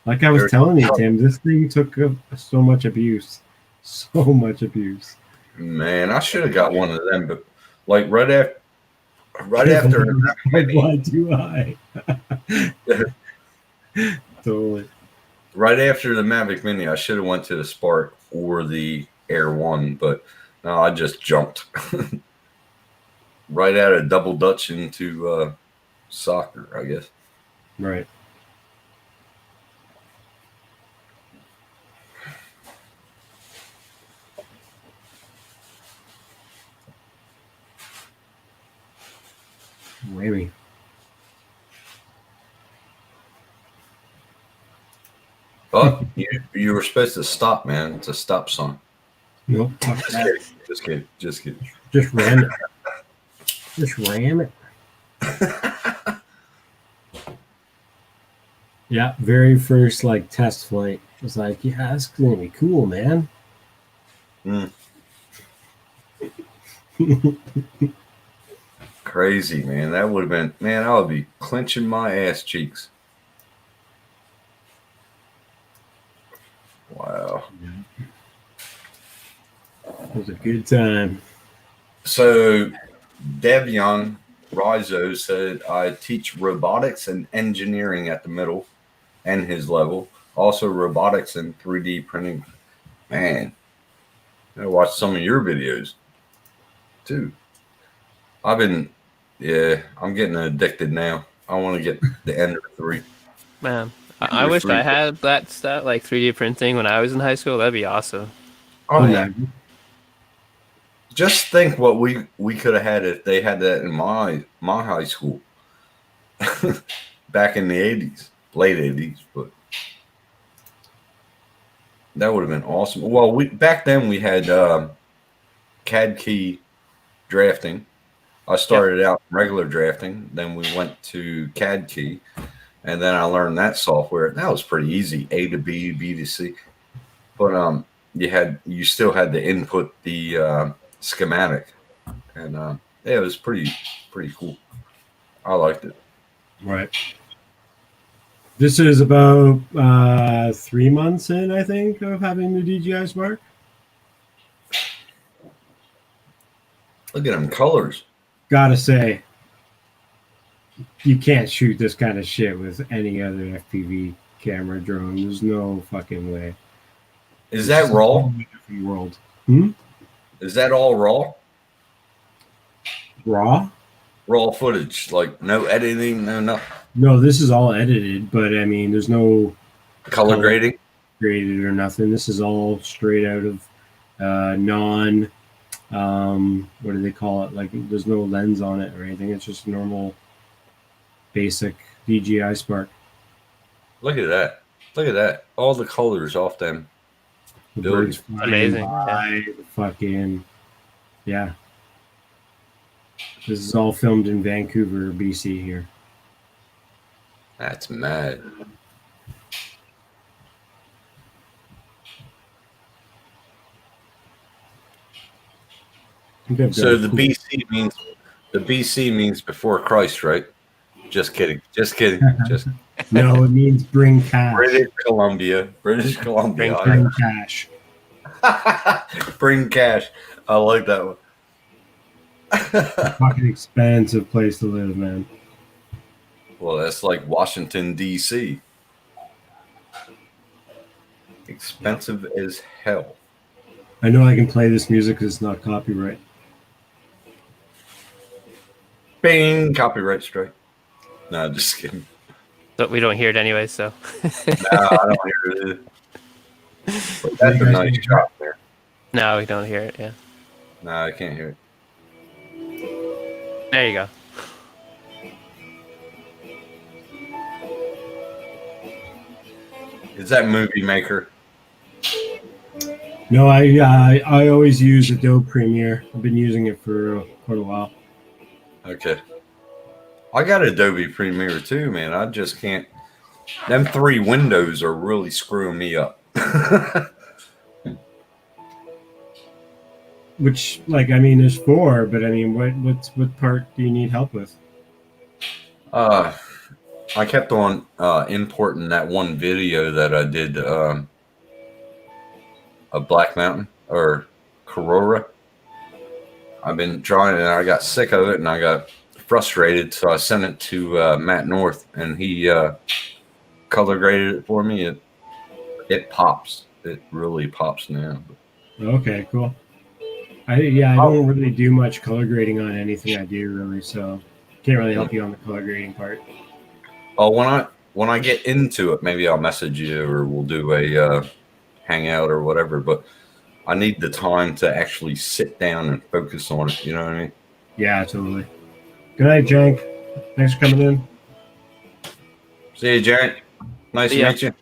Like I was telling you, Tim, this thing took so much abuse, so much abuse. Man, I should have got one of them, but like right after, Why do I? Totally. right after the Mavic Mini, I should have went to the Spark or the Air One, but no, I just jumped right out of double dutch into soccer, I guess. Right. Whammy. Oh, you were supposed to stop, man. It's a stop sign. Nope. Fuck that. Just kidding. Just kidding. Just ram it. Just ram it. Yeah, very first like test flight. It was like, yeah, that's gonna be cool, man. Mm. crazy, man. That would have been, man, I would be clenching my ass cheeks. Wow. It was a good time. So Devion Rizzo said, I teach robotics and engineering at the middle and his level. Also robotics and 3D printing. Man, I watched some of your videos too. I'm getting addicted now. I want to get the Ender 3. Man, I wish I had that stuff like 3D printing when I was in high school. That'd be awesome. Oh yeah. Just think what we could have had if they had that in my high school back in the 80s, late 80s, but that would have been awesome. Well, back then we had CAD key drafting. I started out regular drafting, then we went to CAD key, and then I learned that software. That was pretty easy, A to B, B to C. But you still had to input the schematic, and it was pretty cool. I liked it. Right. This is about 3 months in, I think, of having the DJI Spark. Look at them colors. Gotta say, you can't shoot this kind of shit with any other FPV camera drone. There's no fucking way. Is that raw? A different world. Is that all raw? Raw? Raw footage, like no editing, no. No, this is all edited, but I mean, there's no Color grading? Graded or nothing. This is all straight out of non. What do they call it? Like, there's no lens on it or anything. It's just normal, basic DJI Spark. Look at that. Look at that. All the colors off them. The Dude, birds flying amazing. by, the fucking, yeah. This is all filmed in Vancouver, BC here. That's mad. So the BC means before Christ, right? Just kidding. Just No, it means bring cash. British Columbia. Bring cash. Bring cash. I like that one. Fucking expensive place to live, man. Well, that's like Washington, D.C. Expensive as hell. I know I can play this music because it's not copyright. Bing! Copyright strike. No, just kidding. But we don't hear it anyway, so. No, I don't hear it. But that's a nice shot there. No, we don't hear it, yeah. No, I can't hear it. There you go. Is that Movie Maker? No, I always use Adobe Premiere. I've been using it for quite a while. Okay. I got Adobe Premiere too, man. I just can't. Them 3 windows are really screwing me up. Which, like, I mean, there's 4, but I mean, what part do you need help with? I kept on importing that one video that I did of Black Mountain or Karora. I've been trying and I got sick of it and I got frustrated, so I sent it to Matt North and he color graded it for me. It pops. It really pops now. Okay, cool. I don't really do much color grading on anything I do, really, so can't really help you on the color grading part. Oh, when I get into it, maybe I'll message you or we'll do a hangout or whatever. But I need the time to actually sit down and focus on it. You know what I mean? Yeah, totally. Good night, Jank. Thanks for coming in. See you, Jank. Nice to meet you.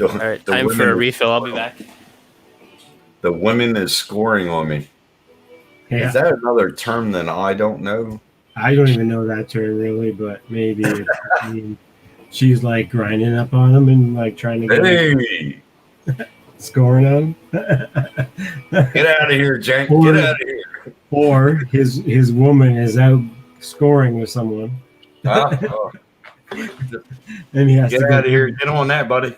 All right, time for a refill. I'll be back. The women is scoring on me. Yeah. Is that another term that I don't know? I don't even know that term really, but maybe I mean, she's like grinding up on him and like trying to get Hey, scoring on Get out of here, Jank. Or- Get out of here. or his woman is out scoring with someone, Huh? Oh, and he has get to go. out of here. Get on that, buddy.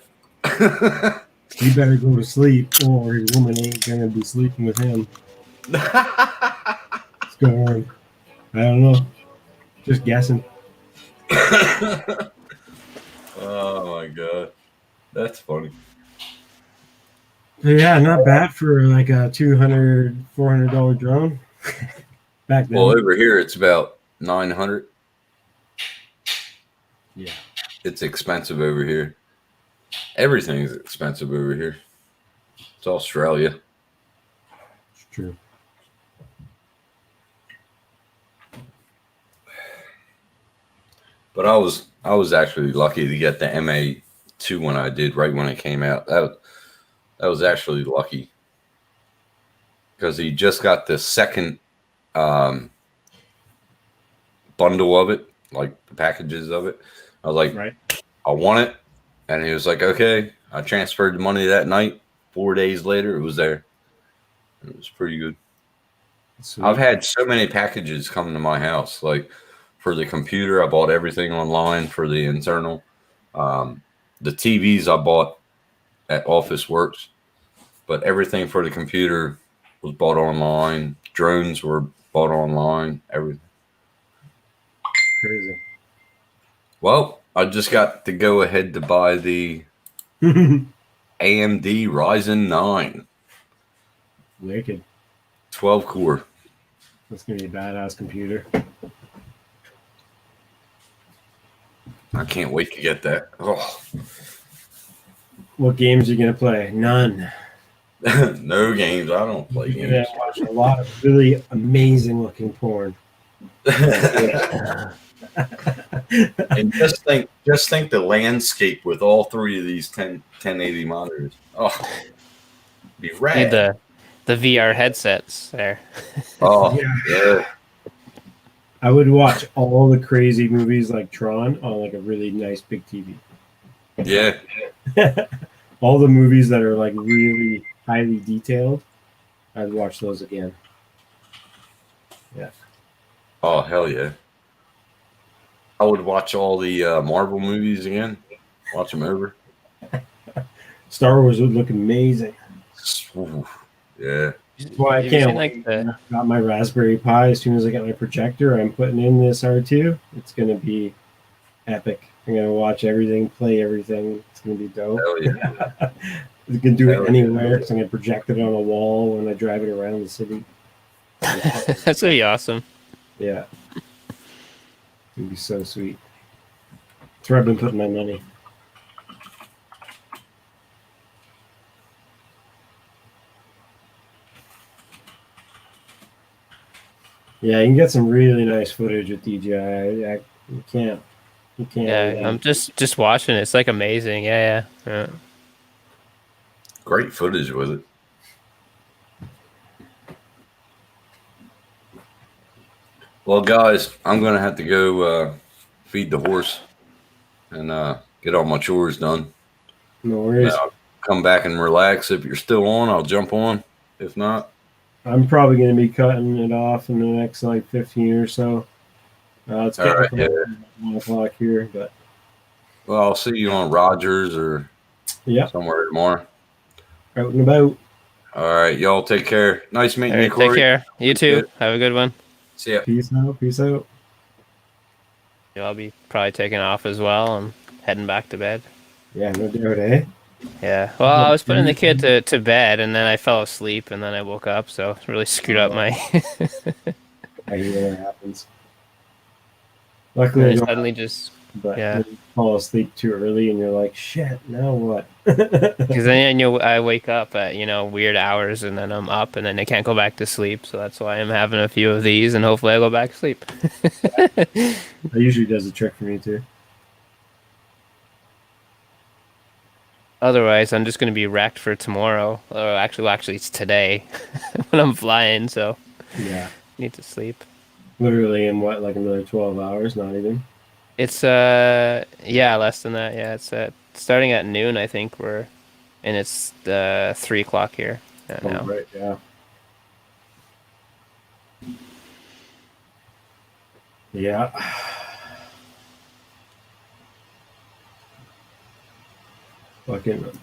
He better go to sleep, or his woman ain't gonna be sleeping with him. Scoring. I don't know. Just guessing. Oh my god. That's funny. But yeah, not bad for like a $200, $400 drone. Back then. Well, over here it's about 900. Yeah. It's expensive over here. Everything's expensive over here. It's Australia. It's true. But I was actually lucky to get the MA2 when I did, right when it came out. That was actually lucky. Because he just got the second bundle of it, like the packages of it. I was like, Right. I want it. And he was like, okay. I transferred the money that night. 4 days later, it was there. It was pretty good. Sweet. I've had so many packages come to my house. Like for the computer, I bought everything online for the internal. The TVs I bought at Office Works, but everything for the computer was bought online. Drones were bought online. Everything. Crazy. Well, I just got to go ahead to buy the AMD Ryzen 9 Wicked. 12 core. That's gonna be a badass computer. I can't wait to get that. Oh, What games are you gonna play? None. no games. I don't play You're games. gonna watch a lot of really amazing looking porn. And just think the landscape with all three of these 1080 monitors. Oh, be Need rad. the VR headsets there. Oh, Yeah. yeah. I would watch all the crazy movies like Tron on like a really nice big TV. Yeah. All the movies that are like really highly detailed, I'd watch those again. Yeah. Oh, hell yeah. I would watch all the Marvel movies again. Watch them over. Star Wars would look amazing. Ooh, yeah. Well, I Have you can't seen, wait. like the Got my Raspberry Pi. As soon as I get my projector, I'm putting in this R2. It's gonna be epic. I'm gonna watch everything, play everything. It's gonna be dope. Hell yeah. You can do Hell it anywhere. So I'm gonna project it on a wall when I drive it around the city. that's gonna be awesome. Yeah. It'd be so sweet. That's where I've been putting my money. Yeah, you can get some really nice footage with DJI. You can't. Yeah, I'm just watching it. It's like amazing. Yeah. Great footage with it. Well, guys, I'm going to have to go feed the horse and get all my chores done. No worries. I'll come back and relax. If you're still on, I'll jump on. If not, I'm probably going to be cutting it off in the next like 15 or so. It's All right, getting 1 o'clock here, but well, I'll see you on Rogers or yeah, somewhere tomorrow. out and about. All right, y'all take care. Nice meeting All you, right, Corey. take care. You too. Good. Have a good one. See ya. Peace out. Peace out. I'll be probably taking off as well. I'm heading back to bed. Yeah, no doubt, eh? Yeah. Well, I was putting the kid to bed, and then I fell asleep, and then I woke up, so it really screwed up my. I hate when that happens. Luckily, I I don't, suddenly just but yeah. you fall asleep too early, and you're like, "Shit, now what?" because then I wake up at weird hours, and then I'm up, and then I can't go back to sleep. So that's why I'm having a few of these, and hopefully I go back to sleep. That usually does the trick for me too. Otherwise, I'm just gonna be wrecked for tomorrow. Or actually, it's today when I'm flying. So Yeah, I need to sleep. literally in what, like another 12 hours? Not even. It's less than that. Yeah, it's starting at noon. I think we're and it's 3 o'clock here now. Right, yeah. Yeah. Fucking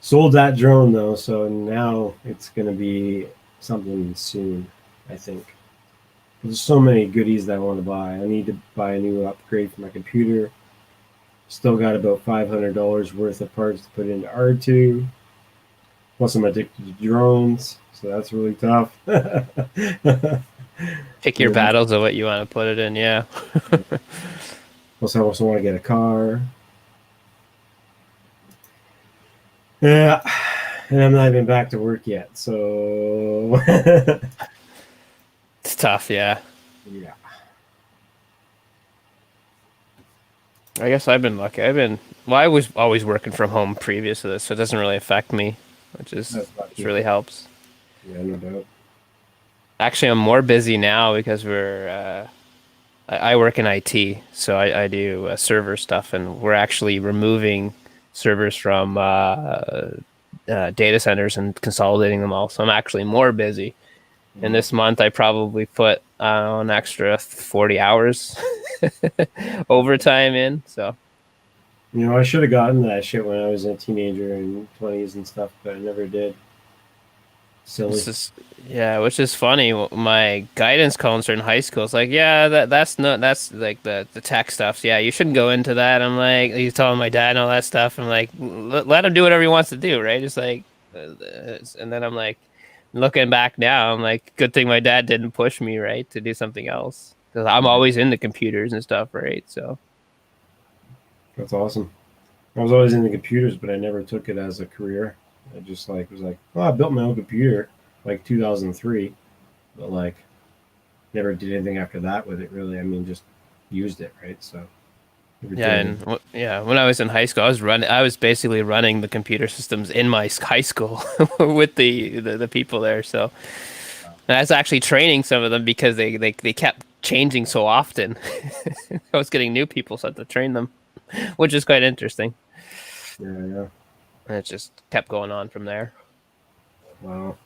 sold that drone though, so now it's gonna be something soon, I think. There's so many goodies that I want to buy. I need to buy a new upgrade for my computer. Still got about $500 worth of parts to put into R2. Plus, I'm addicted to drones, so that's really tough. Pick your Yeah. battles of what you want to put it in. Yeah. Plus, I also want to get a car. Yeah, and I'm not even back to work yet, so It's tough. Yeah. yeah. I guess I've been lucky. I was always working from home previous to this, so it doesn't really affect me, which really helps. Yeah, no doubt. Actually, I'm more busy now because I work in IT, so I do server stuff, and we're actually removing servers from data centers and consolidating them all. So I'm actually more busy. And this month, I probably put an extra 40 hours overtime in. So You know, I should have gotten that shit when I was a teenager and 20s and stuff, but I never did. Silly. which is funny. My guidance counselor in high school is like, yeah, that's like the tech stuff. Yeah, you shouldn't go into that. I'm like, he's telling my dad and all that stuff. I'm like, let him do whatever he wants to do, right? It's like, and then I'm like, looking back now, I'm like, good thing my dad didn't push me, right, to do something else, because I'm always into computers and stuff, right? So That's awesome. I was always into computers, but I never took it as a career. I just was like, oh, I built my own computer like 2003, but like never did anything after that with it really. I mean, just used it, right? So when I was in high school, I was basically running the computer systems in my high school with the people there. So and I was actually training some of them because they kept changing so often. I was getting new people, so I had to train them, which is quite interesting. yeah. And it just kept going on from there. Wow.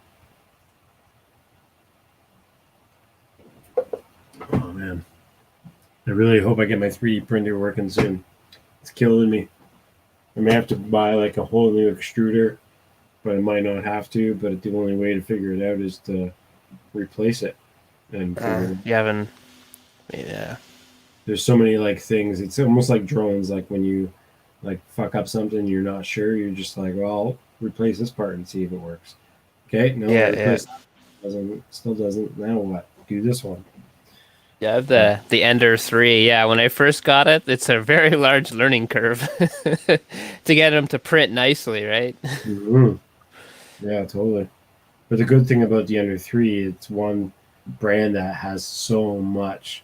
Oh man. I really hope I get my 3D printer working soon. It's killing me. I may have to buy like a whole new extruder, but I might not have to. But the only way to figure it out is to replace it. And Yeah. there's so many like things. It's almost like drones. Like when you like fuck up something, you're not sure. You're just like, well, I'll replace this part and see if it works. Okay, no, still doesn't. Now what? Do this one. Yeah, I have the Ender 3. Yeah, when I first got it, it's a very large learning curve to get them to print nicely, right? Mm-hmm. Yeah, totally. But the good thing about the Ender 3, it's one brand that has so much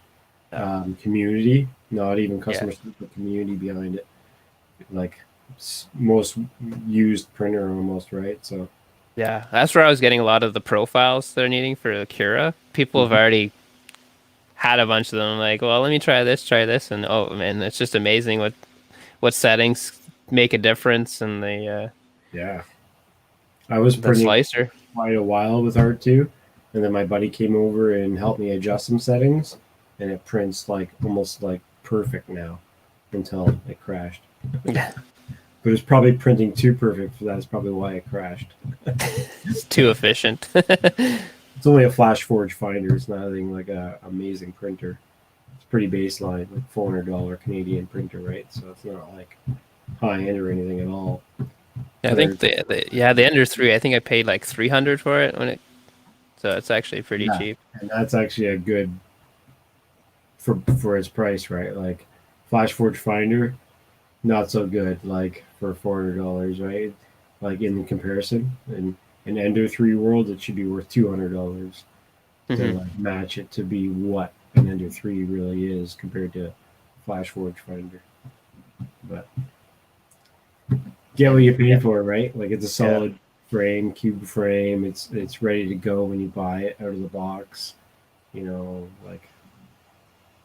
community, not even customer service, but community behind it. Like most used printer almost, right? So yeah, that's where I was getting a lot of the profiles they're needing for the Cura. People have already had a bunch of them. I'm like, well, let me try this, and oh man, it's just amazing what settings make a difference in the yeah. I was the printing slicer. quite a while with R2, and then my buddy came over and helped me adjust some settings, and it prints like almost like perfect now until it crashed. Yeah. But it's probably printing too perfect for that. That's probably why it crashed. It's too efficient. It's only a Flash Forge Finder. It's not anything like a amazing printer. It's pretty baseline, like $400 Canadian printer, right? So it's not like high end or anything at all. I think the Ender 3. I think I paid like $300 for it so it's actually pretty cheap. And that's actually a good for its price, right? Like Flash Forge Finder, not so good. Like for $400, right? Like in comparison, and in Ender 3 world, it should be worth $200 to like match it to be what an Ender 3 really is compared to Flash Forge Finder. But get what you pay for, right? Like it's a solid frame, cube frame. It's ready to go when you buy it out of the box. You know, like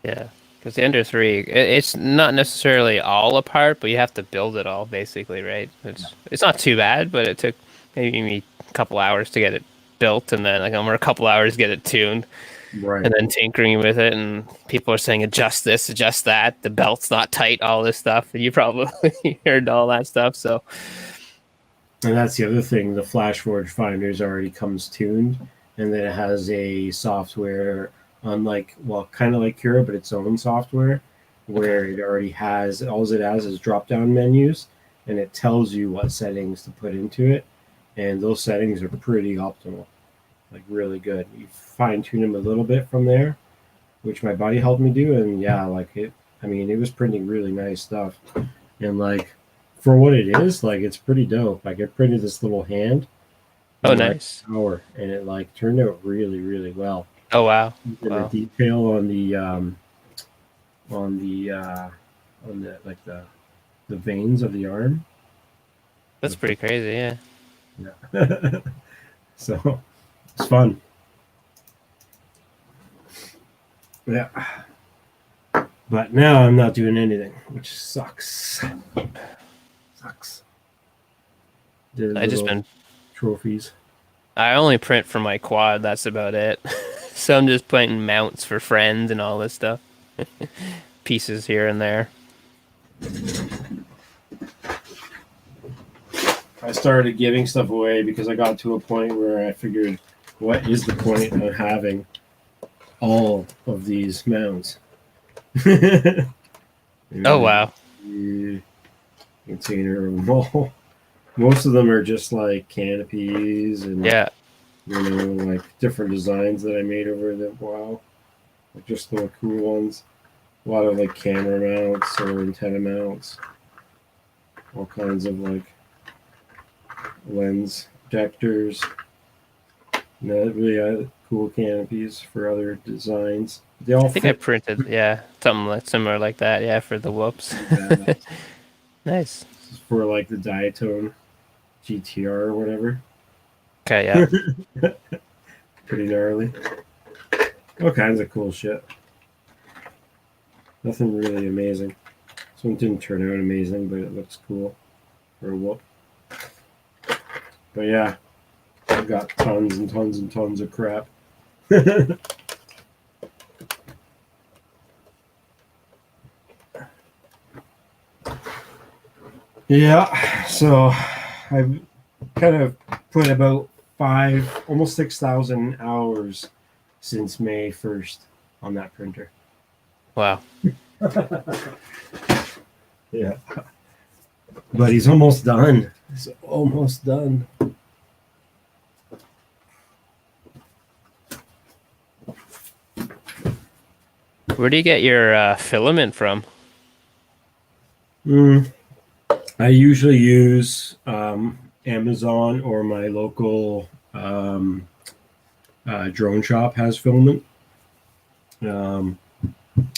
yeah. Because the Ender 3, it's not necessarily all apart, but you have to build it all, basically, right? It's not too bad, but it took maybe me a couple hours to get it built, and then like over a couple hours to get it tuned, Right. and then tinkering with it, and people are saying adjust this, adjust that, the belt's not tight, all this stuff. And you probably heard all that stuff, so And that's the other thing. The FlashForge Finders already comes tuned, and then it has a software, unlike, well, kind of like Cura, but its own software, where it already has, all it has is drop-down menus, and it tells you what settings to put into it, and those settings are pretty optimal, like really good. You fine-tune them a little bit from there, which my buddy helped me do, and yeah, like it, I mean, it was printing really nice stuff, and like, for what it is, like it's pretty dope. Like I printed this little hand. oh in, like, nice. an hour, and it like turned out really, really well. Oh wow. And Wow. the detail on the like the veins of the arm. That's pretty crazy, yeah. Yeah. So it's fun. Yeah. But now I'm not doing anything, which sucks. Sucks. Did I just little been trophies. I only print for my quad, that's about it. So I'm just printing mounts for friends and all this stuff. Pieces here and there. I started giving stuff away because I got to a point where I figured, what is the point of having all of these mounts? Oh wow. Container of them all. Most of them are just like canopies and Yeah. like different designs that I made over the while. Like just little cool ones. A lot of like camera mounts or antenna mounts. All kinds of like lens protectors. Really cool canopies for other designs. They all I think I fit. printed, something like similar like that, for the whoops. Nice. For like the Diatone GTR or whatever. Okay, yeah. Pretty gnarly. All kinds of cool shit. Nothing really amazing. This one didn't turn out amazing, but it looks cool for a whoop. But yeah, I've got tons and tons and tons of crap. Yeah, so I've kind of put about almost 6,000 hours since May 1st on that printer. Wow. Yeah. But he's almost done. He's almost done. Where do you get your filament from? I usually use Amazon or my local drone shop has filament. And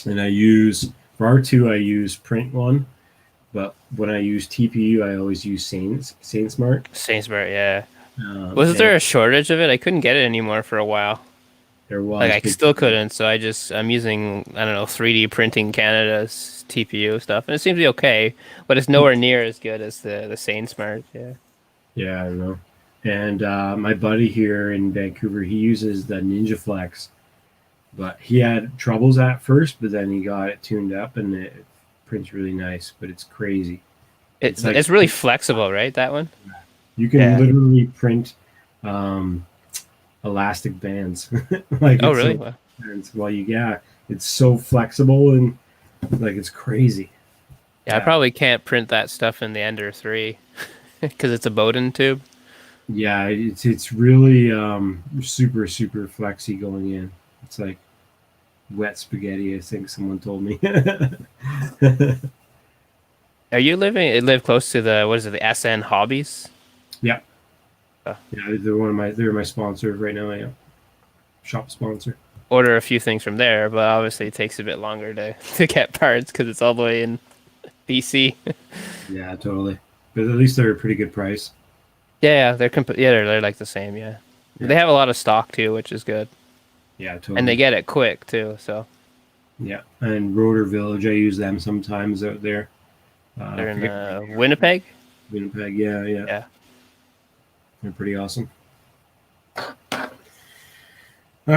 I use, for R2, I use Print One. But when I use TPU, I always use SaintSmart. Sainsbury, yeah. Was there a shortage of it? I couldn't get it anymore for a while. There was. Like I still couldn't, so I'm using 3D Printing Canada's TPU stuff, and it seems to be okay, but it's nowhere near as good as the SaintSmart. Yeah. Yeah, I know. And my buddy here in Vancouver, he uses the Ninja Flex, but he had troubles at first, but then he got it tuned up and it prints really nice. But it's crazy. It's really flexible, right? That one. You can literally print elastic bands. Like Oh, it's really? so- Wow. Well, it's so flexible and like it's crazy. Yeah, I probably can't print that stuff in the Ender 3 because it's a Bowden tube. Yeah, it's really super flexy going in. It's like wet spaghetti. I think someone told me. Are you live close to the SN Hobbies? Yeah. Oh. Yeah, they're my sponsor right now. Yeah, shop sponsor. Order a few things from there, but obviously it takes a bit longer to get parts because it's all the way in BC. Yeah, totally. But at least they're a pretty good price. Yeah, they're like the same. Yeah, they have a lot of stock too, which is good, Yeah, totally. and they get it quick too. So Yeah, and Rotor Village, I use them sometimes out there. They're I in forget- Winnipeg. Winnipeg, yeah. Yeah. They're pretty awesome. All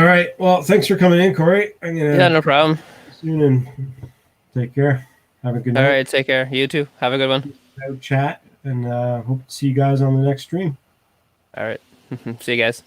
right. Well, thanks for coming in, Corey. I'm gonna Yeah, no problem. see you soon and take care. Have a good All night. right, take care. You too. Have a good one. Out chat, and hope to see you guys on the next stream. All right. See you guys.